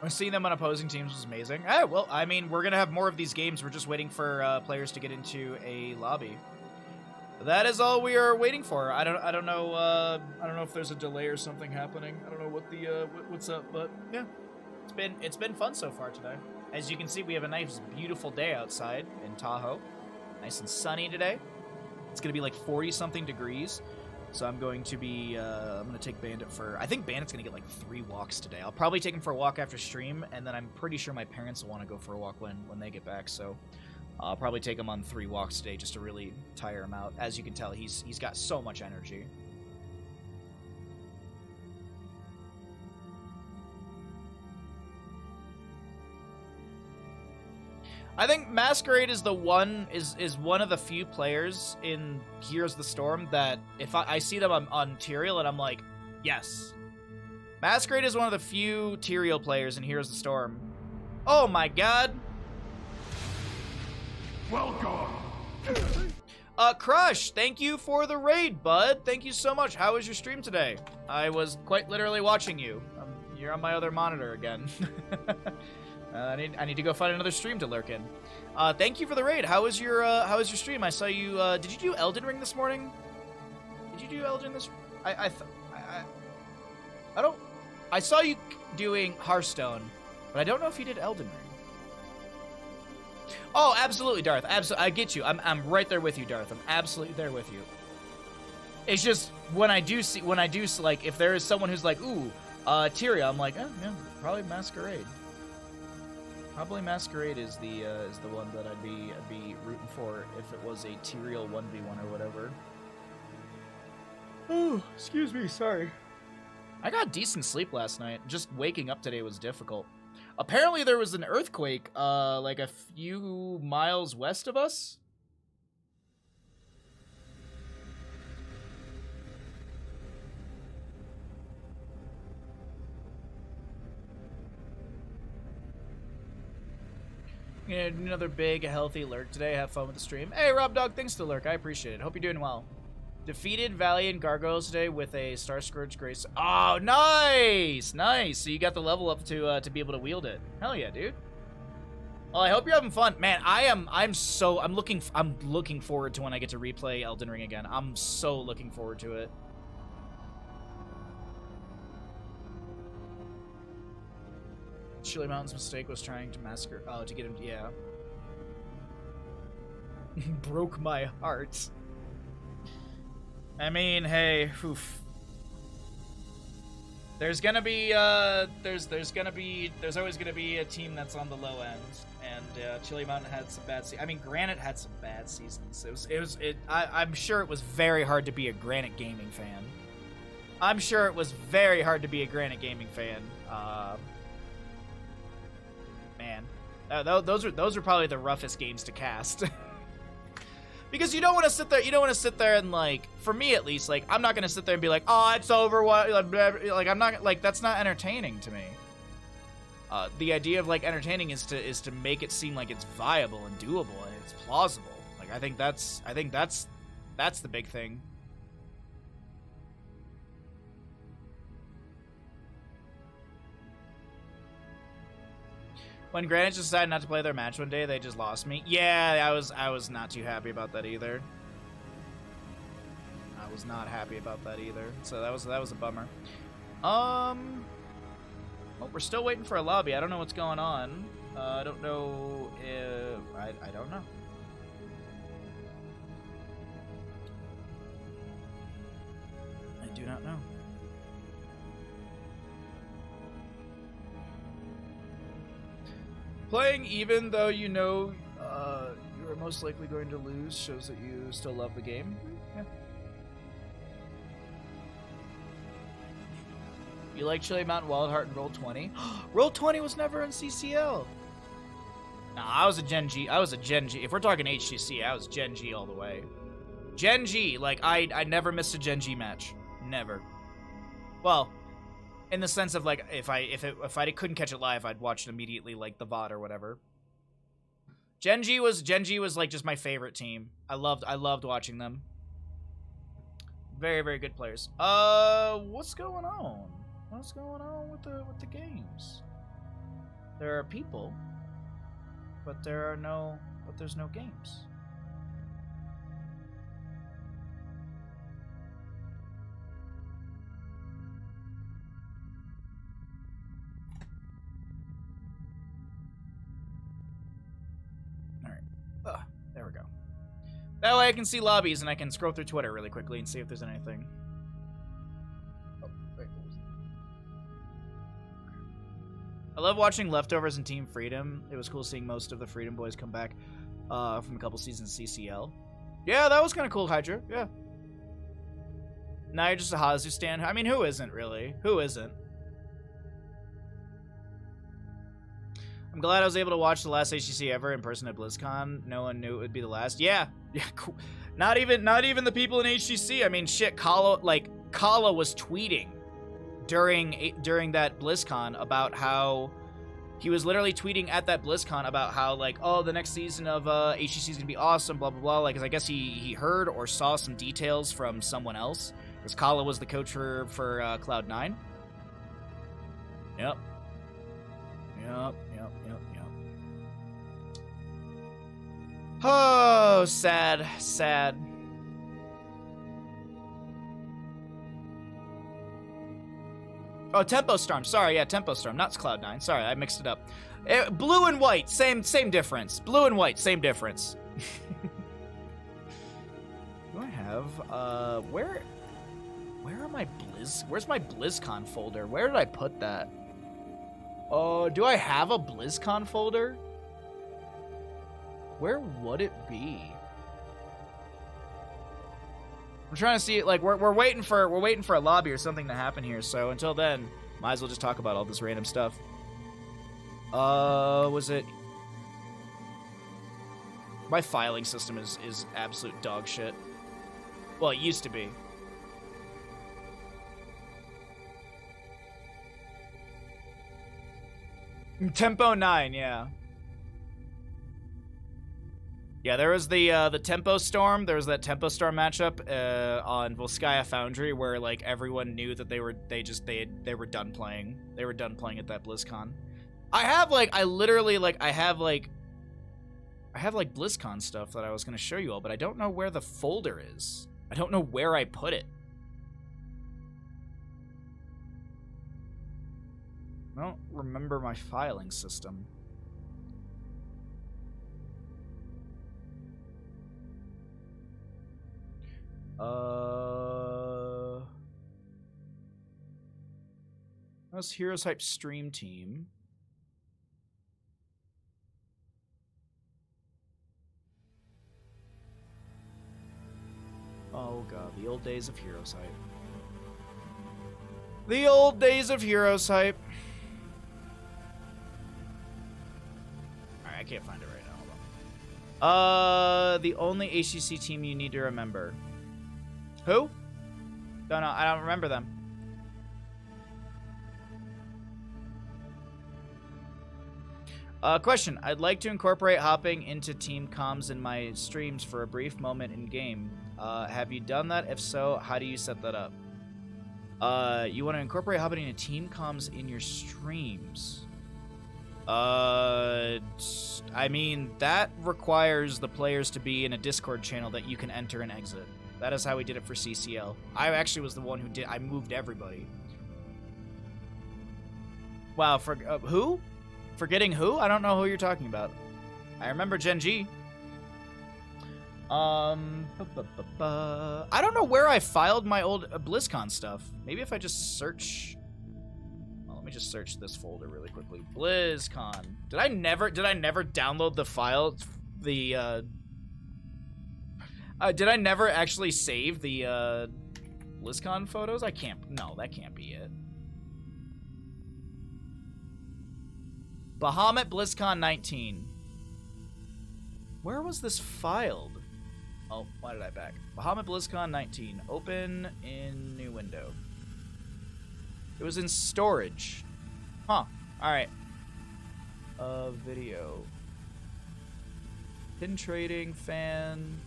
Seeing them on opposing teams was amazing. Oh, well, I mean, we're going to have more of these games. We're just waiting for players to get into a lobby. That is all we are waiting for. I don't know if there's a delay or something happening. I don't know what the what's up, but yeah. It's been fun so far today. As you can see, we have a nice beautiful day outside in Tahoe. Nice and sunny today. It's going to be like 40-something degrees. So I'm going to be, I'm going to take Bandit for, I think Bandit's going to get like 3 walks today. I'll probably take him for a walk after stream, and then I'm pretty sure my parents will want to go for a walk when they get back. So I'll probably take him on 3 walks today just to really tire him out. As you can tell, he's got so much energy. I think Masquerade is one of the few players in Heroes of the Storm that if I see them on Tyrael and I'm like, yes. Masquerade is one of the few Tyrael players in Heroes of the Storm. Oh my god. Welcome. Crush, thank you for the raid, bud. Thank you so much. How was your stream today? I was quite literally watching you. You're on my other monitor again. I need to go find another stream to lurk in. Thank you for the raid. How was your stream? I saw you. Did you do Elden Ring this morning? Did you do Elden this? I saw you doing Hearthstone, But I don't know if he did Elden Ring. Oh, absolutely, Darth. Absolutely, I get you. I'm right there with you, Darth. I'm absolutely there with you. It's just when I do like if there is someone who's like, ooh, Tyria, I'm like, yeah, probably Masquerade. Probably Masquerade is the one that I'd be rooting for if it was a Tyrael 1v1 or whatever. Oh, excuse me, sorry. I got decent sleep last night. Just waking up today was difficult. Apparently there was an earthquake, like a few miles west of us. Another big, healthy lurk today. Have fun with the stream. Hey, Rob Dog, thanks to lurk. I appreciate it. Hope you're doing well. Defeated Valiant Gargoyles today with a Star Scourge Grace. Oh, nice! Nice. So you got the level up to be able to wield it. Hell yeah, dude. Well, I hope you're having fun. Man, I'm looking forward to when I get to replay Elden Ring again. I'm so looking forward to it. Chili Mountain's mistake was trying to massacre. Oh, to get him. Yeah. Broke my heart. I mean, hey, oof. There's gonna be there's always gonna be a team that's on the low end, and Chili Mountain had some bad I mean, Granite had some bad seasons. I'm sure it was very hard to be a Granite Gaming fan. I'm sure it was very hard to be a Granite Gaming fan. Man, those are probably the roughest games to cast. Because you don't want to sit there and, like, for me at least, like, I'm not going to sit there and be like, oh, it's over, what, like, I'm not, like, that's not entertaining to me. The idea of, like, entertaining is to make it seem like it's viable and doable and it's plausible. Like, I think that's the big thing. When Granite just decided not to play their match one day, they just lost me. Yeah, I was not too happy about that either. I was not happy about that either. So that was a bummer. Well, we're still waiting for a lobby. I don't know what's going on. I don't know if I don't know. I do not know. Playing even though you know you are most likely going to lose shows that you still love the game. Yeah. You like Chili Mountain, Wild Heart, and Roll20? Roll20 was never in CCL. Nah, I was a Gen G. If we're talking HGC, I was Gen G all the way. Gen G, like I never missed a Gen G match. Never. Well, in the sense of, like, if I couldn't catch it live, I'd watch it immediately, like the VOD or whatever. Gen G was like just my favorite team. I loved watching them. Very, very good players. What's going on? What's going on with the games? There are people, but there's no games. There we go. That way I can see lobbies and I can scroll through Twitter really quickly and see if there's anything. Oh, wait, what was that? I love watching Leftovers and Team Freedom. It was cool seeing most of the Freedom Boys come back from a couple seasons of CCL. Yeah, that was kind of cool, Hydra. Yeah. Now you're just a Hazu stan. I mean, who isn't, really? Who isn't? I'm glad I was able to watch the last HGC ever in person at BlizzCon. No one knew it would be the last. Yeah, cool. Not even the people in HGC. I mean, shit, Kala was tweeting during that BlizzCon about how he was literally tweeting at that BlizzCon about how, like, oh, the next season of HGC is gonna be awesome, blah blah blah. Like, 'cause I guess he heard or saw some details from someone else. Because Kala was the coach for Cloud9. Yep. Oh, sad. Oh, Oh, Tempo Storm. Sorry, yeah, Tempo Storm, not Cloud9. Sorry, I mixed it up. Blue and white, same difference. Blue and white, same difference. Do I have where are my where's my BlizzCon folder? Where did I put that? Oh, do I have a BlizzCon folder? Where would it be? I'm trying to see, like, we're waiting for a lobby or something to happen here, so until then, might as well just talk about all this random stuff. Was it... My filing system is absolute dog shit. Well, it used to be. Tempo 9, yeah. Yeah, there was the Tempo Storm. There was that Tempo Storm matchup on Volskaya Foundry where like everyone knew that they were done playing. They were done playing at that BlizzCon. I have BlizzCon stuff that I was gonna show you all, but I don't know where the folder is. I don't know where I put it. I don't remember my filing system. That's Heroes Hype Stream Team. Oh god, the old days of Heroes Hype. The old days of Heroes Hype. Alright, I can't find it right now. Hold on. The only HCC team you need to remember. Who? Don't know. I don't remember them. Question. I'd like to incorporate hopping into team comms in my streams for a brief moment in game. Have you done that? If so, how do you set that up? You want to incorporate hopping into team comms in your streams? I mean, that requires the players to be in a Discord channel that you can enter and exit. That is how we did it for CCL. I actually was the one who did. I moved everybody. Wow, for who? Forgetting who? I don't know who you're talking about. I remember Gen G. I don't know where I filed my old BlizzCon stuff. Maybe if I just search. Well, let me just search this folder really quickly. BlizzCon. Did I never download the file? Did I never actually save the BlizzCon photos? I can't. No, that can't be it. Bahamut BlizzCon 19. Where was this filed? Oh, why did I back? Bahamut BlizzCon 19. Open in new window. It was in storage. Huh. Alright. Video. Pin trading, fan.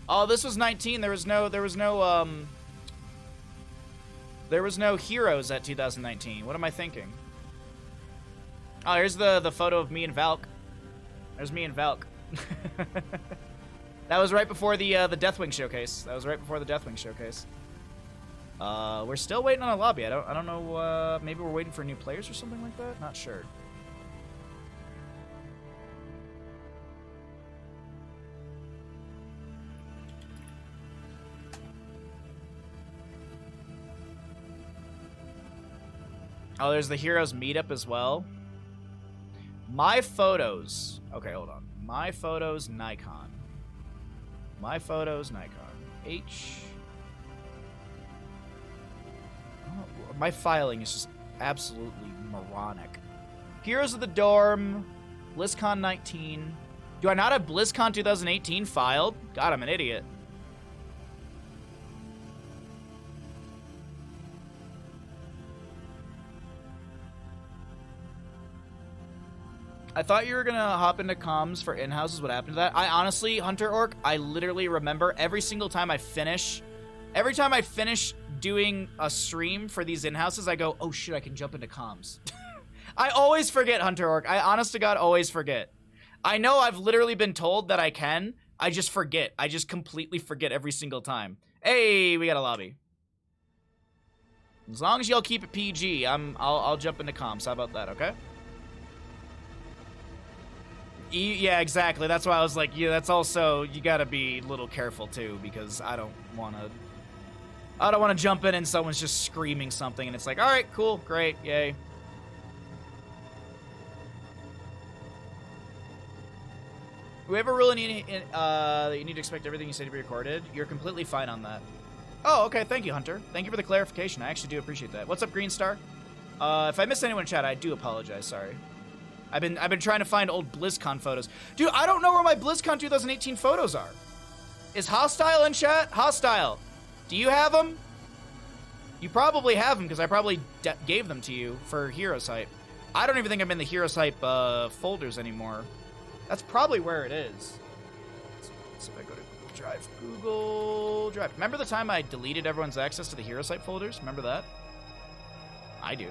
Oh, this was 19. There was no heroes at 2019. What am I thinking? Oh, here's the photo of me and Valk. There's me and Valk. That was right before the Deathwing showcase. We're still waiting on a lobby. I don't know. Maybe we're waiting for new players or something like that. Not sure. Oh, there's the Heroes meetup as well. My photos. Okay, hold on. My photos, Nikon. My photos, Nikon. H. Oh, my filing is just absolutely moronic. Heroes of the Dorm. BlizzCon 19. Do I not have BlizzCon 2018 filed? God, I'm an idiot. I thought you were gonna hop into comms for in-houses. What happened to that? I honestly, Hunter Orc, I literally remember every single time I finish doing a stream for these in-houses, I go, oh shit, I can jump into comms. I always forget, Hunter Orc. I honest to God always forget. I know I've literally been told that I can. I just forget. I just completely forget every single time. Hey, we got a lobby. As long as y'all keep it PG, I'll jump into comms. How about that, okay? Yeah, exactly. That's why I was like, yeah, that's also, you gotta be a little careful too, because I don't wanna jump in and someone's just screaming something and it's like, alright, cool, great, yay. We ever really need that you need to expect everything you say to be recorded? You're completely fine on that. Oh, okay, thank you, Hunter. Thank you for the clarification. I actually do appreciate that. What's up, Green Star? If I missed anyone in chat, I do apologize, sorry. I've been trying to find old BlizzCon photos. Dude, I don't know where my BlizzCon 2018 photos are. Is Hostile in chat? Hostile, do you have them? You probably have them, because I probably gave them to you for Heroes Hype. I don't even think I'm in the Heroes Hype folders anymore. That's probably where it is. So if I go to Google Drive. Remember the time I deleted everyone's access to the Heroes Hype folders? Remember that? I do.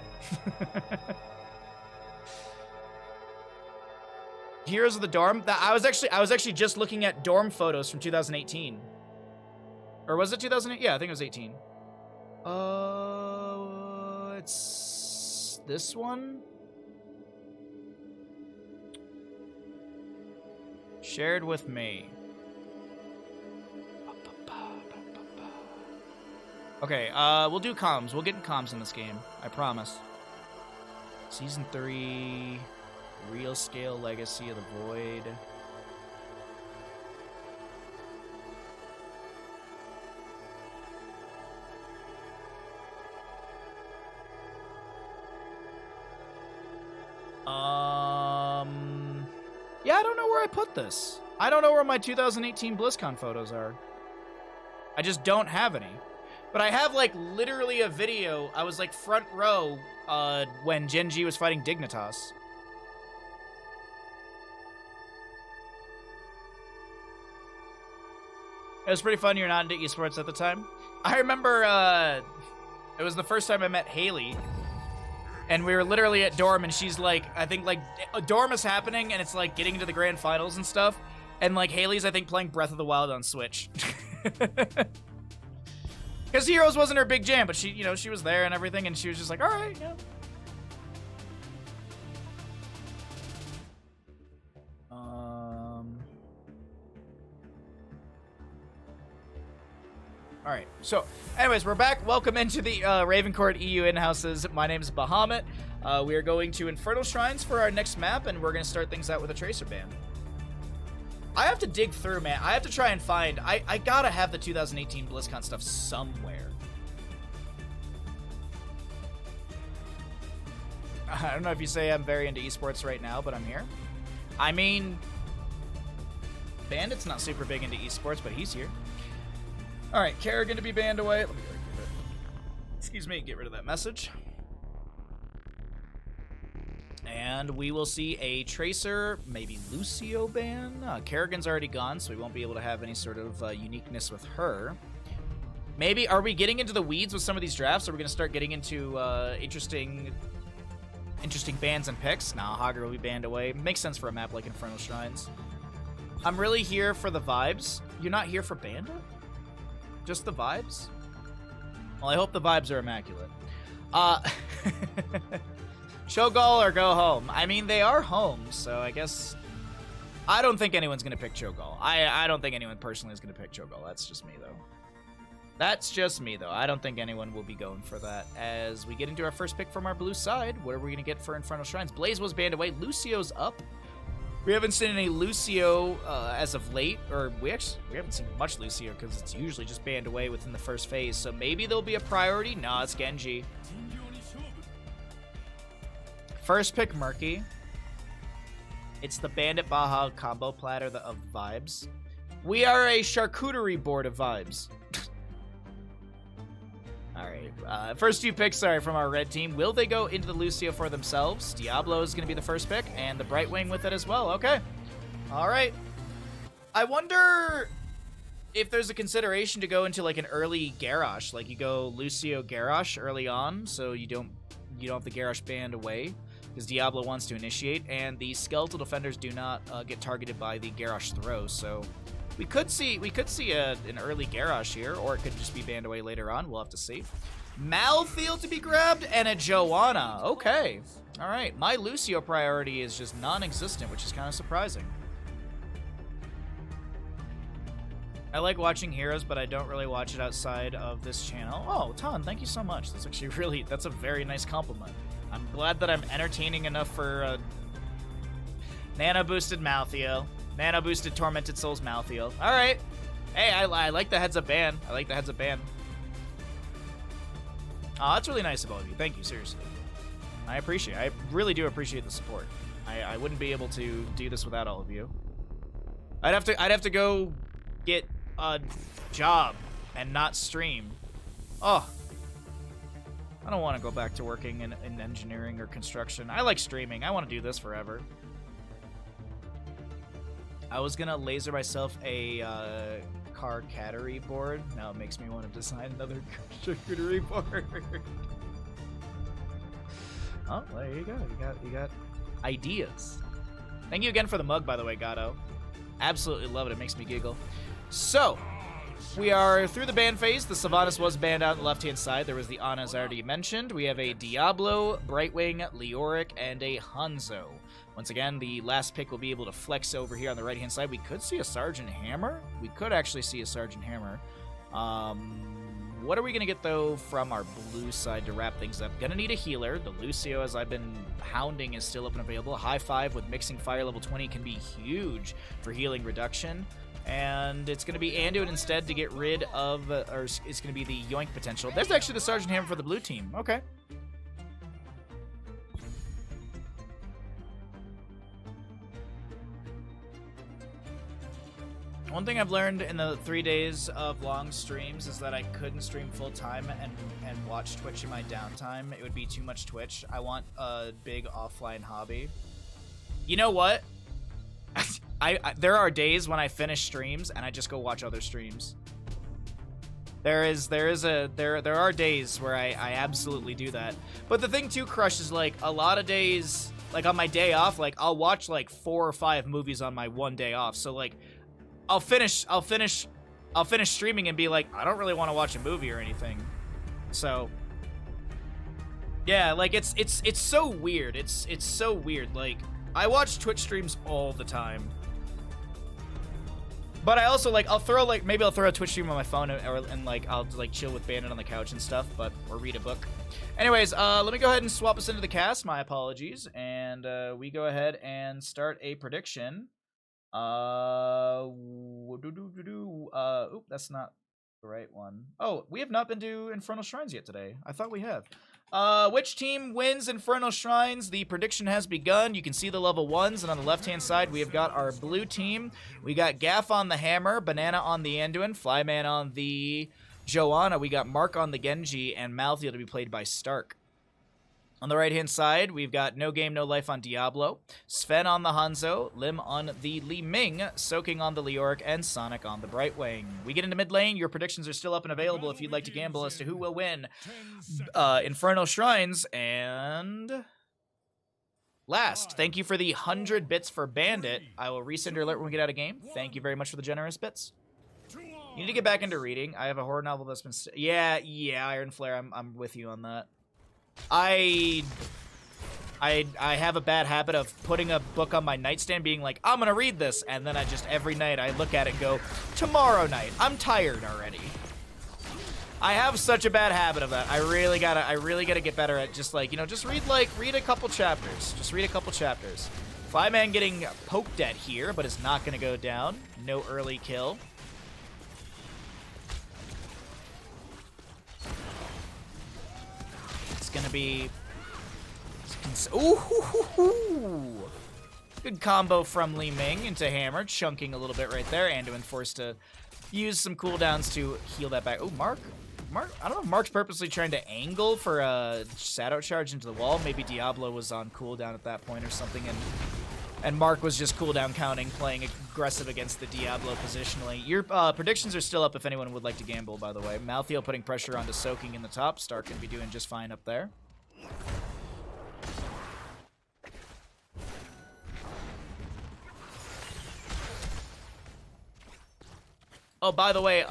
Heroes of the Dorm. I was actually just looking at dorm photos from 2018. Or was it 2008? Yeah, I think it was 18. It's this one. Shared with me. Okay, we'll do comms. We'll get in comms in this game. I promise. Season 3, Real Scale Legacy of the Void. Yeah, I don't know where I put this. I don't know where my 2018 BlizzCon photos are. I just don't have any. But I have, like, literally a video. I was, like, front row when Genji was fighting Dignitas. It was pretty fun. You're not into esports at the time. I remember it was the first time I met Haley. And we were literally at Dorm, and she's like, I think, like, Dorm is happening, and it's, like, getting into the grand finals and stuff. And, like, Haley's, I think, playing Breath of the Wild on Switch. Because Heroes wasn't her big jam, but she, you know, she was there and everything, and she was just like, all right, yeah. All right, so anyways, we're back. Welcome into the Ravencourt EU in-houses. My name is Bahamut. We are going to Infernal Shrines for our next map, and we're going to start things out with a Tracer Band. I have to dig through, man. I have to try and find... I gotta have the 2018 BlizzCon stuff somewhere. I don't know if you say I'm very into esports right now, but I'm here. I mean... Bandit's not super big into esports, but he's here. Alright, Kerrigan to be banned away. Let me excuse me, get rid of that message. And we will see a Tracer, maybe Lucio ban. Kerrigan's already gone, so we won't be able to have any sort of uniqueness with her. Maybe, are we getting into the weeds with some of these drafts? Are we going to start getting into interesting bans and picks? Nah, Hogger will be banned away. Makes sense for a map like Infernal Shrines. I'm really here for the vibes. You're not here for Bandit? Just the vibes? Well, I hope the vibes are immaculate. Cho'Gall or go home? I mean, they are home, so I guess... I don't think anyone's going to pick Cho'Gall. I don't think anyone personally is going to pick Cho'Gall. That's just me, though. That's just me, though. I don't think anyone will be going for that. As we get into our first pick from our blue side, what are we going to get for Infernal Shrines? Blaze was banned away. Lucio's up. We haven't seen any Lucio as of late, or we haven't seen much Lucio because it's usually just banned away within the first phase. So maybe there'll be a priority. Nah, it's Genji. First pick Murky. It's the Bandit Baja combo platter of vibes. We are a charcuterie board of vibes. All right. First two picks, sorry, from our red team. Will they go into the Lucio for themselves? Diablo is going to be the first pick, and the Brightwing with it as well. Okay. All right. I wonder if there's a consideration to go into like an early Garrosh, like you go Lucio Garrosh early on, so you don't have the Garrosh banned away, because Diablo wants to initiate, and the Skeletal Defenders do not get targeted by the Garrosh throw, so we could see an early Garrosh here, or it could just be banned away later on. We'll have to see. Malthael to be grabbed, and a Joanna. Okay. All right. My Lucio priority is just non-existent, which is kind of surprising. I like watching Heroes, but I don't really watch it outside of this channel. Oh, Ton, thank you so much. That's actually really, that's a very nice compliment. I'm glad that I'm entertaining enough for Nano-boosted Malthael. Nano-boosted Tormented Souls Malthael. All right. Hey, I like the heads-up ban. I like the heads-up ban. Oh, that's really nice of all of you. Thank you, seriously. I appreciate it. I really do appreciate the support. I wouldn't be able to do this without all of you. I'd have to go get a job and not stream. Oh. I don't want to go back to working in engineering or construction. I like streaming. I want to do this forever. I was gonna laser myself a car cattery board. Now it makes me want to design another charcuterie board. Oh, there you go. You got ideas. Thank you again for the mug, by the way, Gato. Absolutely love it. It makes me giggle. So, we are through the ban phase. The Sylvanas was banned out on the left-hand side. There was the Ana, as I already mentioned. We have a Diablo, Brightwing, Leoric, and a Hanzo. Once again, the last pick will be able to flex over here on the right-hand side. We could see a Sergeant Hammer. We could actually see a Sergeant Hammer. What are we going to get, though, from our blue side to wrap things up? Gonna need a healer. The Lucio, as I've been hounding, is still up and available. High 5 with Mixing Fire level 20 can be huge for healing reduction. And it's going to be Anduin instead to get rid of, or it's going to be the Yoink potential. There's actually the Sergeant Hammer for the blue team. Okay. One thing I've learned in the 3 days of long streams is that I couldn't stream full-time and watch Twitch in my downtime. It would be too much Twitch. I want a big offline hobby. You know what? There are days when I finish streams and I just go watch other streams. There are days where I absolutely do that. But the thing too, Crush, is like a lot of days, like on my day off, like I'll watch like 4 or 5 movies on my one day off. So like I'll finish streaming and be like, I don't really want to watch a movie or anything. So yeah, like it's so weird. It's so weird. Like I watch Twitch streams all the time. But I also, like, maybe I'll throw a Twitch stream on my phone and like, I'll, like, chill with Bandit on the couch and stuff, or read a book. Anyways, let me go ahead and swap us into the cast. My apologies. And, we go ahead and start a prediction. Oop, that's not the right one. Oh, we have not been to Infernal Shrines yet today. I thought we have. Which team wins Infernal Shrines? The prediction has begun. You can see the level 1s, and on the left-hand side, we have got our blue team. We got Gaff on the Hammer, Banana on the Anduin, Flyman on the Joanna. We got Mark on the Genji, and Malthael to be played by Stark. On the right-hand side, we've got No Game, No Life on Diablo, Sven on the Hanzo, Lim on the Li Ming, Soaking on the Leoric, and Sonic on the Brightwing. We get into mid lane. Your predictions are still up and available if you'd like to gamble as to who will win Infernal Shrines. And last, thank you for the 100 bits for Bandit. I will resend your alert when we get out of game. Thank you very much for the generous bits. You need to get back into reading. I have a horror novel that's been... Yeah, Iron Flare, I'm with you on that. I have a bad habit of putting a book on my nightstand being like, I'm gonna read this, and then I just every night I look at it and go, tomorrow night, I'm tired already. I have such a bad habit of that. I really gotta get better at just like, you know, just read a couple chapters. Just read a couple chapters. Flyman getting poked at here, but is not gonna go down. No early kill. Gonna be ooh, good combo from Li Ming into Hammer, chunking a little bit right there. Anduin forced to use some cooldowns to heal that back. Oh, Mark, I don't know if Mark's purposely trying to angle for a shadow charge into the wall. Maybe Diablo was on cooldown at that point or something, and Mark was just cooldown counting, playing aggressive against the Diablo positionally. Your predictions are still up if anyone would like to gamble, by the way. Malthael putting pressure onto Soaking in the top. Stark can be doing just fine up there. Oh, by the way,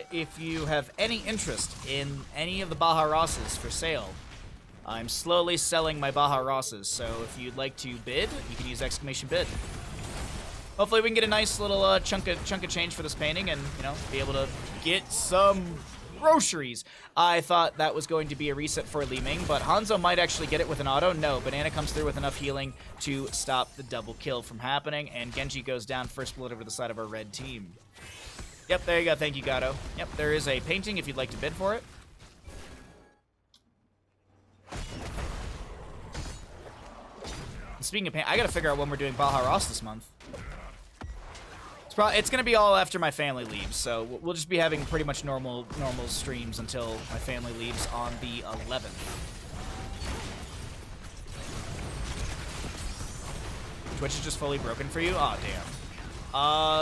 if you have any interest in any of the Baja Rosses for sale, I'm slowly selling my Baja Rosses, so if you'd like to bid, you can use exclamation bid. Hopefully we can get a nice little chunk of change for this painting and, you know, be able to get some groceries. I thought that was going to be a reset for Li Ming, but Hanzo might actually get it with an auto. No, Banana comes through with enough healing to stop the double kill from happening, and Genji goes down first blood over the side of our red team. Yep, there you go. Thank you, Gato. Yep, there is a painting if you'd like to bid for it. Speaking of paint, I gotta figure out when we're doing Baja Ross this month. It's gonna be all after my family leaves, so we'll just be having pretty much normal streams until my family leaves on the 11th. Twitch is just fully broken for you? Aw, damn.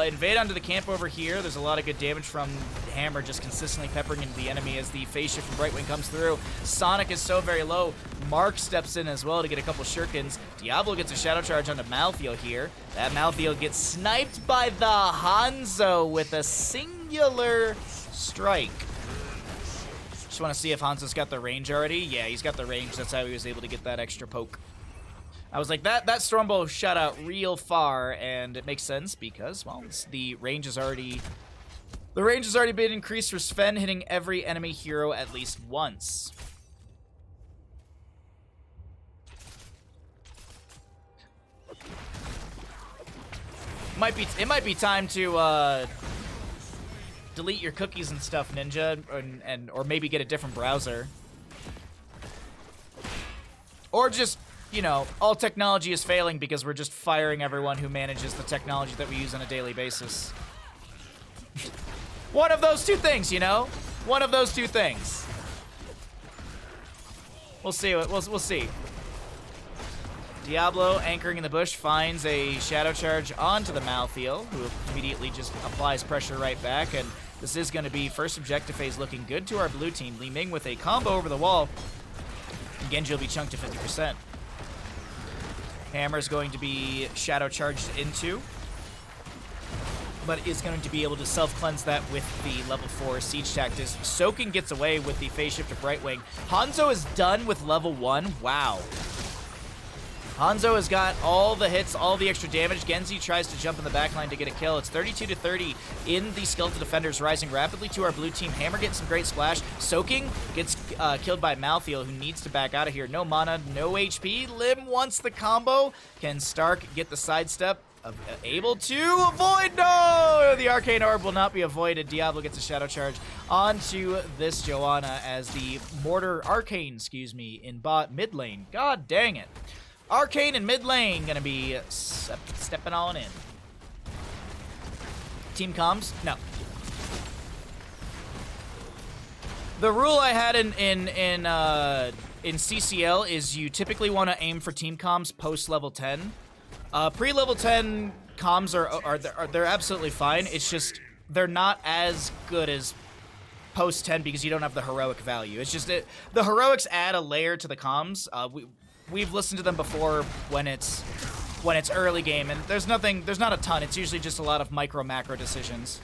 Invade onto the camp over here. There's a lot of good damage from Hammer just consistently peppering into the enemy as the phase shift from Brightwing comes through. Sonic is so very low. Mark steps in as well to get a couple shurikens. Diablo gets a shadow charge onto Malthael here. That Malthael gets sniped by the Hanzo with a singular strike. Just want to see if Hanzo's got the range already. Yeah, he's got the range. That's how he was able to get that extra poke. I was like, that Stormbow shot out real far, and it makes sense because, well, the range has already been increased for Sven, hitting every enemy hero at least once. It might be time to delete your cookies and stuff, Ninja, or maybe get a different browser, or just, you know, all technology is failing because we're just firing everyone who manages the technology that we use on a daily basis. One of those two things, you know? One of those two things. We'll see. We'll see. Diablo, anchoring in the bush, finds a shadow charge onto the Malthael, who immediately just applies pressure right back, and this is going to be first objective phase looking good to our blue team. Li Ming with a combo over the wall. Genji will be chunked to 50%. Hammer's going to be shadow charged into, but is going to be able to self-cleanse that with the level 4 siege tactics. Soaking gets away with the phase shift of Brightwing. Hanzo is done with level 1. Wow. Hanzo has got all the hits, all the extra damage. Genji tries to jump in the backline to get a kill. It's 32-30 in the Skeletal Defenders, rising rapidly to our blue team. Hammer getting some great splash. Soaking gets killed by Malthael, who needs to back out of here. No mana, no HP. Lim wants the combo. Can Stark get the sidestep? Able to avoid? No! The Arcane Orb will not be avoided. Diablo gets a shadow charge onto this Joanna as the Mortar Arcane, excuse me, in bot mid lane. God dang it. Arcane in mid lane gonna be stepping on in. Team comms? No. The rule I had in CCL is you typically want to aim for team comms post level 10. Pre-level 10 comms are absolutely fine. It's just they're not as good as post 10 because you don't have the heroic value. It's just the heroics add a layer to the comms. We've listened to them before when it's early game, and there's not a ton. It's usually just a lot of micro macro decisions.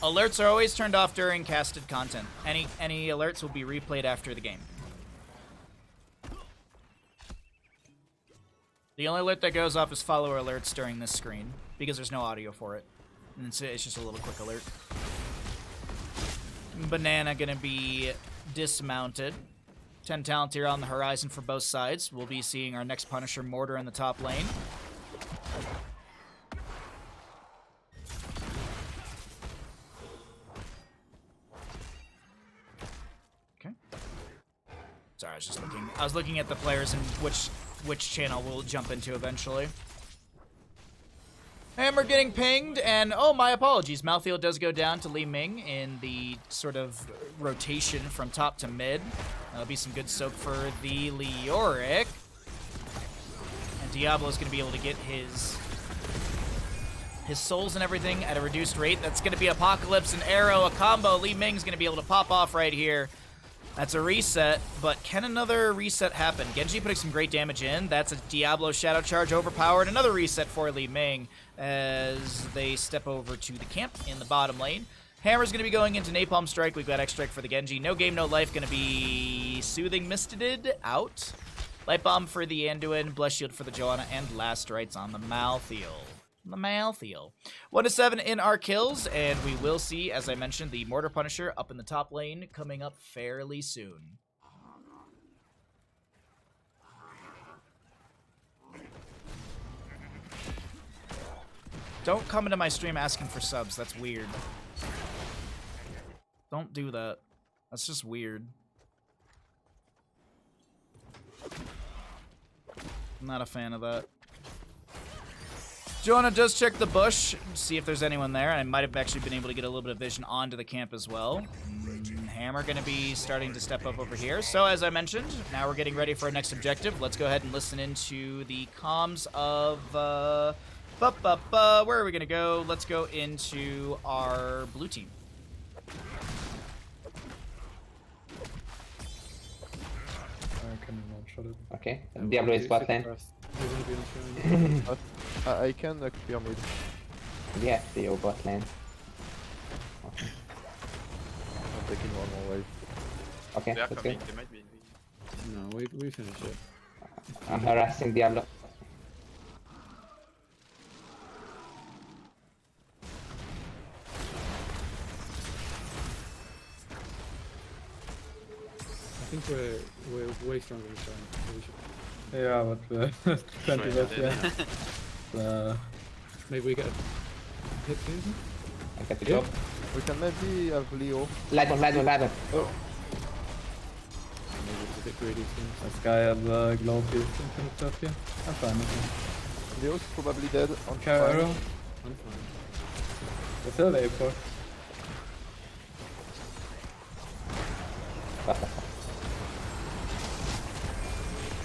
Alerts are always turned off during casted content. Any alerts will be replayed after the game. The only alert that goes off is follower alerts during this screen because there's no audio for it. And it's just a little quick alert. Banana gonna be dismounted. 10 talent here on the horizon for both sides. We'll be seeing our next Punisher Mortar in the top lane. Okay. Sorry, I was looking at the players and which channel we'll jump into eventually. Hammer getting pinged, and oh, my apologies. Malthael does go down to Li Ming in the sort of rotation from top to mid. That'll be some good soak for the Leoric. And Diablo's going to be able to get his souls and everything at a reduced rate. That's going to be Apocalypse and Arrow, a combo. Li Ming's going to be able to pop off right here. That's a reset, but can another reset happen? Genji putting some great damage in. That's a Diablo Shadow Charge overpowered. Another reset for Li Ming as they step over to the camp in the bottom lane. Hammer's going to be going into Napalm Strike. We've got X-Strike for the Genji. No game, no life. Going to be Soothing Misteded out. Light Bomb for the Anduin. Bless Shield for the Joanna. And Last Rites on the Malthael. 1-7 in our kills, and we will see, as I mentioned, the Mortar Punisher up in the top lane coming up fairly soon. Don't come into my stream asking for subs. That's weird. Don't do that. That's just weird. I'm not a fan of that. Joanna does check the bush, see if there's anyone there. I might have actually been able to get a little bit of vision onto the camp as well. Hammer going to be starting to step up over here. So as I mentioned, now we're getting ready for our next objective. Let's go ahead and listen into the comms of... where are we going to go? Let's go into our blue team. Okay, Diablo is bot lane. I can clear mid. Yeah, the bot lane. Okay, I'm taking one more wave. okay, They are that's coming, good. they might be. No, we finished it. I'm harassing Diablo. I think we're way stronger this time. So we should, Yeah, but 20 left, yeah. maybe we get a hit season? I got the job. We can maybe have Leo. Light one. Maybe it's a bit greedy soon. This guy has a glow piece and stuff here. I'm fine with Leo's probably dead on him. Arrow. I'm fine. There's still the A4.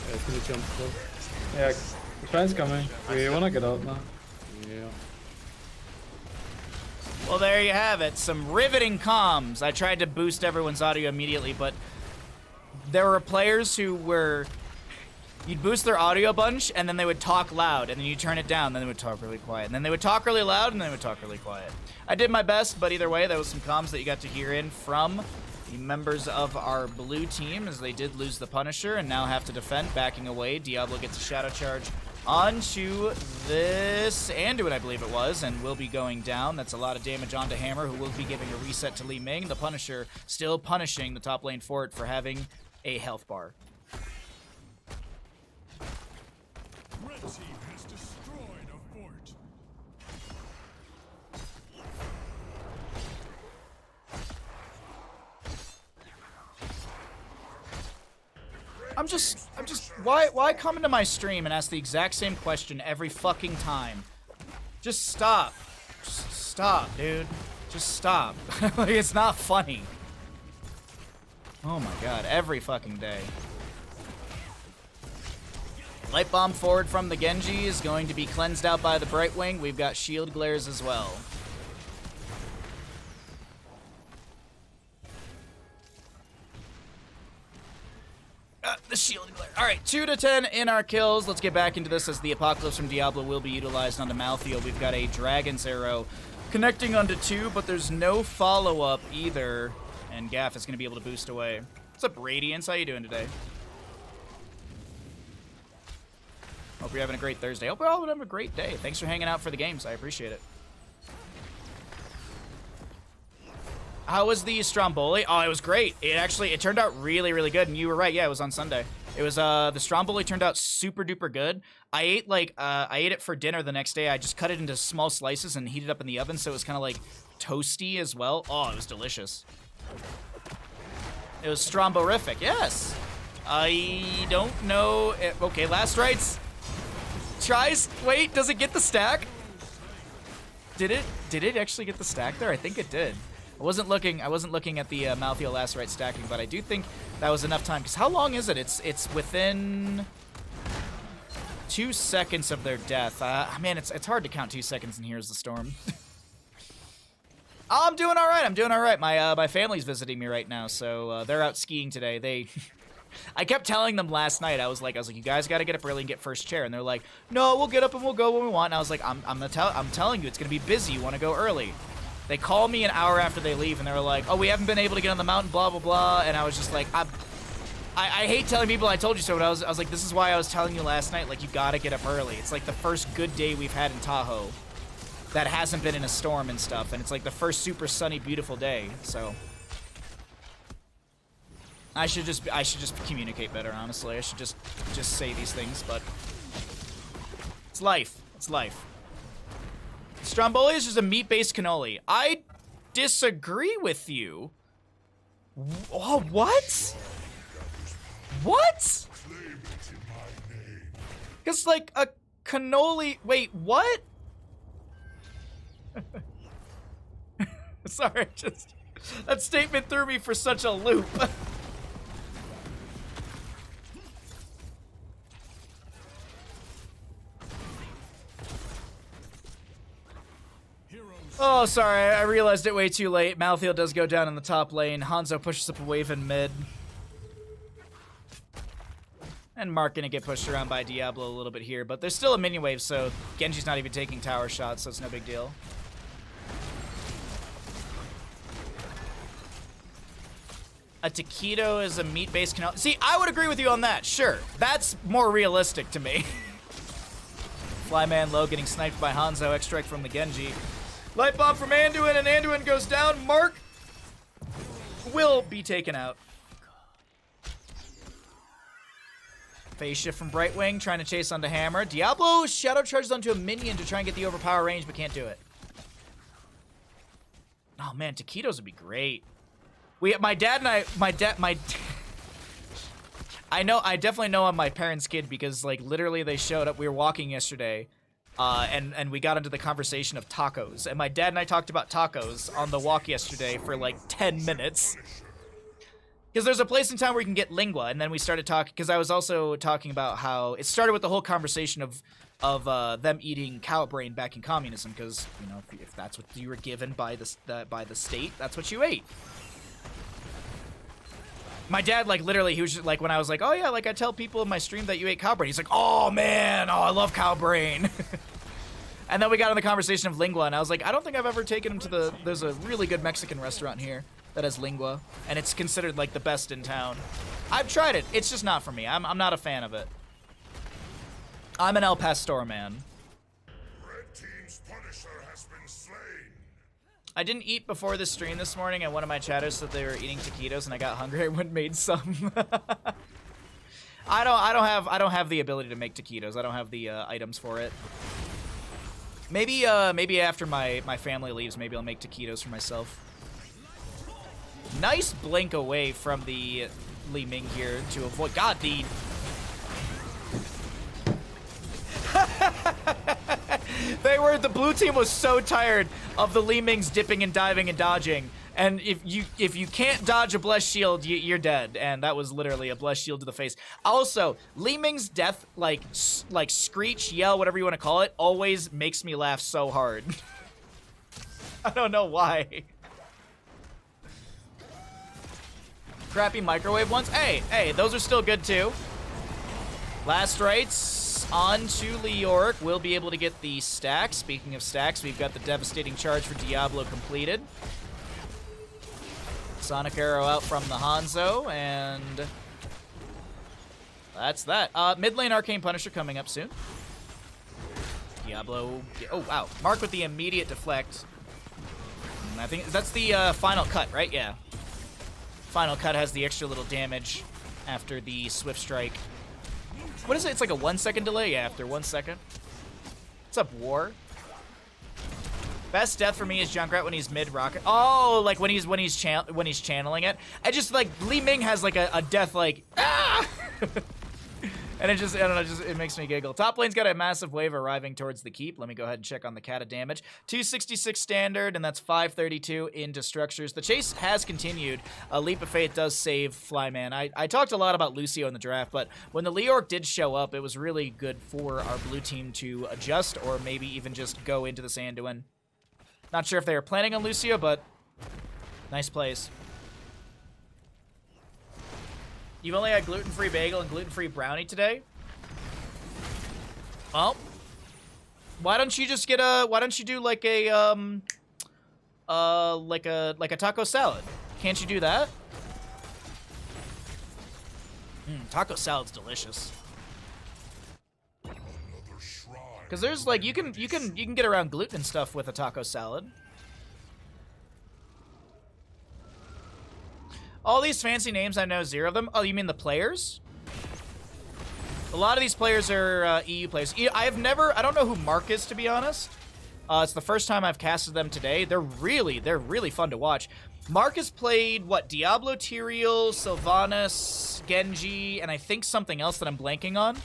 Yeah, it's gonna jump slow. Yeah, the train's coming. We wanna get out now. Yeah. Well, there you have it. Some riveting comms. I tried to boost everyone's audio immediately, but there were players who were... You'd boost their audio a bunch, and then they would talk loud, and then you turn it down, and then they would talk really quiet. And then they would talk really loud, and then they would talk really quiet. I did my best, but either way, there was some comms that you got to hear in from the members of our blue team, as they did lose the Punisher and now have to defend, backing away. Diablo gets a Shadow Charge onto this Anduin, I believe it was, and will be going down. That's a lot of damage onto Hammer, who will be giving a reset to Li Ming. The Punisher still punishing the top lane for it for having a health bar. Red team has destroyed a fort. Why come into my stream and ask the exact same question every fucking time? Just stop. Just stop, dude. Just stop. Like, it's not funny. Oh my god, every fucking day. Light Bomb forward from the Genji is going to be cleansed out by the Brightwing. We've got shield glares as well. The shield glare. Alright, 2 to 10 in our kills. Let's get back into this as the Apocalypse from Diablo will be utilized onto Malthael. We've got a Dragon's Arrow connecting onto 2, but there's no follow-up either. And Gaff is going to be able to boost away. What's up, Radiance? How you doing today? Hope you're having a great Thursday. Hope we're all having a great day. Thanks for hanging out for the games. I appreciate it. How was the Stromboli? Oh, it was great. It turned out really, really good. And you were right. Yeah, it was on Sunday. It was, the Stromboli turned out super duper good. I ate it for dinner the next day. I just cut it into small slices and heated it up in the oven. So it was kind of like toasty as well. Oh, it was delicious. It was Stromborific. Yes. I don't know. Okay, Last Rites. Tries. Wait, does it get the stack? Did it actually get the stack there? I think it did. I wasn't looking at the Malthael Last Rite stacking, but I do think that was enough time. Because how long is it? It's within 2 seconds of their death. Man, it's hard to count 2 seconds in Here's the Storm. Oh, I'm doing all right. I'm doing all right. My family's visiting me right now, so they're out skiing today. They, I kept telling them last night. I was like, you guys got to get up early and get first chair, and they're like, no, we'll get up and we'll go when we want. And I was like, I'm telling you, it's gonna be busy. You want to go early? They call me an hour after they leave, and they were like, oh, we haven't been able to get on the mountain, blah blah blah. And I was just like, I hate telling people I told you so, but I was like, this is why I was telling you last night. Like, you gotta get up early. It's like the first good day we've had in Tahoe that hasn't been in a storm and stuff, and it's like the first super sunny, beautiful day. So I should just communicate better. Honestly, I should just say these things, but it's life. It's life. Stromboli is just a meat-based cannoli. I disagree with you. Oh, what? What? Because, like, a cannoli... Wait, what? Sorry, just... That statement threw me for such a loop. Oh, sorry, I realized it way too late. Malthael does go down in the top lane. Hanzo pushes up a wave in mid. And Mark gonna get pushed around by Diablo a little bit here, but there's still a minion wave, so Genji's not even taking tower shots, so it's no big deal. A taquito is a meat-based cannoli. See, I would agree with you on that, sure. That's more realistic to me. Flyman low getting sniped by Hanzo, X-Strike from the Genji. Light bomb from Anduin, and Anduin goes down. Mark will be taken out. Phase shift from Brightwing, trying to chase onto Hammer. Diablo shadow charges onto a minion to try and get the overpower range, but can't do it. Oh man, taquitos would be great. My dad and I, I definitely know I'm my parents' kid because like literally they showed up. We were walking yesterday. And we got into the conversation of tacos. And my dad and I talked about tacos on the walk yesterday for like 10 minutes. Because there's a place in town where you can get lingua, and then we started talking, because I was also talking about how it started with the whole conversation of them eating cow brain back in communism, because, you know, if that's what you were given by the state, that's what you ate. My dad, like, literally, he was just like, when I was like, oh yeah, like, I tell people in my stream that you ate cow brain, he's like, oh man, oh, I love cow brain. And then we got in the conversation of lingua, and I was like, I don't think I've ever taken him to there's a really good Mexican restaurant here that has lingua, and it's considered, like, the best in town. I've tried it. It's just not for me. I'm not a fan of it. I'm an El Pastor man. Red team's Punisher has been slain. I didn't eat before the stream this morning, and one of my chatters said they were eating taquitos, and I got hungry. I went and made some. I don't have the ability to make taquitos. I don't have the items for it. Maybe after my family leaves, maybe I'll make taquitos for myself. Nice blink away from the Li Ming here to avoid. God, the. The blue team was so tired of the Li Ming's dipping and diving and dodging, and if you can't dodge a blessed shield, you're dead, and that was literally a blessed shield to the face. Also, Li Ming's death, like screech, yell, whatever you want to call it, always makes me laugh so hard. I don't know why. Crappy microwave ones. Hey, those are still good too. Last rites. On to Leoric. We'll be able to get the stack. Speaking of stacks, we've got the devastating charge for Diablo completed. Sonic Arrow out from the Hanzo, and that's that. Mid lane Arcane Punisher coming up soon. Diablo. Oh, wow. Mark with the immediate deflect. And I think that's the final cut, right? Yeah. Final cut has the extra little damage after the Swift Strike. What is it? It's like a 1 second delay? Yeah, after 1 second. What's up, War? Best death for me is Junkrat when he's mid-rocket. Oh, like when he's channeling it. I just, like, Li Ming has, like, a death, like, ah! And it just, I don't know, it makes me giggle. Top lane's got a massive wave arriving towards the keep. Let me go ahead and check on the Kata damage. 266 standard, and that's 532 into structures. The chase has continued. A Leap of Faith does save Flyman. I talked a lot about Lucio in the draft, but when the Leoric did show up, it was really good for our blue team to adjust or maybe even just go into the Sanduin. Not sure if they were planning on Lucio, but nice plays. You've only had gluten-free bagel and gluten-free brownie today? Well, why don't you just get a, why don't you do like a, like a taco salad? Can't you do that? Taco salad's delicious. Cause there's like, you can get around gluten and stuff with a taco salad. All these fancy names, I know 0 of them. Oh, you mean the players? A lot of these players are EU players. I don't know who Mark is, to be honest. It's the first time I've casted them today. They're really fun to watch. Mark has played, what, Diablo, Tyrael, Sylvanas, Genji, and I think something else that I'm blanking on.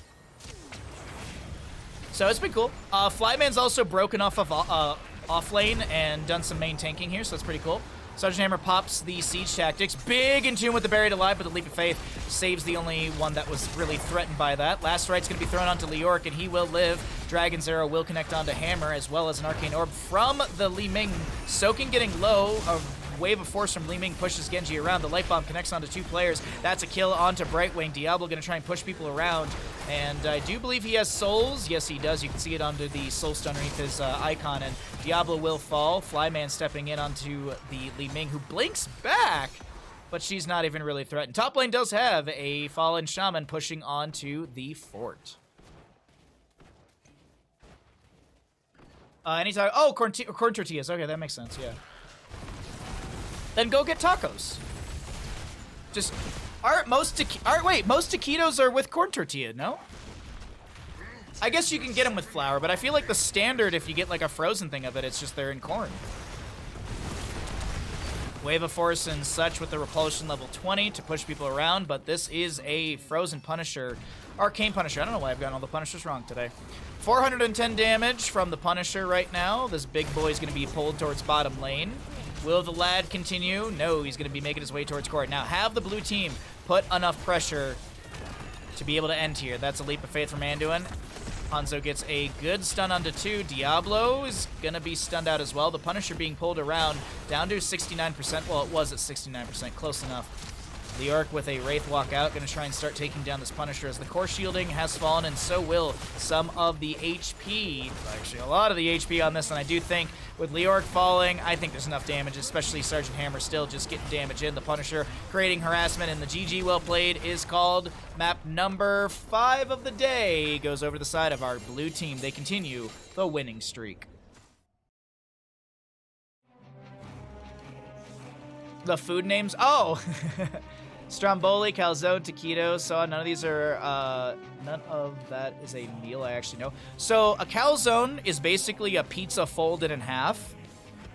So it's been cool. Flyman's also broken off of off lane and done some main tanking here, so that's pretty cool. Sergeant Hammer pops the siege tactics. Big in tune with the Buried Alive, but the Leap of Faith saves the only one that was really threatened by that. Last Right's going to be thrown onto Leoric, and he will live. Dragon's Arrow will connect onto Hammer, as well as an Arcane Orb from the Li Ming. Soaking getting low. A wave of force from Li Ming pushes Genji around. The Light Bomb connects onto 2 players. That's a kill onto Brightwing. Diablo going to try and push people around. And I do believe he has souls. Yes, he does. You can see it under the soul stone underneath his icon. And Diablo will fall. Flyman stepping in onto the Li Ming, who blinks back, but she's not even really threatened. Top lane does have a fallen shaman pushing onto the fort. Anytime. Oh, corn tortillas. Okay, that makes sense. Yeah. Then go get tacos. Just most taquitos are with corn tortilla, no? I guess you can get them with flour, but I feel like the standard, if you get like a frozen thing of it, it's just they're in corn. Wave of Force and such with the repulsion level 20 to push people around, but this is a frozen Punisher. Arcane Punisher. I don't know why I've gotten all the Punishers wrong today. 410 damage from the Punisher right now. This big boy is going to be pulled towards bottom lane. Will the lad continue? No, he's going to be making his way towards court. Now, have the blue team put enough pressure to be able to end here. That's a Leap of Faith from Anduin. Hanzo gets a good stun onto 2. Diablo is going to be stunned out as well. The Punisher being pulled around down to 69%. Well, it was at 69%. Close enough. Leoric with a Wraith walk out. Going to try and start taking down this Punisher as the core shielding has fallen, and so will some of the HP. Actually, a lot of the HP on this, and I do think with Leoric falling, I think there's enough damage, especially Sergeant Hammer still just getting damage in. The Punisher creating harassment, and the GG well played is called. Map number 5 of the day goes over the side of our blue team. They continue the winning streak. The food names? Oh! Stromboli, calzone, taquito, so none of these are, none of that is a meal I actually know. So a calzone is basically a pizza folded in half,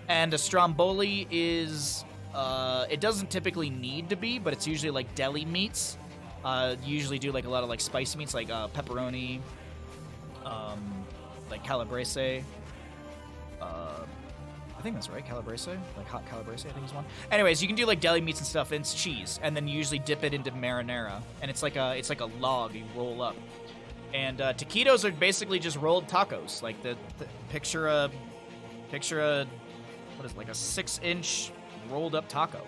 and a stromboli is, it doesn't typically need to be, but it's usually like deli meats. Usually do like a lot of like spicy meats, like pepperoni, like calabrese. I think that's right, calabrese, like hot calabrese, I think is one. Anyways, you can do like deli meats and stuff, and it's cheese, and then you usually dip it into marinara, and it's like a log you roll up. And taquitos are basically just rolled tacos, like the picture a what is it, like a 6-inch rolled up taco.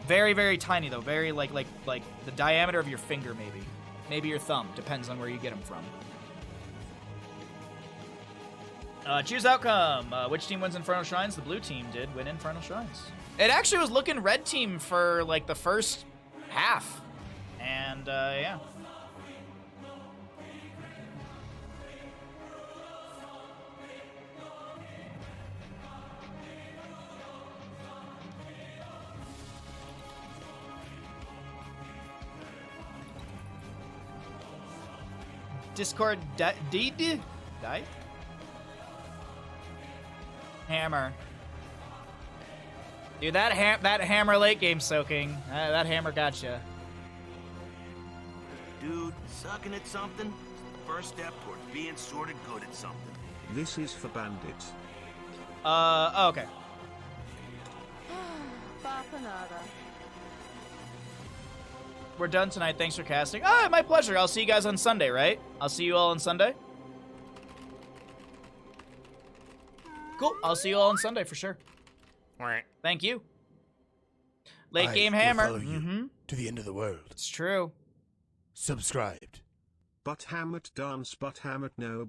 Very, very tiny though, very like the diameter of your finger maybe your thumb, depends on where you get them from. Choose outcome. Which team wins Infernal Shrines? The blue team did win Infernal Shrines. It actually was looking red team for like the first half. And yeah. Discord died? Hammer. Dude, that hammer late game soaking. That hammer gotcha. Dude, sucking at something is the first step towards being sort of good at something. This is for bandits. Oh, okay. We're done tonight. Thanks for casting. Ah, my pleasure. I'll see you guys on Sunday, right? I'll see you all on Sunday. Cool. I'll see you all on Sunday for sure. Thank you. Late game will hammer. follow you to the end of the world. It's true. Subscribed. But Hamlet dance, but Hamlet no.